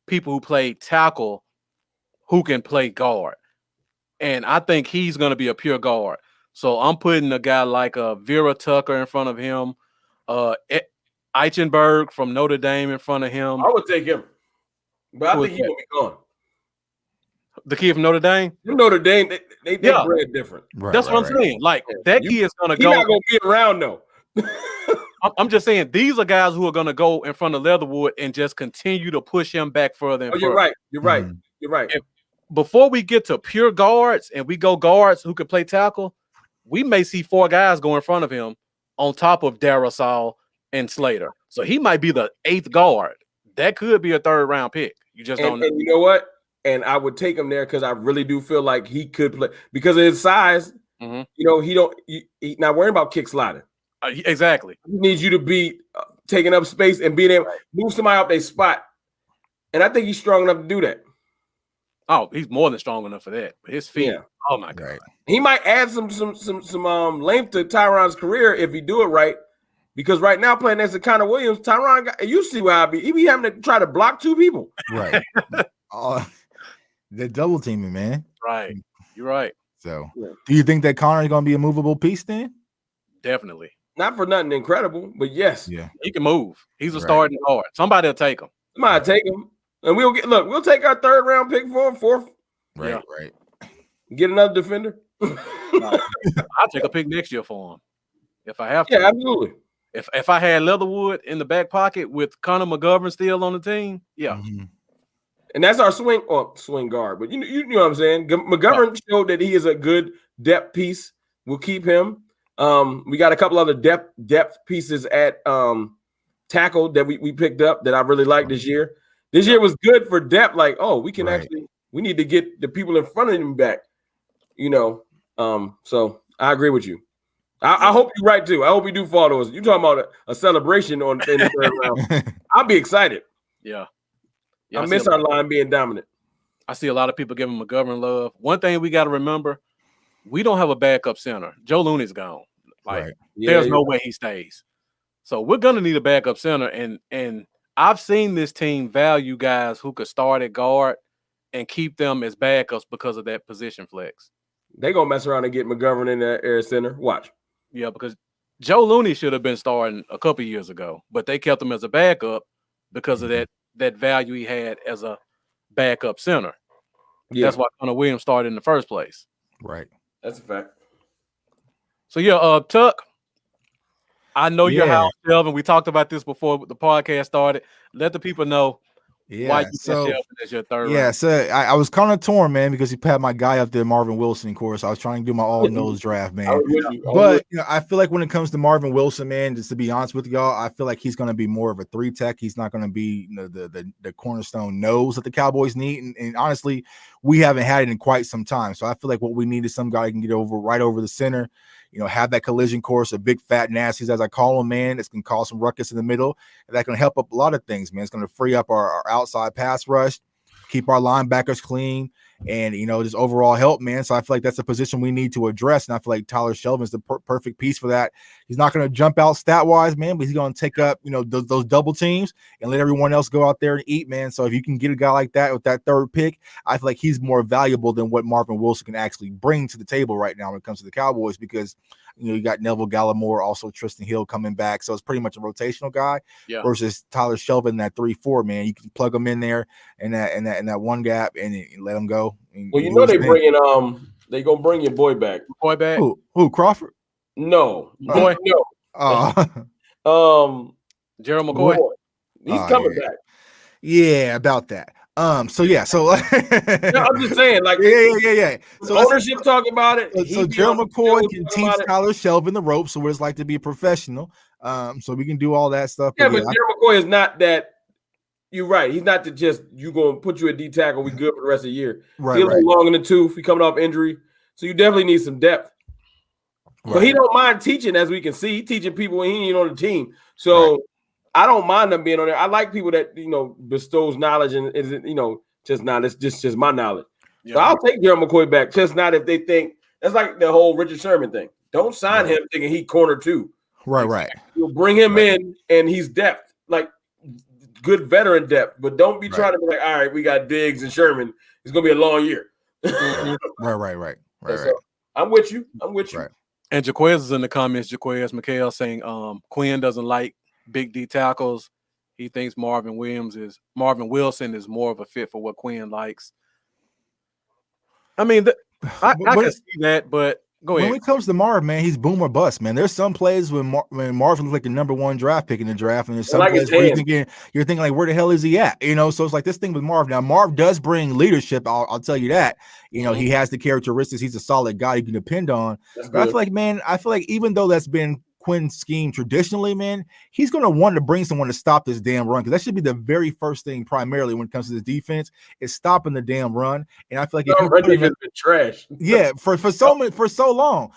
people who play tackle who can play guard. And I think he's going to be a pure guard. So I'm putting a guy like Vera Tucker in front of him, Eichenberg from Notre Dame in front of him. I would take him, but I think he's going to be gone. The kid from Notre Dame? Notre Dame, they bred different. That's what I'm saying. Like, that kid is going to go. He's not going to be around, though. I'm just saying these are guys who are going to go in front of Leatherwood and just continue to push him back further and further. You're right. You're right. Mm-hmm. You're right. Before we get to pure guards and we go guards who can play tackle, we may see 4 guys go in front of him on top of Darrisaw and Slater. So he might be the 8th guard. That could be a 3rd round pick. You just don't know. And you know what? And I would take him there because I really do feel like he could play because of his size. Mm-hmm. You know, he's not worrying about kick sliding. Exactly. He needs you to be taking up space and being able to move somebody off their spot. And I think he's strong enough to do that. Oh, he's more than strong enough for that. But his feet, oh my God. He might add some length to Tyron's career if he do it right. Because right now, playing next to Connor Williams, Tyron, you see where he be having to try to block 2 people. Right. They're double teaming, man. Right. You're right. So, do you think that Connor is going to be a movable piece then? Definitely. Not for nothing incredible, but yes. Yeah. He can move. He's a starting guard. Somebody will take him. Somebody take him. And we'll take our 3rd round pick for him, 4th. Right. Get another defender. I'll take a pick next year for him if I have to. Yeah, absolutely. If I had Leatherwood in the back pocket with Connor McGovern still on the team, Mm-hmm. And that's our swing guard. But you know what I'm saying? McGovern showed that he is a good depth piece. We'll keep him. We got a couple other depth pieces at tackle that we picked up that I really like this year. This year was good for depth. Like, we can we need to get the people in front of him back. You know, so I agree with you. I hope you're right too. I hope we do fall to us. You're talking about a celebration in the 3rd round. I'll be excited. Yeah. Yeah, I miss our line being dominant. I see a lot of people giving McGovern love. One thing we got to remember, we don't have a backup center. Joe Looney's gone. Like, there's no way he stays. So we're gonna need a backup center. And I've seen this team value guys who could start at guard and keep them as backups because of that position flex. They gonna mess around and get McGovern in that air center. Watch. Yeah, because Joe Looney should have been starting a couple years ago, but they kept him as a backup because of that value he had as a backup center. Yeah. That's why Connor Williams started in the first place. Right. That's a fact. So yeah, Tuck, I know you're house shelf, and we talked about this before the podcast started. Let the people know why you Shelvin as your third round. So I was kind of torn, man, because he had my guy up there, Marvin Wilson, of course. I was trying to do my all-nose draft, man. But I feel like when it comes to Marvin Wilson, man, just to be honest with y'all, I feel like he's going to be more of a 3-tech. He's not going to be the cornerstone nose that the Cowboys need. And honestly, we haven't had it in quite some time. So I feel like what we need is some guy who can get right over the center, have that collision course, a big fat nasties, as I call them, man. It's going to cause some ruckus in the middle. And that can help up a lot of things, man. It's going to free up our outside pass rush, keep our linebackers clean, and, just overall help, man. So I feel like that's a position we need to address. And I feel like Tyler Shelvin is the perfect piece for that. He's not going to jump out stat-wise, man, but he's going to take up, those double teams and let everyone else go out there and eat, man. So if you can get a guy like that with that third pick, I feel like he's more valuable than what Marvin Wilson can actually bring to the table right now when it comes to the Cowboys, because you got Neville Gallimore, also Tristan Hill coming back. So it's pretty much a rotational guy versus Tyler Shelvin, that 3-4, man. You can plug him in there in that one gap and let him go. Well, they they gonna bring your boy back. Boy back? Who Crawford? No. Boy. No. Gerald McCoy. Boy. He's coming back. Yeah, about that. I'm just saying, like, yeah. So ownership talk about it. So Gerald McCoy can teach Tyler Shelvin the ropes, so what it's like to be a professional. So we can do all that stuff. Yeah, but Gerald McCoy is not that. You're right. He's not you gonna put you at D tackle. We good for the rest of the year. Right. He's a little long in the tooth. He coming off injury, so you definitely need some depth. Right. But he don't mind teaching, as we can see. He teaching people when he ain't on the team. So. Right. I don't mind them being on there. I like people that bestows knowledge and isn't just not. It's just my knowledge. Yeah. So I'll take Gerald McCoy back. Just not if they think that's like the whole Richard Sherman thing. Don't sign him thinking he corner 2. Right. You'll bring him in and he's depth, like good veteran depth. But don't be trying to be like, all right, we got Diggs and Sherman. It's gonna be a long year. Right. So I'm with you. Right. And Jaquez is in the comments. Jaquez McHale saying Quinn doesn't like big D tackles. He thinks Marvin Wilson is more of a fit for what Quinn likes. I mean, I can see that, but go ahead. When it comes to Marvin, man, he's boom or bust, man. There's some plays when Marvin looks like the number 1 draft pick in the draft, and there's some plays where you're thinking like, where the hell is he at? So it's like this thing with Marv. Now, Marv does bring leadership. I'll tell you that. He has the characteristics. He's a solid guy you can depend on. But I feel like even though that's been Quinn's scheme traditionally, man, he's going to want to bring someone to stop this damn run, because that should be the very first thing primarily when it comes to the defense is stopping the damn run. And I feel like if you've been trash, for so long.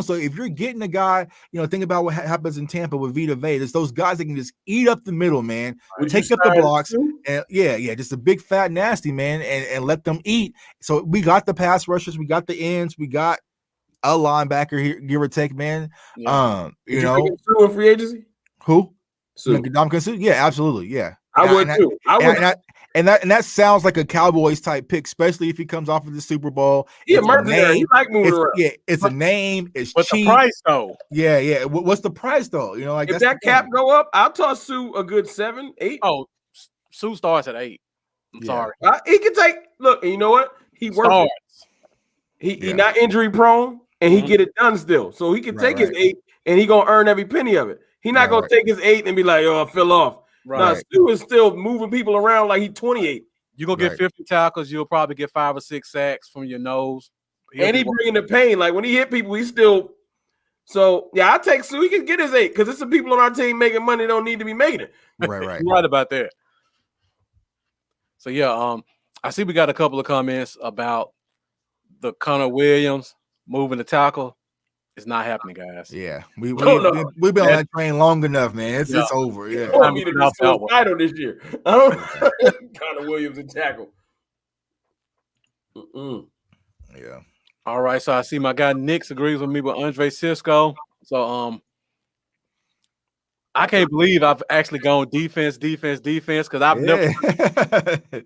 So if you're getting a guy, think about what happens in Tampa with Vita Vea. There's those guys that can just eat up the middle, man. Take up the blocks, and just a big fat nasty man, and let them eat. So we got the pass rushers, we got the ends, we got a linebacker here, give or take, man. Yeah. You Sue in free agency? Who? Sue. Yeah, absolutely. Yeah. I would too. And that sounds like a Cowboys type pick, especially if he comes off of the Super Bowl. Yeah, mercenary. He like moving around. Yeah, it's a name. It's what's cheap. The price though? Yeah. What's the price though? If that cap go up, I'll toss Sue a good 7, 8. Oh, Sue starts at 8. I'm sorry. He can take. Look, and you know what? He works. He not injury prone. And he get it done still. So he can take his 8 and he gonna earn every penny of it. He not gonna take his 8 and be like, I fell off. Now Stu is still moving people around like he's 28. You're gonna get 50 tackles, you'll probably get 5 or 6 sacks from your nose. And he bringing the pain. Like when he hit people, he's still I take Sue. He can get his 8 because there's some people on our team making money don't need to be making it. Right. You're right about that. So I see we got a couple of comments about the Connor Williams moving the tackle. It's not happening, guys. Yeah, we've No, no. been on that train long enough, man. It's over. You Yeah, want me to be suicidal this year? I don't Connor Williams and tackle. yeah. All right, so I see my guy Nix agrees with me with Andre Cisco. So I can't believe I've actually gone defense because I've never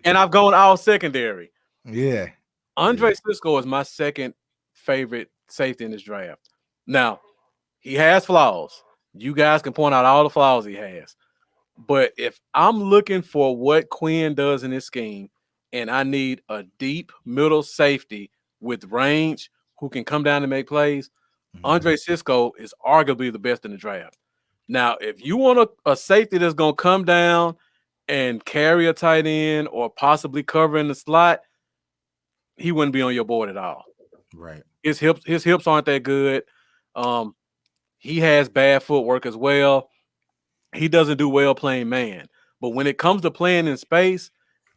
and I've gone all secondary. Yeah. Andre Cisco is my second favorite safety in this draft. Now, he has flaws. You guys can point out all the flaws he has. But if I'm looking for what Quinn does in this scheme, and I need a deep middle safety with range who can come down and make plays, Andre Cisco is arguably the best in the draft. Now, if you want a safety that's going to come down and carry a tight end or possibly cover in the slot, he wouldn't be on your board at all. Right. His hips aren't that good. He has bad footwork as well. He doesn't do well playing man. But when it comes to playing in space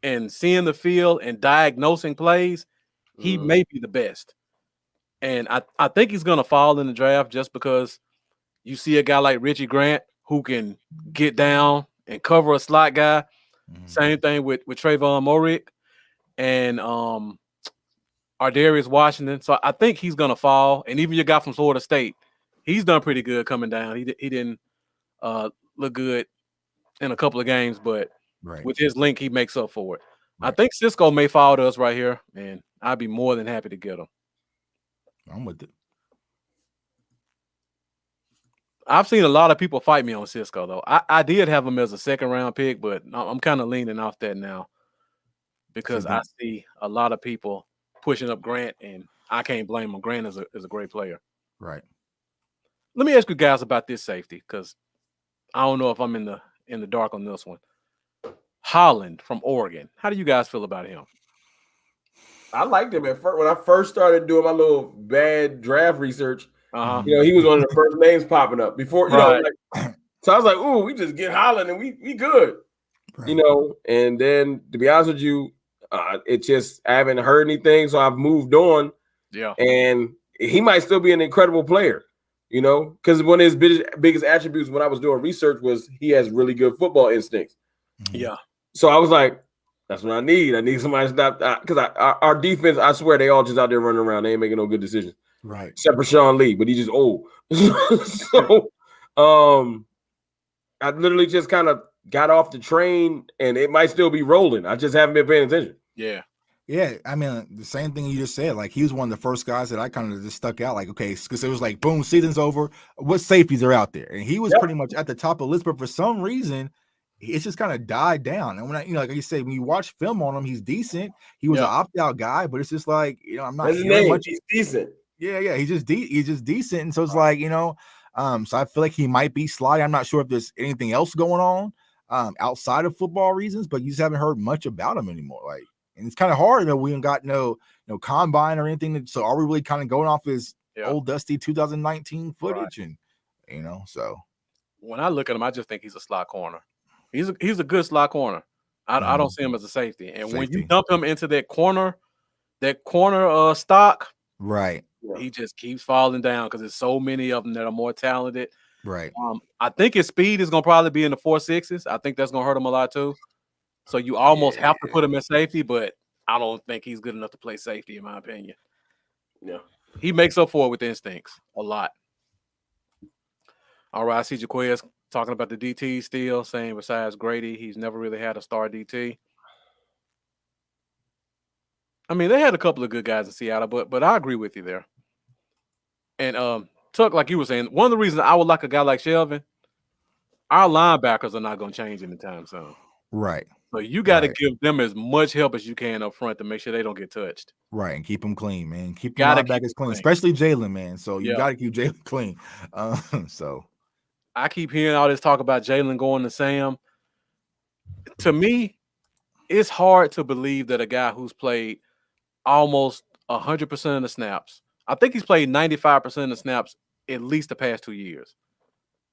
and seeing the field and diagnosing plays, he may be the best. And I think he's going to fall in the draft just because you see a guy like Richie Grant who can get down and cover a slot guy. Same thing with Trayvon Morick and Ardarius Washington. So I think he's going to fall. And even your guy from Florida State, he's done pretty good coming down. He didn't look good in a couple of games, but with his link, he makes up for it. I think Cisco may fall to us right here, and I'd be more than happy to get him. I'm with it. I've seen a lot of people fight me on Cisco, though. I did have him as a second-round pick, but I'm kind of leaning off that now because I see a lot of people pushing up Grant, and I can't blame him. Grant is a great player. Right. Let me ask you guys about this safety because I don't know if I'm in the dark on this one. Holland from Oregon. How do you guys feel about him? I liked him at first when I first started doing my little bad draft research. He was one of the first names popping up before. So I was like, "Ooh, we just get Holland and we good." Right. And then to be honest with you, it just I haven't heard anything, so I've moved on. Yeah, and he might still be an incredible player. Because one of his biggest attributes when I was doing research was he has really good football instincts. Yeah. So I was like, that's what I need. I need somebody to stop because our defense, I swear, they all just out there running around. They ain't making no good decisions. Right. Except for Sean Lee, but he's just old. So I literally just kind of got off the train and it might still be rolling. I just haven't been paying attention. Yeah. Yeah, I mean, the same thing you just said. Like, he was one of the first guys that I kind of just stuck out. Like, okay, because it was like, boom, season's over. What safeties are out there? And he was pretty much at the top of the list, but for some reason, it's just kind of died down. And when like you say, when you watch film on him, he's decent. He was an opt-out guy, but it's just like, I'm not hearing much. He's decent. Yeah, he's just decent. And so it's like, so I feel like he might be sliding. I'm not sure if there's anything else going on outside of football reasons, but you just haven't heard much about him anymore. Like, and it's kind of hard that we ain't got no combine or anything. So are we really kind of going off his old dusty 2019 footage? Right. And so when I look at him, I just think he's a slot corner. He's a good slot corner. I don't see him as a safety. And when you dump him into that corner stock, right, he just keeps falling down because there's so many of them that are more talented. Right. I think his speed is going to probably be in the 4.6s. I think that's going to hurt him a lot too. So you almost have to put him in safety, but I don't think he's good enough to play safety, in my opinion. Yeah. He makes up for it with instincts a lot. All right, I see Jaquez talking about the DT still, saying besides Grady, he's never really had a star DT. I mean, they had a couple of good guys in Seattle, but I agree with you there. And Tuck, like you were saying, one of the reasons I would like a guy like Shelvin, our linebackers are not going to change anytime soon. Right. So you got to give them as much help as you can up front to make sure they don't get touched. Right, and keep them clean, man. Keep the linebackers clean, especially Jalen, man. So you got to keep Jalen clean. So I keep hearing all this talk about Jalen going to Sam. To me, it's hard to believe that a guy who's played almost 100% of the snaps, I think he's played 95% of the snaps at least the past 2 years.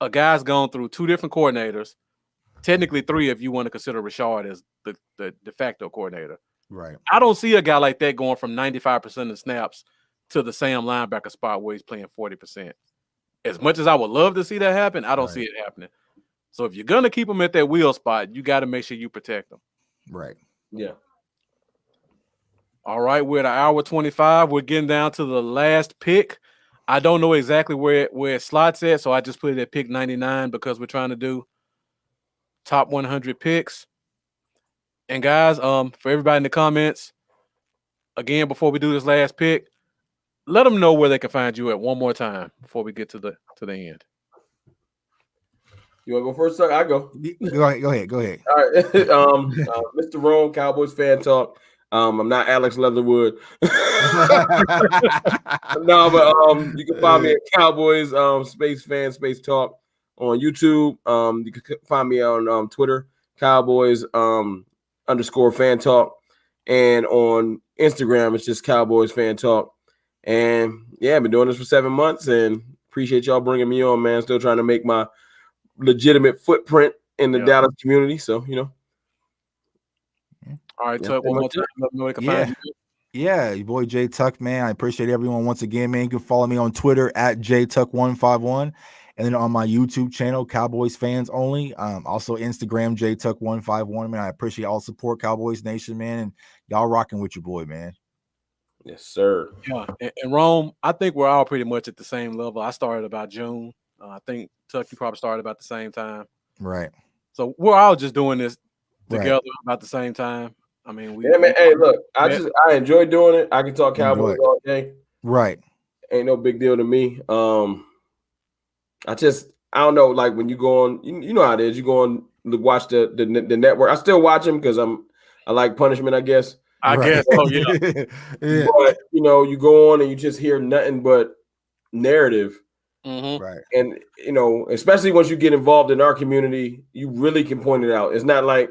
A guy's gone through two different coordinators, technically three if you want to consider Rashard as the de facto coordinator. Right. I don't see a guy like that going from 95% of snaps to the Sam linebacker spot where he's playing 40%. As much as I would love to see that happen, I don't see it happening. So if you're gonna keep him at that wheel spot, you got to make sure you protect him. Right. Yeah. All right, we're at an hour 25. We're getting down to the last pick. I don't know exactly where it slots at, so I just put it at pick 99 because we're trying to do top 100 picks. And guys, for everybody in the comments, again, before we do this last pick, let them know where they can find you at one more time before we get to the end. You want to go first, Tuck? I go. Go ahead. All right. Mr. Rome, Cowboys Fan Talk. I'm not Alex Leatherwood. No, but you can find me at Cowboys Space Fan Space Talk on YouTube. You can find me on Twitter, Cowboys _ Fan Talk, and on Instagram it's just Cowboys Fan Talk. And yeah, I've been doing this for 7 months, and appreciate y'all bringing me on, man. Still trying to make my legitimate footprint in the Dallas community. So, you know. All right, Tuck, one more time. Let them know they can find you. Yeah, your boy J Tuck, man. I appreciate everyone once again, man. You can follow me on Twitter at JTuck151, and then on my YouTube channel, Cowboys Fans Only. Also Instagram JTuck151, man. I appreciate all support, Cowboys Nation, man, and y'all rocking with your boy, man. Yes, sir. Yeah, and Rome, I think we're all pretty much at the same level. I started about June. I think Tuck, you probably started about the same time. Right. So we're all just doing this together about the same time. I mean, man. Hey, look, I enjoy doing it. I can talk Cowboys all day. Right. Ain't no big deal to me. I don't know. Like when you go on, you know how it is. You go on to watch the network. I still watch them because I like punishment, I guess. I guess. Oh yeah. But you know, you go on and you just hear nothing but narrative. Mm-hmm. Right. And you know, especially once you get involved in our community, you really can point it out. It's not like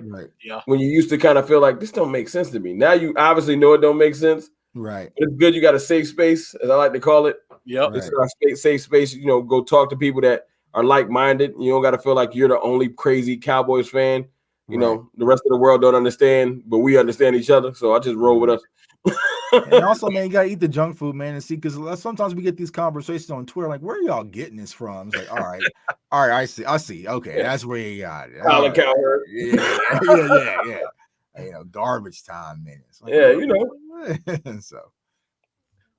when you used to kind of feel like this don't make sense to me. Now you obviously know it don't make sense. Right. But it's good you got a safe space, as I like to call it. Yep. It's our safe space. You know, go talk to people that are like-minded. You don't got to feel like you're the only crazy Cowboys fan. You know, the rest of the world don't understand, but we understand each other. So I just roll with us. And also, man, you gotta eat the junk food, man, and see, because sometimes we get these conversations on Twitter, like, where are y'all getting this from? It's like, all right, I see. Okay, that's where you got it. Colin Cowherd. Yeah. You know, garbage time minutes. Like, you know. So,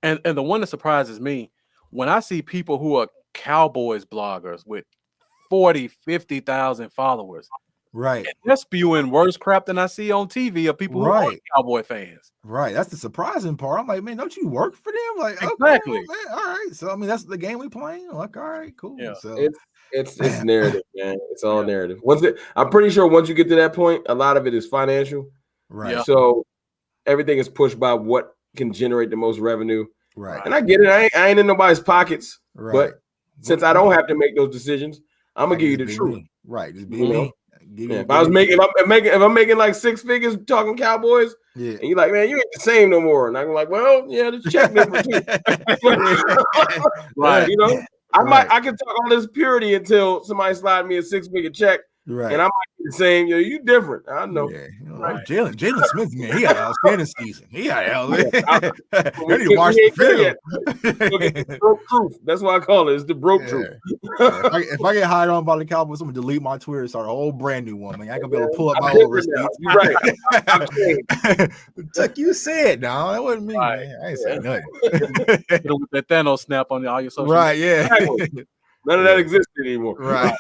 and the one that surprises me when I see people who are Cowboys bloggers with 40, 50,000 followers. Right. And they're spewing worse crap than I see on TV of people who are Cowboy fans. Right. That's the surprising part. I'm like, man, don't you work for them? Like, exactly. Okay, man, all right. So I mean, that's the game we playing. Like, all right, cool. Yeah. So it's narrative, man. It's all narrative. I'm pretty sure once you get to that point, a lot of it is financial. Right. Yeah. So everything is pushed by what can generate the most revenue. Right. And I get it. I ain't in nobody's pockets. Right. But since I don't have to make those decisions, I'm gonna give you the truth. Me. Right. Just be me. If I'm making like 6 figures talking Cowboys, and you're like, man, you ain't the same no more. And I'm like, well, yeah, the check different too. Right. You know, I can talk all this purity until somebody slide me a 6-figure check. Right. And I might be the same. You different. I know. Yeah. You know, Jalen Smith, man, he had an outstanding season. He had need to watch the film. Broke truth. That's what I call it. It's the broke truth. If I get hired on by the Cowboys, I'm gonna delete my Twitter and start a whole brand new one. Man, I ain't gonna be able to pull up my old receipts. You're right. Like you said, no, that wasn't me, man. I ain't saying nothing. With that Thanos snap on all your social media. None of that exists anymore. Right.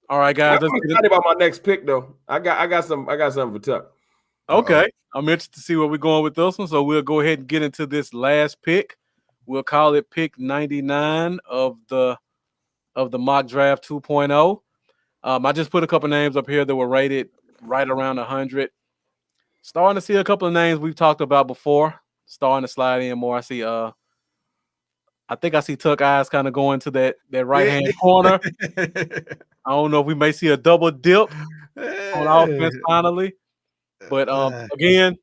All right, guys. I'm excited about my next pick, though. I got something for Tuck. Okay, I'm interested to see where we're going with this one. So we'll go ahead and get into this last pick. We'll call it pick 99 of the mock draft 2.0. I just put a couple names up here that were rated right around 100. Starting to see a couple of names we've talked about before. Starting to slide in more. I think I see Tuck eyes kind of going to that right-hand corner. I don't know if we may see a double dip on offense finally. But again,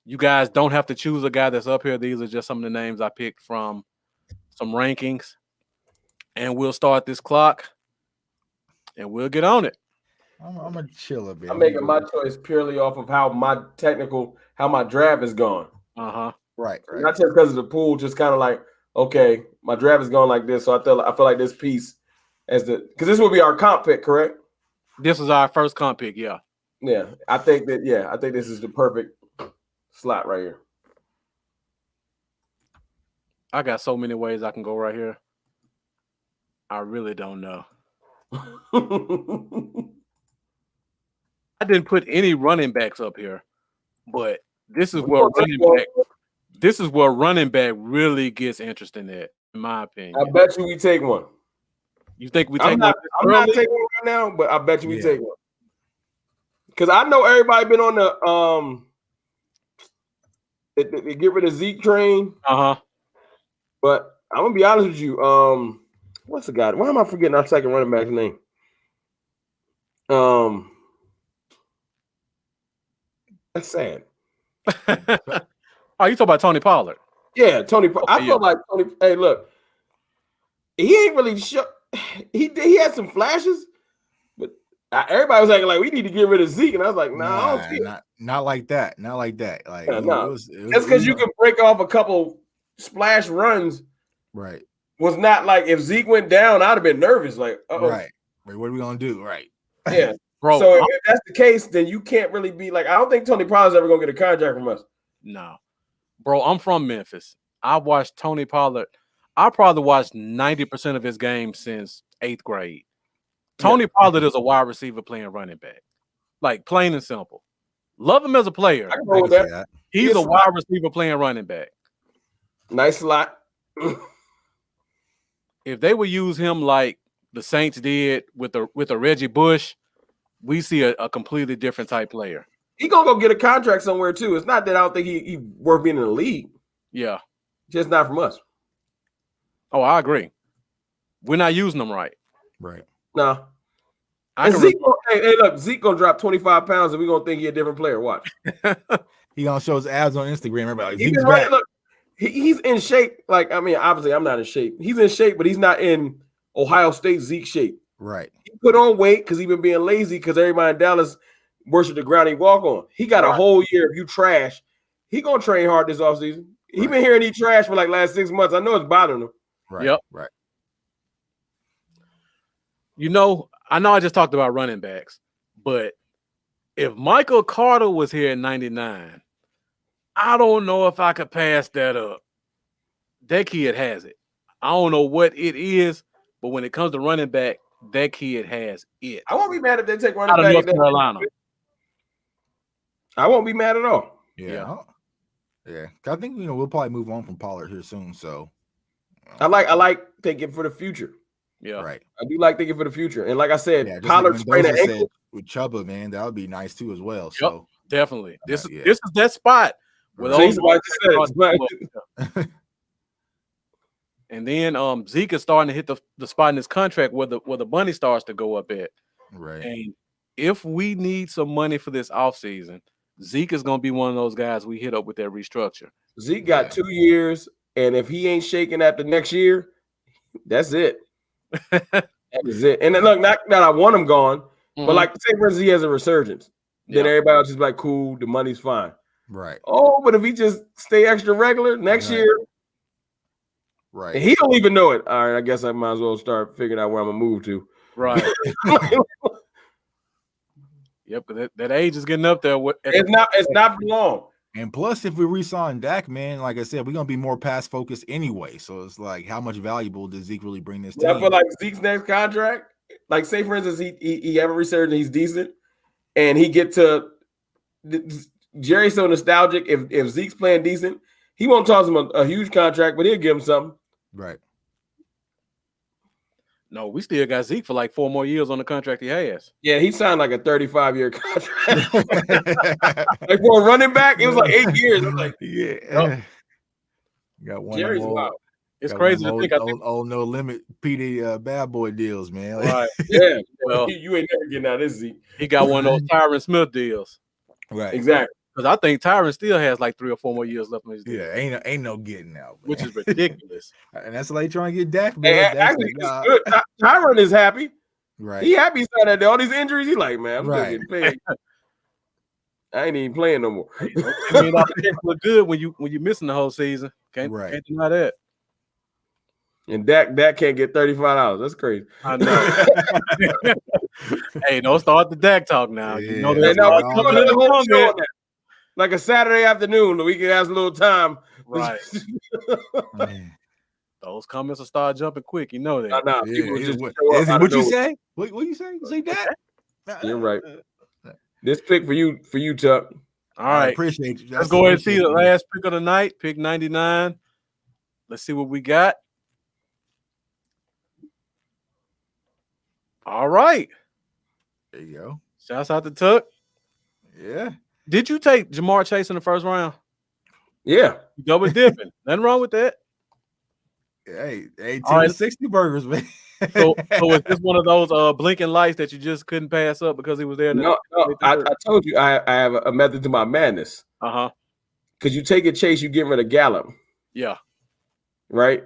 you guys don't have to choose a guy that's up here. These are just some of the names I picked from some rankings. And we'll start this clock, and we'll get on it. I'm gonna chill a bit. I'm making my choice purely off of how my draft is gone. Right. Not just because of the pool, just kind of like, okay, my draft is going like this, so I feel like this piece because this will be our comp pick, correct? This is our first comp pick, yeah. Yeah, I think this is the perfect slot right here. I got so many ways I can go right here. I really don't know. I didn't put any running backs up here, but this is where running back really gets interesting at, in my opinion. I bet you we take one. You think we take I'm one? I'm not taking one right now, but I bet you we Yeah. take one. Because I know everybody been on the get rid of Zeke train. But I'm gonna be honest with you. What's the guy? Why am I forgetting our second running back's name? That's sad. Oh, you talking about Tony Pollard? Yeah, Tony. I feel like Tony. Hey, look, he ain't really he had some flashes, but everybody was acting like we need to get rid of Zeke, and I was like, nah, I don't see it. Not like that. Not like that. Like Yeah, it was just because you can break off a couple splash runs, right. was not like if Zeke went down, I'd have been nervous. Like, Right. What are we gonna do? Right. Yeah. Bro, So if that's the case, then you can't really be like, I don't think Tony Pollard's ever gonna get a contract from us. No. Bro, I'm from Memphis. I watched Tony Pollard. I probably watched 90% of his games since 8th grade. Tony Pollard is a wide receiver playing running back. Like, plain and simple. Love him as a player. I can roll with that. He's a wide receiver playing running back. Nice slot. If they would use him like the Saints did with a Reggie Bush, we see a completely different type player. He gonna go get a contract somewhere too. It's not that I don't think he worth being in the league. Yeah. Just not from us. Oh, I agree. We're not using them right. Right. No. Zeke gonna drop 25 pounds and we're gonna think he's a different player. Watch. He gonna show his abs on Instagram. Everybody, Zeke's right. Look, he's in shape. Like, I mean, obviously I'm not in shape. He's in shape, but he's not in Ohio State Zeke shape. Right. He put on weight because he been being lazy because everybody in Dallas worship the ground he walk on. He got a whole year. If you trash, he gonna train hard this offseason. He been hearing he trash for like last 6 months. I know it's bothering him. Right. Yep. Right. You know, I know I just talked about running backs, but if Michael Carter was here in 99, I don't know if I could pass that up. That kid has it. I don't know what it is, but when it comes to running back, that kid has it. I won't be mad if they take running Out of back. North Carolina. I won't be mad at all. Yeah. I think we'll probably move on from Pollard here soon. So I like thinking for the future. Yeah. Right. I do like thinking for the future. And like I said, Pollard like sprained an ankle with Chuba, man, that would be nice too as well. Yep, So definitely. This is that spot where and then Zeke is starting to hit the spot in his contract where the money starts to go up at. Right. And if we need some money for this offseason, Zeke is going to be one of those guys we hit up with that restructure. Zeke got 2 years, and if he ain't shaking after next year, that's it. That is it. And then look, not that I want him gone, but like say for instance he has a resurgence, then everybody else is like, cool, the money's fine. Right. Oh, but if he just stay extra regular next year, right, and he don't even know it. All right, I guess I might as well start figuring out where I'm gonna move to. Right. Yep, that age is getting up there. It's not for long. And plus, if we re-sign Dak, man, like I said, we're gonna be more pass focused anyway. So it's like, how much valuable does Zeke really bring this team? I feel like Zeke's next contract, like say for instance, he have a resurgence, he's decent, and he get to Jerry's so nostalgic. If Zeke's playing decent, he won't toss him a huge contract, but he'll give him something. Right. No, we still got Zeke for like 4 more years on the contract he has. Yeah, he signed like a 35-year contract. Like for a running back, it was like 8 years. I'm like, yeah. You got one. Jerry's wild. It's crazy to think. Old no limit PD bad boy deals, man. Right. Yeah. Well, you ain't never getting out of this, Zeke. He got one of those Tyron Smith deals. Right. Exactly. Because I think Tyron still has like 3 or 4 more years left on his deal. Yeah, ain't no getting out, which is ridiculous. And that's why they trying to get Dak. Man. Actually, it's good. Tyron is happy. Right. He happy signed that. All these injuries, he like, man, I'm still right. getting paid. I ain't even playing no more. $10 million check look good when you missing the whole season. Can't deny that. And Dak can't get $35. That's crazy. I know. Hey, don't start the Dak talk now. Yeah, you know Hey, that's now, all we're coming gonna in do the the whole show comment. on that. Like a Saturday afternoon, we can have a little time. Right. Those comments will start jumping quick. You know that. Nah, Yeah, people just what show up out you of nowhere. say? What you say? You say that? You're right. This pick for you, Chuck. All right. I appreciate you. Let's go ahead and see the last pick of the night. Pick 99. Let's see what we got. All right. There you go. Shouts out to Tuck. Yeah. Did you take Jamar Chase in the first round? Yeah. Double dipping. Nothing wrong with that. Hey, 18 right. to 60 burgers, man. So is this one of those blinking lights that you just couldn't pass up because he was there? No, I told you I have a method to my madness. Because you take a Chase, you get rid of Gallup. Yeah. Right?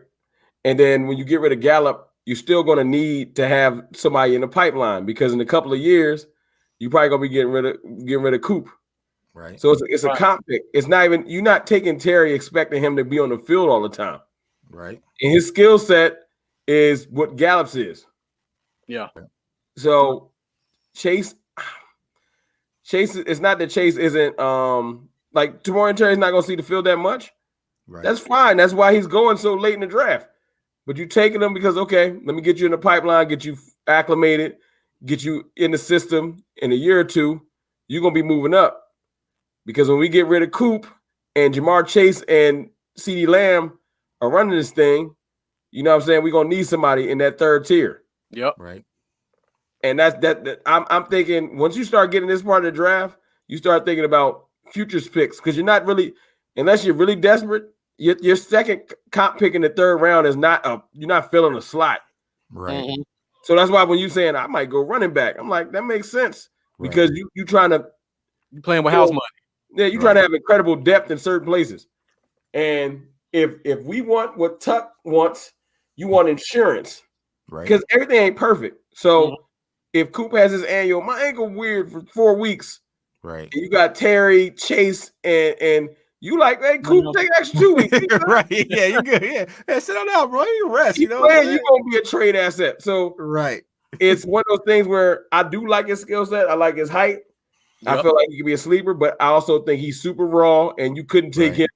And then when you get rid of Gallup, you're still going to need to have somebody in the pipeline because in a couple of years, you're probably going to be getting rid of Coop. Right. So it's a comp pick. It's not even, you're not taking Terry expecting him to be on the field all the time. Right. And his skill set is what Gallup's is. Yeah. So Chase, it's not that Chase isn't like Tamorrion Terry's not going to see the field that much. Right. That's fine. That's why he's going so late in the draft. But you're taking him because, okay, let me get you in the pipeline, get you acclimated, get you in the system. In a year or two, you're going to be moving up. Because when we get rid of Coop and Jamar Chase and CeeDee Lamb are running this thing, you know what I'm saying? We're going to need somebody in that third tier. Yep. Right. And that's that. I'm thinking once you start getting this part of the draft, you start thinking about futures picks because you're not really, unless you're really desperate, your second comp pick in the third round is not you're not filling a slot. Right. Mm-hmm. So that's why when you're saying I might go running back, I'm like, that makes sense because you trying to you playing with house money. Yeah, you're trying to have incredible depth in certain places. And if we want what Tuck wants, you want insurance. Right. Because everything ain't perfect. So if Coop has his annual, my ankle weird for 4 weeks. Right. And you got Terry, Chase, and you like, hey, Coop, take an extra 2 weeks. Right. Yeah, you're good. Yeah. Hey, sit on down, bro. You rest. You know, you're gonna be a trade asset. So it's one of those things where I do like his skill set. I like his height. Yep. I feel like he could be a sleeper, but I also think he's super raw, and you couldn't take him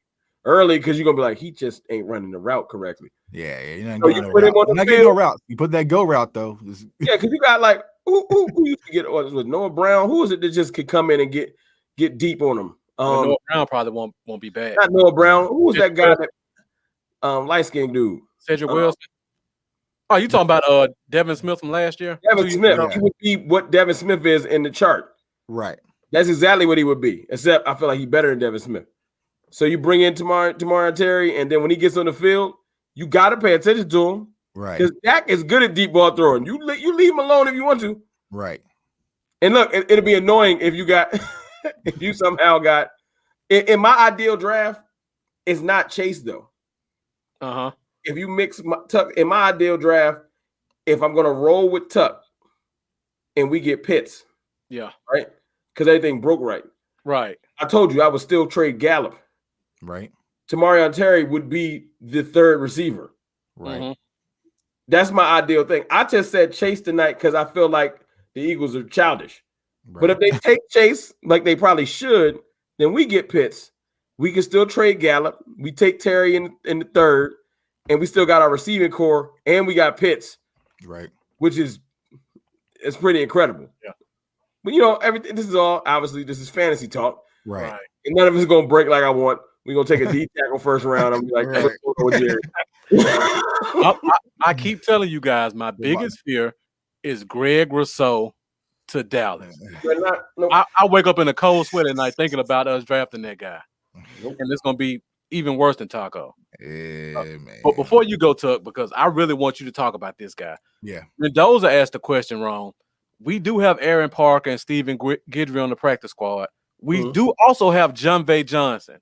early because you're gonna be like, he just ain't running the route correctly. Yeah, you're not so you put him on the field. Route. You put that go route though. Yeah, because you got like who used to get with Noah Brown? Who is it that just could come in and get deep on him? Noah Brown probably won't be bad. Not Noah Brown. Who was that guy that light skinned dude? Cedric Wilson. Oh, you talking about Devin Smith from last year? Devin Smith. He would be what Devin Smith is in the chart. Right. That's exactly what he would be, except I feel like he's better than Devin Smith. So you bring in Tamorrion Terry, and then when he gets on the field, you got to pay attention to him. Right. Because Dak is good at deep ball throwing. You leave him alone if you want to. Right. And look, it'll be annoying if you got if you somehow got in my ideal draft, it's not Chase though. If you mix Tuck in my ideal draft, if I'm gonna roll with Tuck and we get Pitts, right? Because everything broke right. I told you I would still trade Gallup. Right. Tamorrion Terry would be the third receiver. Right. That's my ideal thing. I just said Chase tonight because I feel like the Eagles are childish. Right. But if they take Chase like they probably should, then we get Pitts. We can still trade Gallup. We take Terry in the third, and we still got our receiving core, and we got Pitts. Right. Which is it's pretty incredible. Yeah. But you know, everything. This is all obviously this is fantasy talk. Right. And none of it's gonna break like I want. We're gonna take a D tackle first round. I'm like, I keep telling you guys, my biggest fear is Greg Rousseau to Dallas. I wake up in a cold sweat at night thinking about us drafting that guy. And it's gonna be even worse than Taco. Yeah, man. But before you go, Tuck, because I really want you to talk about this guy. Yeah. Mendoza asked the question wrong. We do have Aaron Parker and Stephen Guidry on the practice squad. We do also have Junvay Johnson.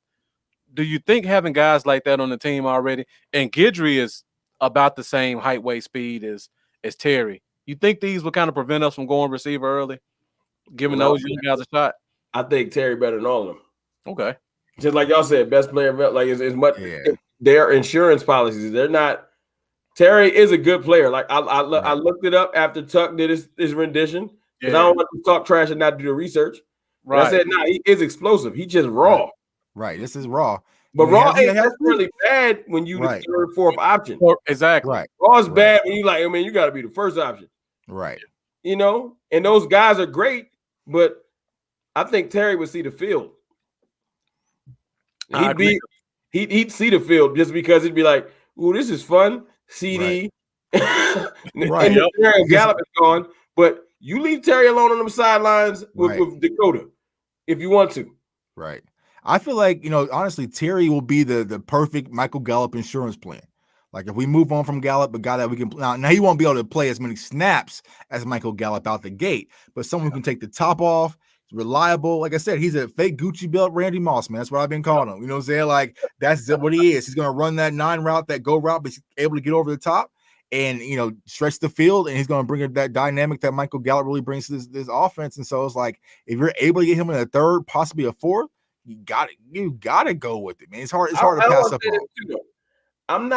Do you think having guys like that on the team already, and Guidry is about the same height, weight, speed as Terry, you think these will kind of prevent us from going receiver early, giving those young guys a shot? I think Terry better than all of them. Okay. Just like y'all said, best player, like as much their insurance policies. They're not. Terry is a good player. Like I looked it up after Tuck did his rendition because I don't want to talk trash and not do the research. Right. And I said, he is explosive. He just raw. Right. This is raw. But raw ain't necessarily bad when you the third, fourth option. Exactly. Right. Raw is bad when you like. I mean, you got to be the first option. Right. You know, and those guys are great, but I think Terry would see the field. He'd see the field just because he'd be like, "Ooh, this is fun." CD, right. And Terry Gallup is gone, but you leave Terry alone on them sidelines with Dakota if you want to. Right. I feel like, honestly, Terry will be the perfect Michael Gallup insurance plan. Like if we move on from Gallup, a guy that we can now he won't be able to play as many snaps as Michael Gallup out the gate, but someone who can take the top off, reliable. Like I said, he's a fake Gucci belt Randy Moss, man. That's what I've been calling him. You know what I'm saying? Like that's what he is. He's gonna run that 9 route, that go route, but he's able to get over the top and stretch the field, and he's gonna bring that dynamic that Michael Gallup really brings to this offense. And so it's like if you're able to get him in a third, possibly a fourth, you gotta go with it, man. It's hard to pass up on.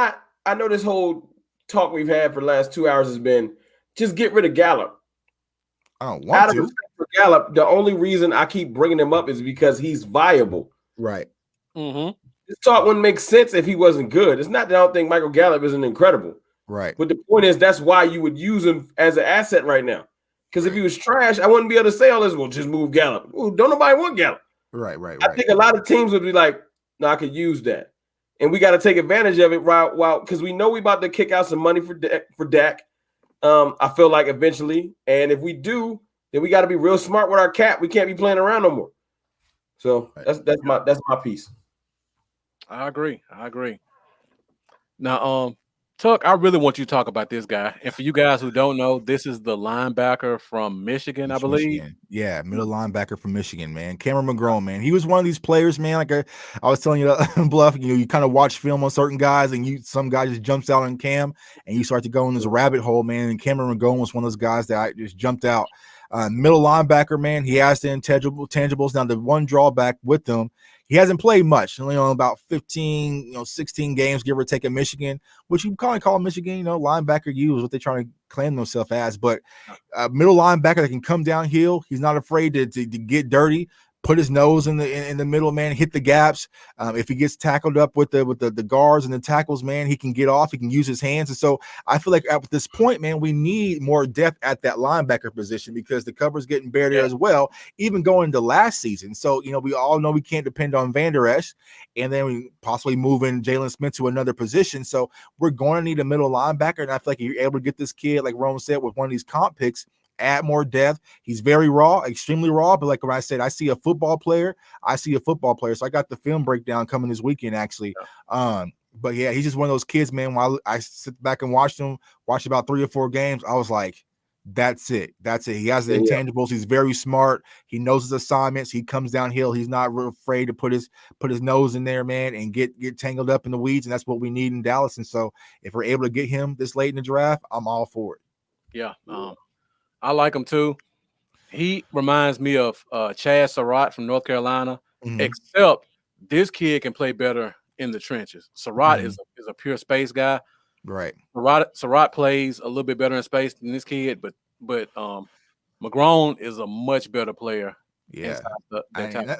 I know this whole talk we've had for the last 2 hours has been just get rid of Gallup. I don't want to. Respect for Gallup, the only reason I keep bringing him up is because he's viable. Right. Mm-hmm. This talk wouldn't make sense if he wasn't good. It's not that I don't think Michael Gallup isn't incredible. Right. But the point is that's why you would use him as an asset right now. Because if he was trash, I wouldn't be able to say all this. Well, just move Gallup. Well, don't nobody want Gallup. Right. I think a lot of teams would be like, no, I could use that. And we got to take advantage of it while because we know we about to kick out some money for Dak. I feel like eventually, and if we do, then we got to be real smart with our cap. We can't be playing around no more. So that's my piece. I agree. Now, Tuck, I really want you to talk about this guy. And for you guys who don't know, this is the linebacker from Michigan, I believe. Michigan. Yeah, middle linebacker from Michigan, man. Cameron McGrone, man. He was one of these players, man. Like I was telling you, Bluff, you kind of watch film on certain guys, and some guy just jumps out on Cam, and you start to go in this rabbit hole, man. And Cameron McGrone was one of those guys that I just jumped out. Middle linebacker, man. He has the intangibles. Now, the one drawback with them, he hasn't played much, only on about 15, 16 games, give or take, at Michigan, which you kind of call Michigan, linebacker U is what they're trying to claim themselves as. But middle linebacker that can come downhill. He's not afraid to get dirty, put his nose in the middle, man, hit the gaps. If he gets tackled up with the guards and the tackles, man, he can get off. He can use his hands. And so I feel like at this point, man, we need more depth at that linebacker position because the cover's getting bare there as well, even going into last season. So, we all know we can't depend on Van Der Esch, and then we possibly moving Jalen Smith to another position. So we're going to need a middle linebacker. And I feel like if you're able to get this kid, like Rome said, with one of these comp picks, add more depth. He's very raw, extremely raw. But like when I said, I see a football player. So I got the film breakdown coming this weekend, actually. But yeah, he's just one of those kids, man. While I sit back and watch about 3 or 4 games, I was like, that's it. He has the intangibles. He's very smart. He knows his assignments. He comes downhill. He's not afraid to put his nose in there, man, and get tangled up in the weeds. And that's what we need in Dallas. And so if we're able to get him this late in the draft, I'm all for it. Yeah. I like him too. He reminds me of Chad Surratt from North Carolina, except this kid can play better in the trenches. Surratt is a pure space guy. Right. Surratt plays a little bit better in space than this kid, but McGrone is a much better player. Yeah,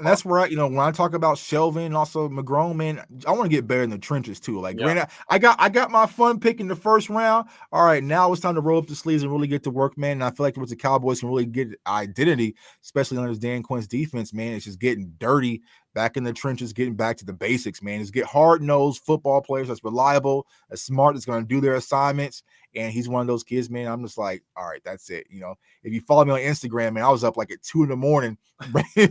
that's where when I talk about Shelvin and also McGrone, man, I want to get better in the trenches too. Like, granted, I got my fun pick in the first round. All right, now it's time to roll up the sleeves and really get to work, man. And I feel like with the Cowboys can really get identity, especially under Dan Quinn's defense, man. It's just getting dirty back in the trenches, getting back to the basics, man. Is get hard-nosed football players that's reliable, that's smart, that's going to do their assignments. And he's one of those kids, man. I'm just like, all right, that's it. If you follow me on Instagram, man, I was up like at 2 a.m.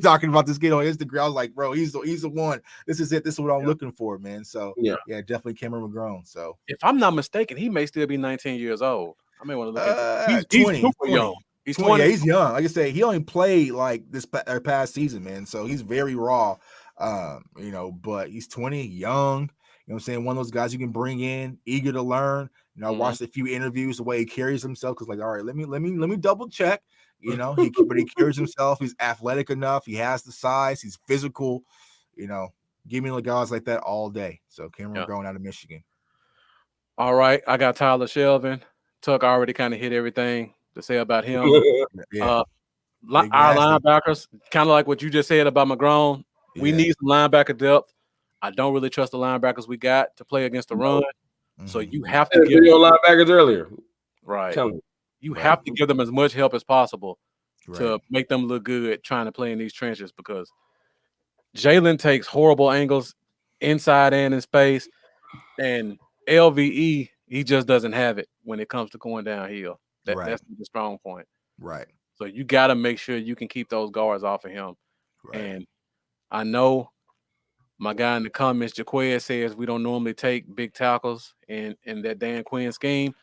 talking about this kid on Instagram. I was like, bro, he's the one. This is it. This is what I'm looking for, man. So yeah, definitely Cameron McGrone. So if I'm not mistaken, he may still be 19 years old. I may want to look at he's 20, super young. He's 20. Yeah, he's young. Like I said, he only played like this past season, man. So he's very raw. But he's 20, young. You know what I'm saying? One of those guys you can bring in, eager to learn. I watched a few interviews, the way he carries himself, because like, all right, let me double check. You know, but he carries himself. He's athletic enough. He has the size. He's physical. You know, give me guys like that all day. So Cameron McGrone out of Michigan. All right, I got Tyler Shelvin. Tuck already kind of hit everything to say about him. Our linebackers, kind of like what you just said about McGrone. We need some linebacker depth. I don't really trust the linebackers we got to play against the run. So you have to give them linebackers earlier. Right. You have to give them as much help as possible to make them look good trying to play in these trenches, because Jalen takes horrible angles inside and in space, and LVE, he just doesn't have it when it comes to going downhill. That's the strong point. Right. So you got to make sure you can keep those guards off of him. Right. And I know my guy in the comments, Jaquez, says we don't normally take big tackles in that Dan Quinn scheme,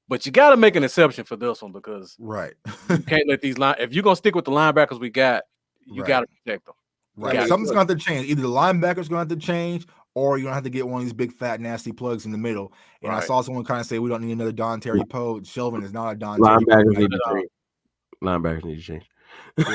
but you got to make an exception for this one, because you can't let these if you're going to stick with the linebackers we got, you got to protect them. Right. Something's going to have to change. Either the linebackers going to have to change, or you're going to have to get one of these big, fat, nasty plugs in the middle. And I saw someone kind of say we don't need another Don Terry Poe. Shelvin is not a Don Terry Poe. Linebackers need to change. But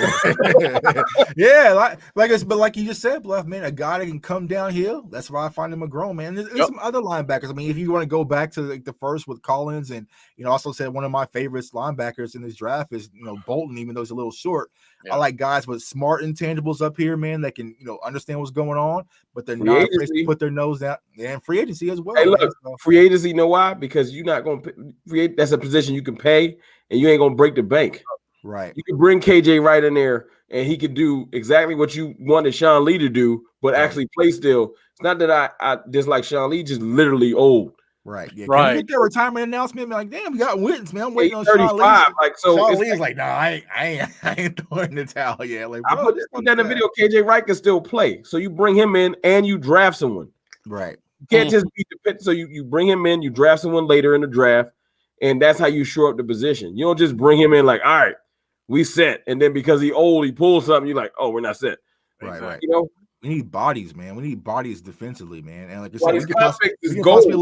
like you just said, Bluff, man, a guy that can come downhill. That's why I find him McGrone, man. There's some other linebackers. I mean, if you want to go back to the first with Collins, and also said one of my favorites linebackers in this draft is Bolton, even though he's a little short. I like guys with smart intangibles up here, man, that can understand what's going on, but they're not afraid to put their nose down. And free agency as well. Hey, look, free agency, you know why? Because you're not going to that's a position you can pay, and you ain't going to break the bank. Right. You can bring KJ Wright in there, and he could do exactly what you wanted Sean Lee to do, but actually play still. It's not that I dislike Sean Lee, just literally old. Right. Yeah. Can we get their retirement announcement? Like, damn, we got wins, man. I'm waiting on 35. Sean Lee. Like, so Sean Lee's like, no, I ain't throwing the towel yet. Like, I put that in the video. KJ Wright can still play, so you bring him in and you draft someone. Right. You can't just be dependent. So you bring him in, you draft someone later in the draft, and that's how you shore up the position. You don't just bring him in like, all right, we set, and then because he old, he pulls something. You're like, oh, we're not set. Right. We need bodies, man. We need bodies defensively, man. And like I said, we could possibly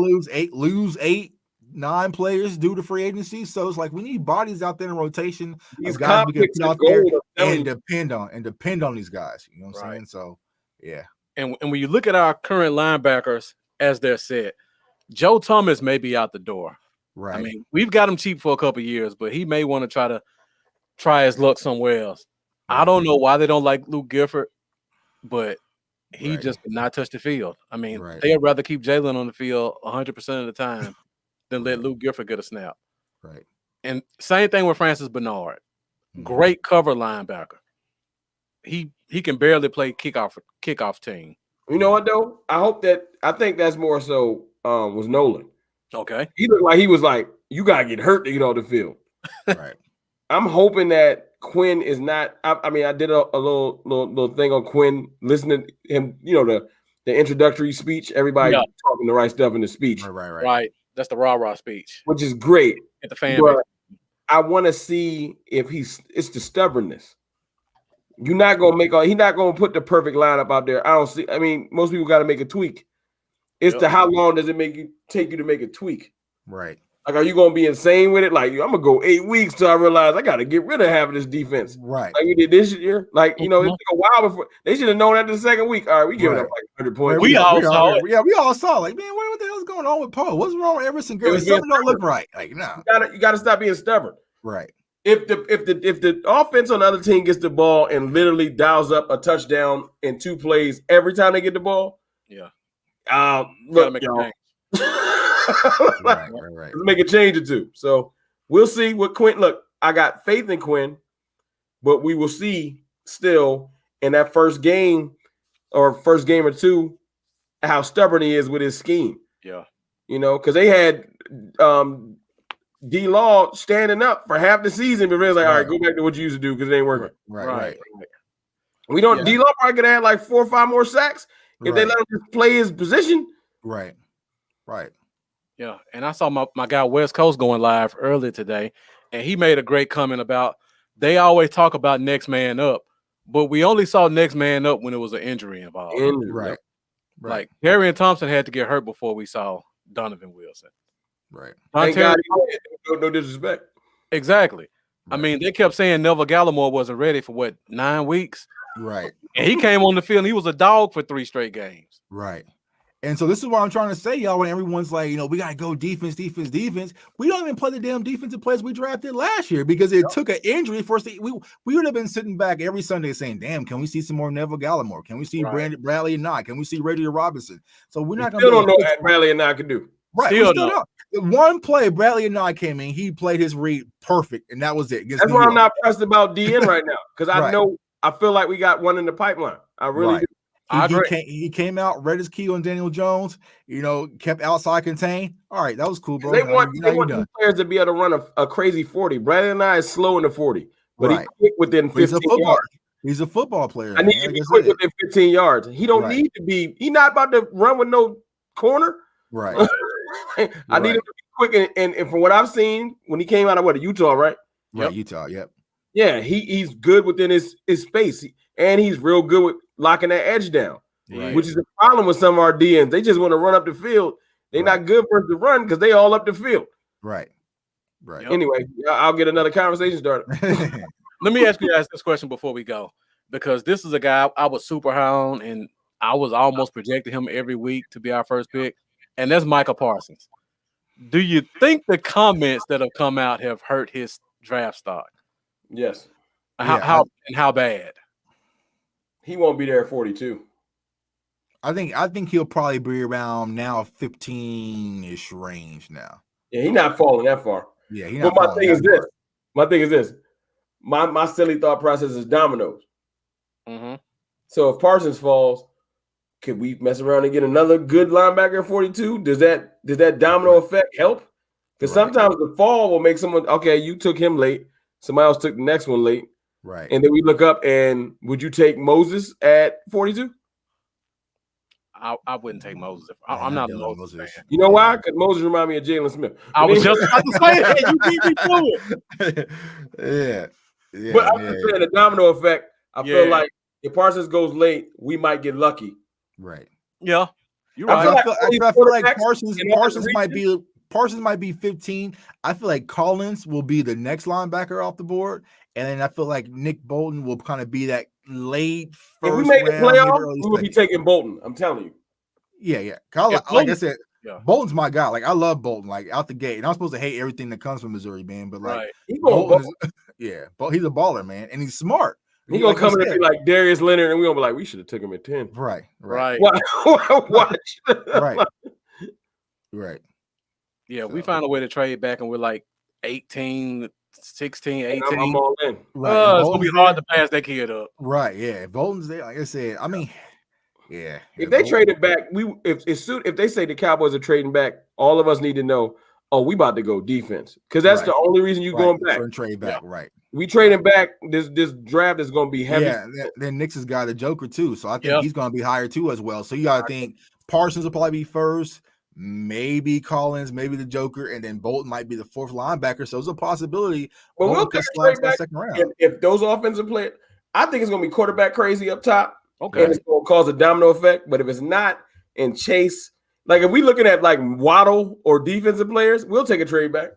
lose 8-9 players due to free agency. So it's like we need bodies out there in rotation. These guys we can put out there and depend on these guys. You know what I'm saying? So yeah. And when you look at our current linebackers as they're set, Joe Thomas may be out the door. Right. I mean, we've got him cheap for a couple of years, but he may want to try his luck somewhere else. I don't know why they don't like Luke Gifford, but he just did not touch the field. I mean, they'd rather keep Jalen on the field 100% of the time than let Luke Gifford get a snap. Right. And same thing with Francis Bernard. Great cover linebacker. He can barely play kickoff team. You know what though? I think that's more so was Nolan. Okay. He looked like he was like, you gotta get hurt to get on the field. Right. I'm hoping that Quinn is not. I mean, I did a little thing on Quinn, listening to him. The introductory speech. Everybody talking the right stuff in the speech. Right. That's the rah-rah speech, which is great. At the fan. I want to see if it's the stubbornness. You're not gonna he's not gonna put the perfect lineup out there. I don't see. I mean, most people got to make a tweak. It's how long does it take you to make a tweak? Right. Like, are you gonna be insane with it? Like, I'm gonna go 8 weeks till I realize I got to get rid of half of this defense. Right. Like we did this year. Like, it took a while before they should have known after the second week. All right, we giving up like 100 points. We all saw it. Yeah, we all saw. Like, man, what the hell's going on with Poe? What's wrong with Everson? Something don't look right. Like, no. You gotta stop being stubborn. Right. If the offense on the other team gets the ball and literally dials up a touchdown in 2 plays every time they get the ball, look, y'all. Right. Let's make a change or two. So we'll see what Quinn. Look, I got faith in Quinn, but we will see still in that first game or two how stubborn he is with his scheme. Yeah, because they had D-Law standing up for half the season, but really like, all right, go back to what you used to do because it ain't working. Right. We don't. D-Law probably could add like 4 or 5 more sacks if they let him just play his position. Right. Yeah, and I saw my guy West Coast going live earlier today, and he made a great comment about they always talk about next man up, but we only saw next man up when there was an injury involved. Right. Like Darian Thompson had to get hurt before we saw Donovan Wilson. Right. Thank God no disrespect. Exactly. I mean, they kept saying Neville Gallimore wasn't ready for what 9 weeks, Right. and he came on the field and he was a dog for 3 straight games. Right. And so this is what I'm trying to say, y'all, when everyone's like, we got to go defense. We don't even play the damn defensive players we drafted last year because it took an injury for us. We would have been sitting back every Sunday saying, damn, can we see some more Neville Gallimore? Can we see Bradley and Knott? Can we see Radio Robinson? So we're not going to don't know what Bradley and Knott can do. Right. Still don't. The one play Bradley and Knott came in, he played his read perfect, and that was it. That's why I'm not pressed about DN right now because I feel like we got one in the pipeline. I really do. He came out, read his key on Daniel Jones, kept outside contained. All right, that was cool, bro. They want these players to be able to run a crazy 40. Bradley Knott is slow in the 40, but he's quick within 15 yards. He's a football player. I need to be quick within 15 yards. He don't need to be. He's not about to run with no corner. Right. I need him to be quick. And from what I've seen, when he came out of Utah, right? Right, Utah, yep. Yeah, he's good within his space. And he's real good with locking that edge down, which is the problem with some of our DNs. They just want to run up the field. They're not good for us to run because they all up the field. Right. Yep. Anyway, I'll get another conversation started. Let me ask you guys this question before we go, because this is a guy I was super high on, and I was almost projecting him every week to be our first pick, and that's Micah Parsons. Do you think the comments that have come out have hurt his draft stock? Yes. How bad? He won't be there at 42. I think he'll probably be around now 15-ish range now. Yeah, he's not falling that far. Yeah, he's not. But my thing is this. My silly thought process is dominoes. Mm-hmm. So if Parsons falls, could we mess around and get another good linebacker at 42? Does that domino effect help? Because sometimes the fall will make someone, okay, you took him late. Somebody else took the next one late. Right. And then we look up and would you take Moses at 42? I wouldn't take Moses. I'm not a Moses fan. You know why? Because Moses remind me of Jalen Smith. I was just about to say that. You beat me to it. Yeah. But I'm just saying the domino effect. I feel like if Parsons goes late, we might get lucky. Right. Yeah. You're right. I feel like Parsons might be 15. I feel like Collins will be the next linebacker off the board. And then I feel like Nick Bolton will kind of be that late first. If we make the playoff, we will be taking Bolton. I'm telling you. Yeah. Like I said, Bolton's my guy. Like I love Bolton, like out the gate. And I'm supposed to hate everything that comes from Missouri, man. But like, Bolton but he's a baller, man, and he's smart. He's gonna come in and be like Darius Leonard, and we're gonna be like, we should have took him at 10. Right. Watch. Right. Yeah, so we found a way to trade back, and we're like 18, 16, 18. I'm all in. Right. It's gonna be hard to pass that kid up. Right. Yeah. Bolton's there. Like I said, I mean, yeah. If they traded back, if they say the Cowboys are trading back, all of us need to know. Oh, we about to go defense because that's the only reason you're going back. Trade back, right? We trading back. This draft is going to be heavy. Yeah. Then Knicks has got a Joker too, so I think he's going to be higher too as well. So you got to think Parsons will probably be first. Maybe Collins, maybe the Joker, and then Bolton might be the fourth linebacker. So it's a possibility. But we'll take a trade back second round. If those offensive players, I think it's going to be quarterback crazy up top. Okay, and it's going to cause a domino effect. But if it's not, and Chase, like if we looking at like Waddle or defensive players, we'll take a trade back.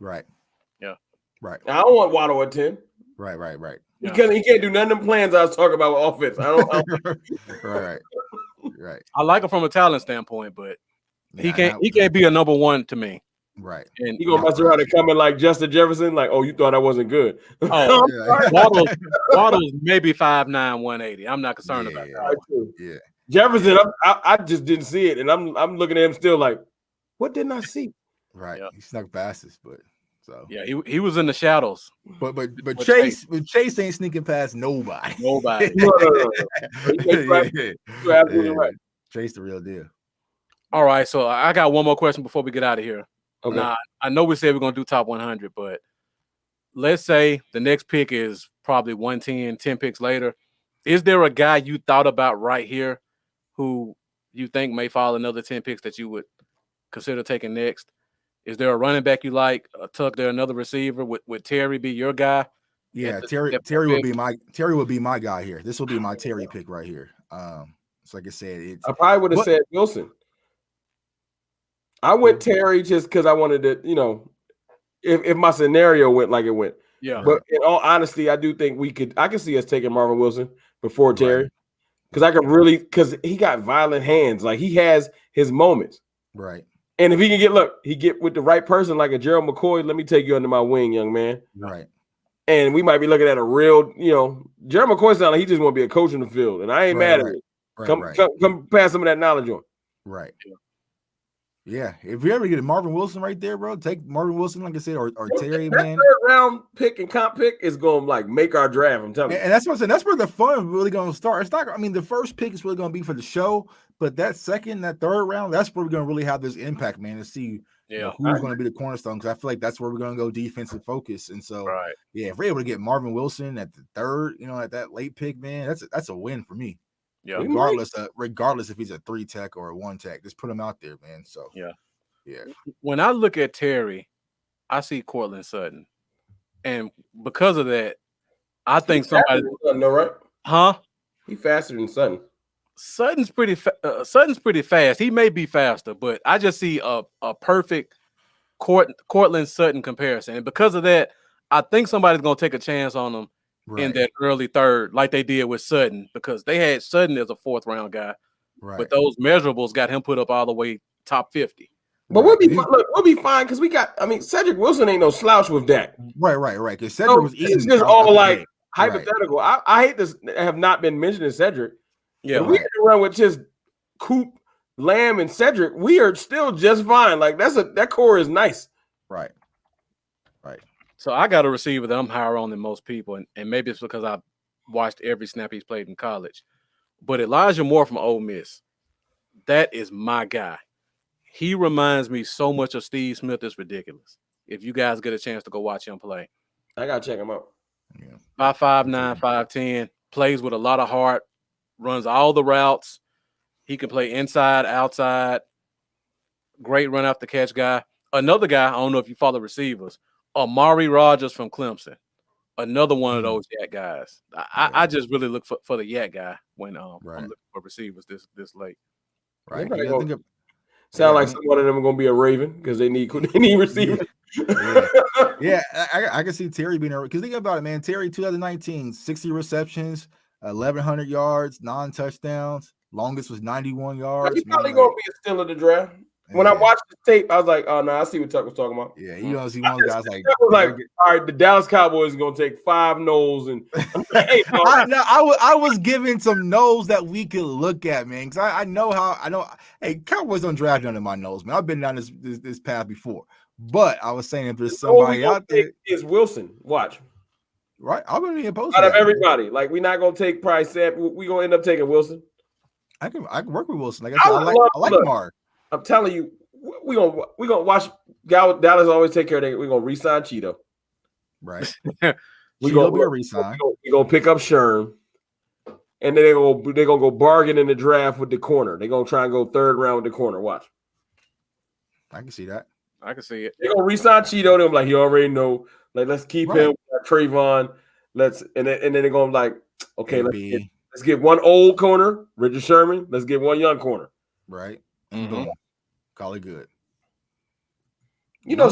Right. Yeah. Right. I don't want Waddle at 10. Right. He can't do none of them plans I was talking about with offense. I don't. Right. I like him from a talent standpoint, but he can't be a number one to me. Right. And he gonna mess around and come in like Justin Jefferson, like, oh, you thought I wasn't good. Oh, Waddle's maybe 5'9", 180. I'm not concerned about that. Yeah. Jefferson, I just didn't see it, and I'm looking at him still like, what didn't I see? Right. Yeah. He snuck passes, but so yeah, he was in the shadows. But Chase ain't sneaking past nobody. No. You're absolutely right. Chase the real deal. All right, so I got one more question before we get out of here. Okay. Now, I know we said we're going to do top 100, but let's say the next pick is probably 110, 10 picks later. Is there a guy you thought about right here who you think may fall another 10 picks that you would consider taking next? Is there a running back you like? Tuck there another receiver? Would Terry be your guy? Yeah, Terry would be my guy here. This will be my Terry pick right here. So like I said, I probably would have said Wilson. I went Terry just because I wanted to, if my scenario went like it went. Yeah. But in all honesty, I do think I can see us taking Marvin Wilson before Terry. Because because he got violent hands. Like he has his moments. Right. And if he can get with the right person like a Gerald McCoy, let me take you under my wing, young man. Right. And we might be looking at a real, Gerald McCoy sounds like he just want to be a coach in the field. And I ain't mad at it. Come pass some of that knowledge on. Right. Yeah. If you ever get a Marvin Wilson right there, bro, take Marvin Wilson, like I said, or Terry, man. Third round pick and comp pick is going to like make our draft. I'm telling you. And that's what I'm saying. That's where the fun really going to start. It's not, I mean, the first pick is really going to be for the show, but that second, that third round, that's where we're going to really have this impact, man, to see who's going to be the cornerstone. Because I feel like that's where we're going to go defensive focus. And so, if we're able to get Marvin Wilson at the third, at that late pick, man, that's a win for me. Yeah, regardless if he's a 3 tech or a 1 tech, just put him out there, man. So yeah. When I look at Terry, I see Cortland Sutton, and because of that, I think somebody. No, right? Huh? He's faster than Sutton. Sutton's pretty fast. He may be faster, but I just see a perfect Cortland Sutton comparison, and because of that, I think somebody's gonna take a chance on him. In that early third, like they did with Sutton, because they had Sutton as a 4th round guy, but those measurables got him put up all the way top 50. But we'll be fine because Cedric Wilson ain't no slouch with Dak. Right. Because Cedric was easy. It's just all like hypothetical. I hate this. Have not been mentioning Cedric. Yeah, we had to run with just Coop, Lamb, and Cedric. We are still just fine. Like that core is nice. Right. So I got a receiver that I'm higher on than most people, and maybe it's because I've watched every snap he's played in college. But Elijah Moore from Ole Miss, that is my guy. He reminds me so much of Steve Smith. It's ridiculous. If you guys get a chance to go watch him play. I got to check him out. 5'9", 5'10", plays with a lot of heart, runs all the routes. He can play inside, outside. Great run after catch guy. Another guy, I don't know if you follow receivers, Amari Rogers from Clemson, another one of those yak guys. I just really look for the yak guy when I'm looking for receivers this late. Right. Sound like some one of them are going to be a Raven because they need receivers. I can see Terry being because think about it, man. Terry 2019, 60 receptions, 1,100 yards, 9 touchdowns. Longest was 91 yards. He's probably going to be a steal of the draft. When I watched the tape, I was like, "Oh no, I see what Tuck was talking about." Yeah, you know, see one of the guys like, "All right, the Dallas Cowboys are gonna take 5 no's." And hey, I was giving some no's that we could look at, man, because I know. Hey, Cowboys don't draft under my nose, man. I've been down this path before, but I was saying if there's somebody out there, is Wilson. Watch, right? I'm gonna be opposed out of everybody. Like we're not gonna take Price. We're gonna end up taking Wilson. I can work with Wilson. Like I said, I like Lamar. I'm telling you, we're gonna watch Dallas always take care of that. We're gonna re-sign Cheeto. Right. We're gonna be a re-sign. We're gonna pick up Sherm. And then they're gonna go bargain in the draft with the corner. They're gonna try and go 3rd round with the corner. Watch. I can see that. I can see it. They're gonna re-sign Cheeto. They're like, you already know. Like, let's keep him, Trayvon. And then they're gonna like, okay, let's get one old corner, Richard Sherman. Let's get one young corner. Right. Mm-hmm. Call it good. You know,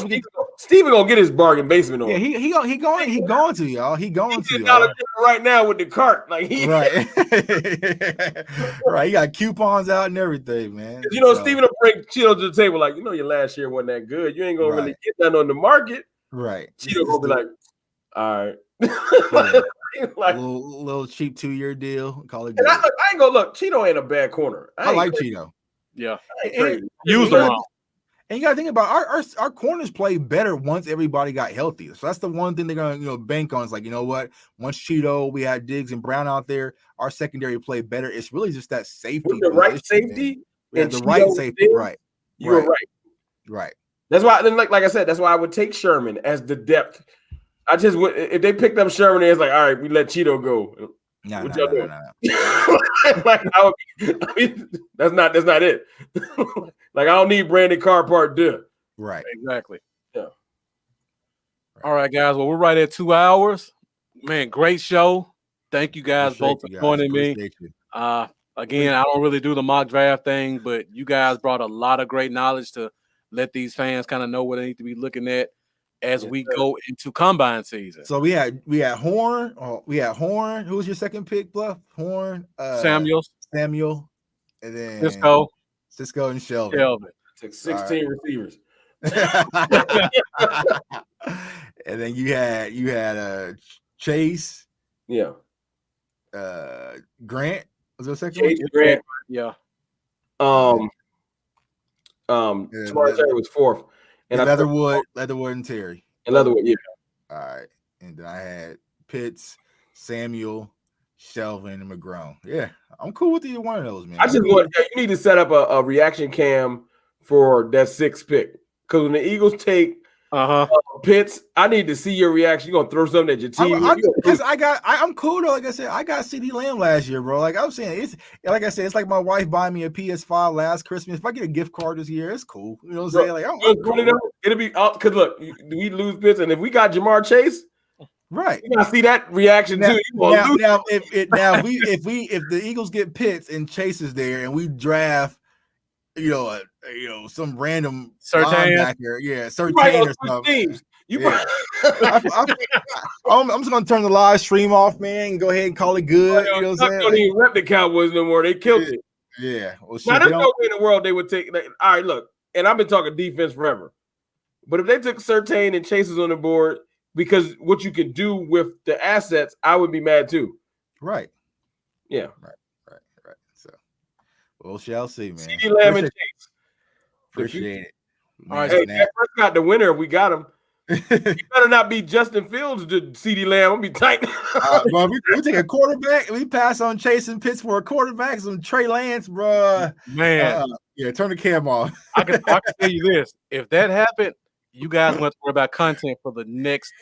Steven gonna get his bargain basement on. Yeah, he going to y'all. He going to y'all right now with the cart, like right. Right. He got coupons out and everything, man. You know, Steven will bring Cheeto to the table, like, you know, your last year wasn't that good. You ain't gonna really get that on the market, right? Cheeto gonna be like, all right, like little cheap 2-year deal. Call it good. I ain't gonna look. Cheeto ain't a bad corner. I like Cheeto. Yeah, use them. And you got to think about our corners play better once everybody got healthy. So that's the one thing they're gonna bank on. Is like, you know what? Once Cheeto, we had Diggs and Brown out there, our secondary play better. It's really just that safety. With the right safety and the right safety, right? You're right. Right. That's why. Then, like I said, that's why I would take Sherman as the depth. I just would if they picked up Sherman, it's like, all right, we let Cheeto go. No. Like, that's not it. Like, I don't need Brandon Carr part there. Right. Exactly. Yeah. All right, guys. Well, we're right at 2 hours. Man, great show. Thank you guys both for joining me. Again, I don't really do the mock draft thing, but you guys brought a lot of great knowledge to let these fans kind of know what they need to be looking at. as we go into combine season. So we had Horn. Oh, we had Horn. Who was your second pick, Bluff? Horn, Samuel, and then Cisco and Shelvin. Took 16 receivers. And then you had Chase. Yeah. Grant was the second Chase one? Grant. Yeah. Tamar Terry was fourth. And Leatherwood and Terry. And Leatherwood, yeah. All right. And then I had Pitts, Samuel, Shelvin, and McGrone. Yeah, I'm cool with either one of those, man. I just want you need to set up a reaction cam for that 6th pick. Because when the Eagles take Pitts, I need to see your reaction. You're gonna throw something at your team. I'm cool though. Like I said, I got CD Lamb last year, bro. Like I'm saying, it's like my wife buying me a PS5 last Christmas. If I get a gift card this year, it's cool. You know what I'm saying? Like I'm cool. It'll be because look, we lose Pitts, and if we got Jamar Chase, right, you gotta see that reaction too. If the Eagles get Pitts and Chase is there, and we draft, some random linebacker, Surtain or something. I'm just gonna turn the live stream off, man, and go ahead and call it good. You know what I'm saying? Don't even rep the Cowboys no more. They killed it. Yeah. Well, now there's no way in the world they would take. All right, look, and I've been talking defense forever, but if they took Surtain and Chase on the board, because what you can do with the assets, I would be mad too. Right. Yeah. Right. So, we'll shall see, man. CD Lamb and Chase. Appreciate it. All right, hey, Dak Prescott the winner. We got him. You better not be Justin Fields to CD Lamb. I'll be tight. Bro, we take a quarterback. We pass on Chase and Pitts for a quarterback. Some Trey Lance, bro. Man, turn the cam off. I can tell you this: if that happened, you guys want to worry about content for the next.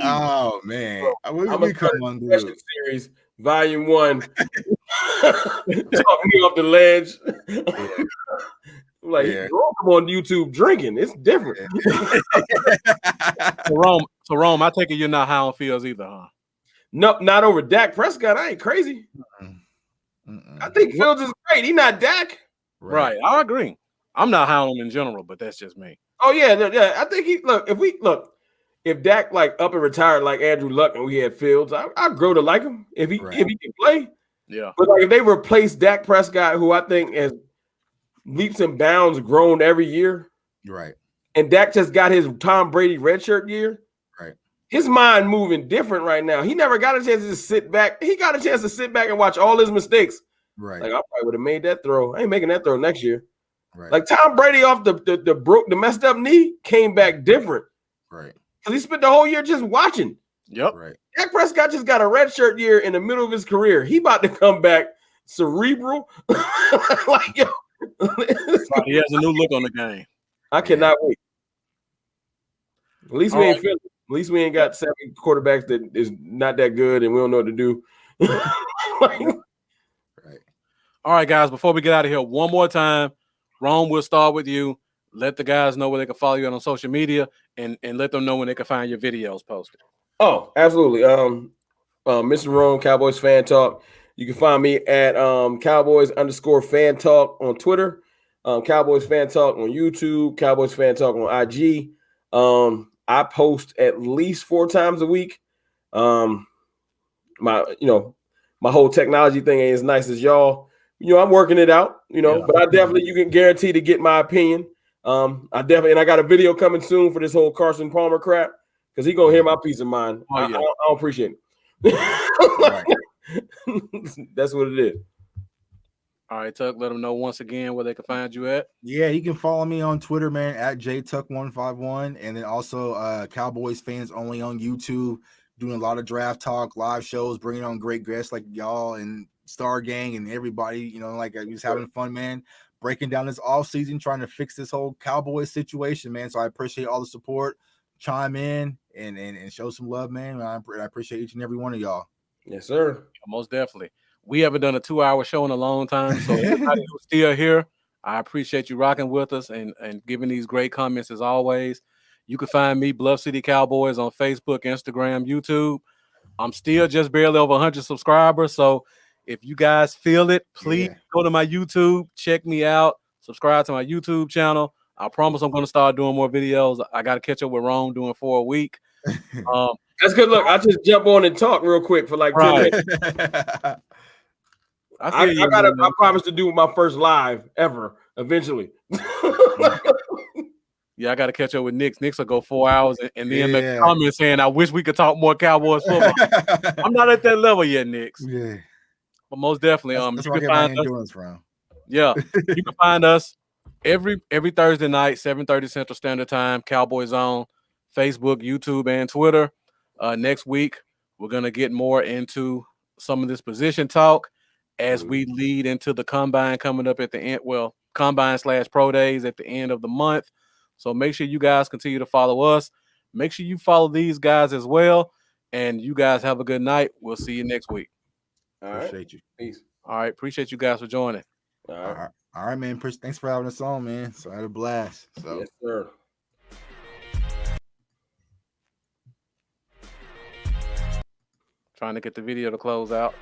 Oh man, we come on the series, Volume 1. Talk me off the ledge. Like, come on YouTube drinking. It's different. So Rome, I take it you're not high on Fields either, huh? No, not over Dak Prescott. I ain't crazy. I think Fields is great. He's not Dak. Right. I agree. I'm not high on him in general, but that's just me. Oh, yeah. I think if Dak like up and retired like Andrew Luck and we had Fields, I'd grow to like him if he can play. Yeah. But like if they replace Dak Prescott, who I think has leaps and bounds grown every year. Right. And Dak just got his Tom Brady redshirt year. Right. His mind moving different right now. He never got a chance to just sit back. He got a chance to sit back and watch all his mistakes. Right. Like I probably would have made that throw. I ain't making that throw next year. Right. Like Tom Brady off the messed up knee came back different. Right. Because he spent the whole year just watching. Yep. Right. Dak Prescott just got a redshirt year in the middle of his career. He about to come back cerebral. Like, yo. He has a new look on the game. I cannot wait. At least we ain't Philly. At least we ain't got 7 quarterbacks that is not that good and we don't know what to do. Right. All right, guys, before we get out of here, one more time, Rome, we'll start with you. Let the guys know where they can follow you on social media and let them know when they can find your videos posted. Oh, absolutely. Mr. Rome, Cowboys Fantalk. You can find me at Cowboys_Fantalk on Twitter, Cowboys Fantalk on YouTube, Cowboys Fantalk on IG. I post at least 4 times a week. My whole technology thing ain't as nice as y'all. I'm working it out, but you can guarantee to get my opinion. I got a video coming soon for this whole Carson Palmer crap because he gonna hear my peace of mind. I don't appreciate it. That's what it is. All right, Tuck, let them know once again where they can find you at. Yeah, you can follow me on Twitter, man, at JTuck151, and then also Cowboys Fans Only on YouTube, doing a lot of draft talk, live shows, bringing on great guests like y'all and Star Gang and everybody, just having fun, man, breaking down this off season, trying to fix this whole Cowboys situation, man. So I appreciate all the support. Chime in and show some love, man. I appreciate each and every one of y'all. Yes, sir. Most definitely. We haven't done a 2-hour show in a long time, so everybody who's still here, I appreciate you rocking with us and giving these great comments as always. You can find me, Bluff City Cowboys, on Facebook, Instagram, YouTube. I'm still just barely over 100 subscribers, so if you guys feel it, please go to my YouTube, check me out, subscribe to my YouTube channel. I promise I'm going to start doing more videos. I got to catch up with Rome doing 4 a week. That's good. Look, I just jump on and talk real quick for like 10 minutes. I promise to do my first live ever eventually. Yeah, I got to catch up with Knicks. Knicks will go 4 hours and then make comments saying, I wish we could talk more Cowboys football. I'm not at that level yet, Knicks. Yeah. But most definitely, that's you where I can get my find us. endurance from. Yeah, you can find us every Thursday night, 7:30 Central Standard Time, Cowboy Zone, Facebook, YouTube, and Twitter. Next week, we're going to get more into some of this position talk as we lead into the combine coming up at the end. Well, combine/pro days at the end of the month. So make sure you guys continue to follow us. Make sure you follow these guys as well. And you guys have a good night. We'll see you next week. Appreciate you. Peace. All right. Appreciate you guys for joining. All right, man. Thanks for having us on, man. So I had a blast. So. Yes, sir. Trying to get the video to close out.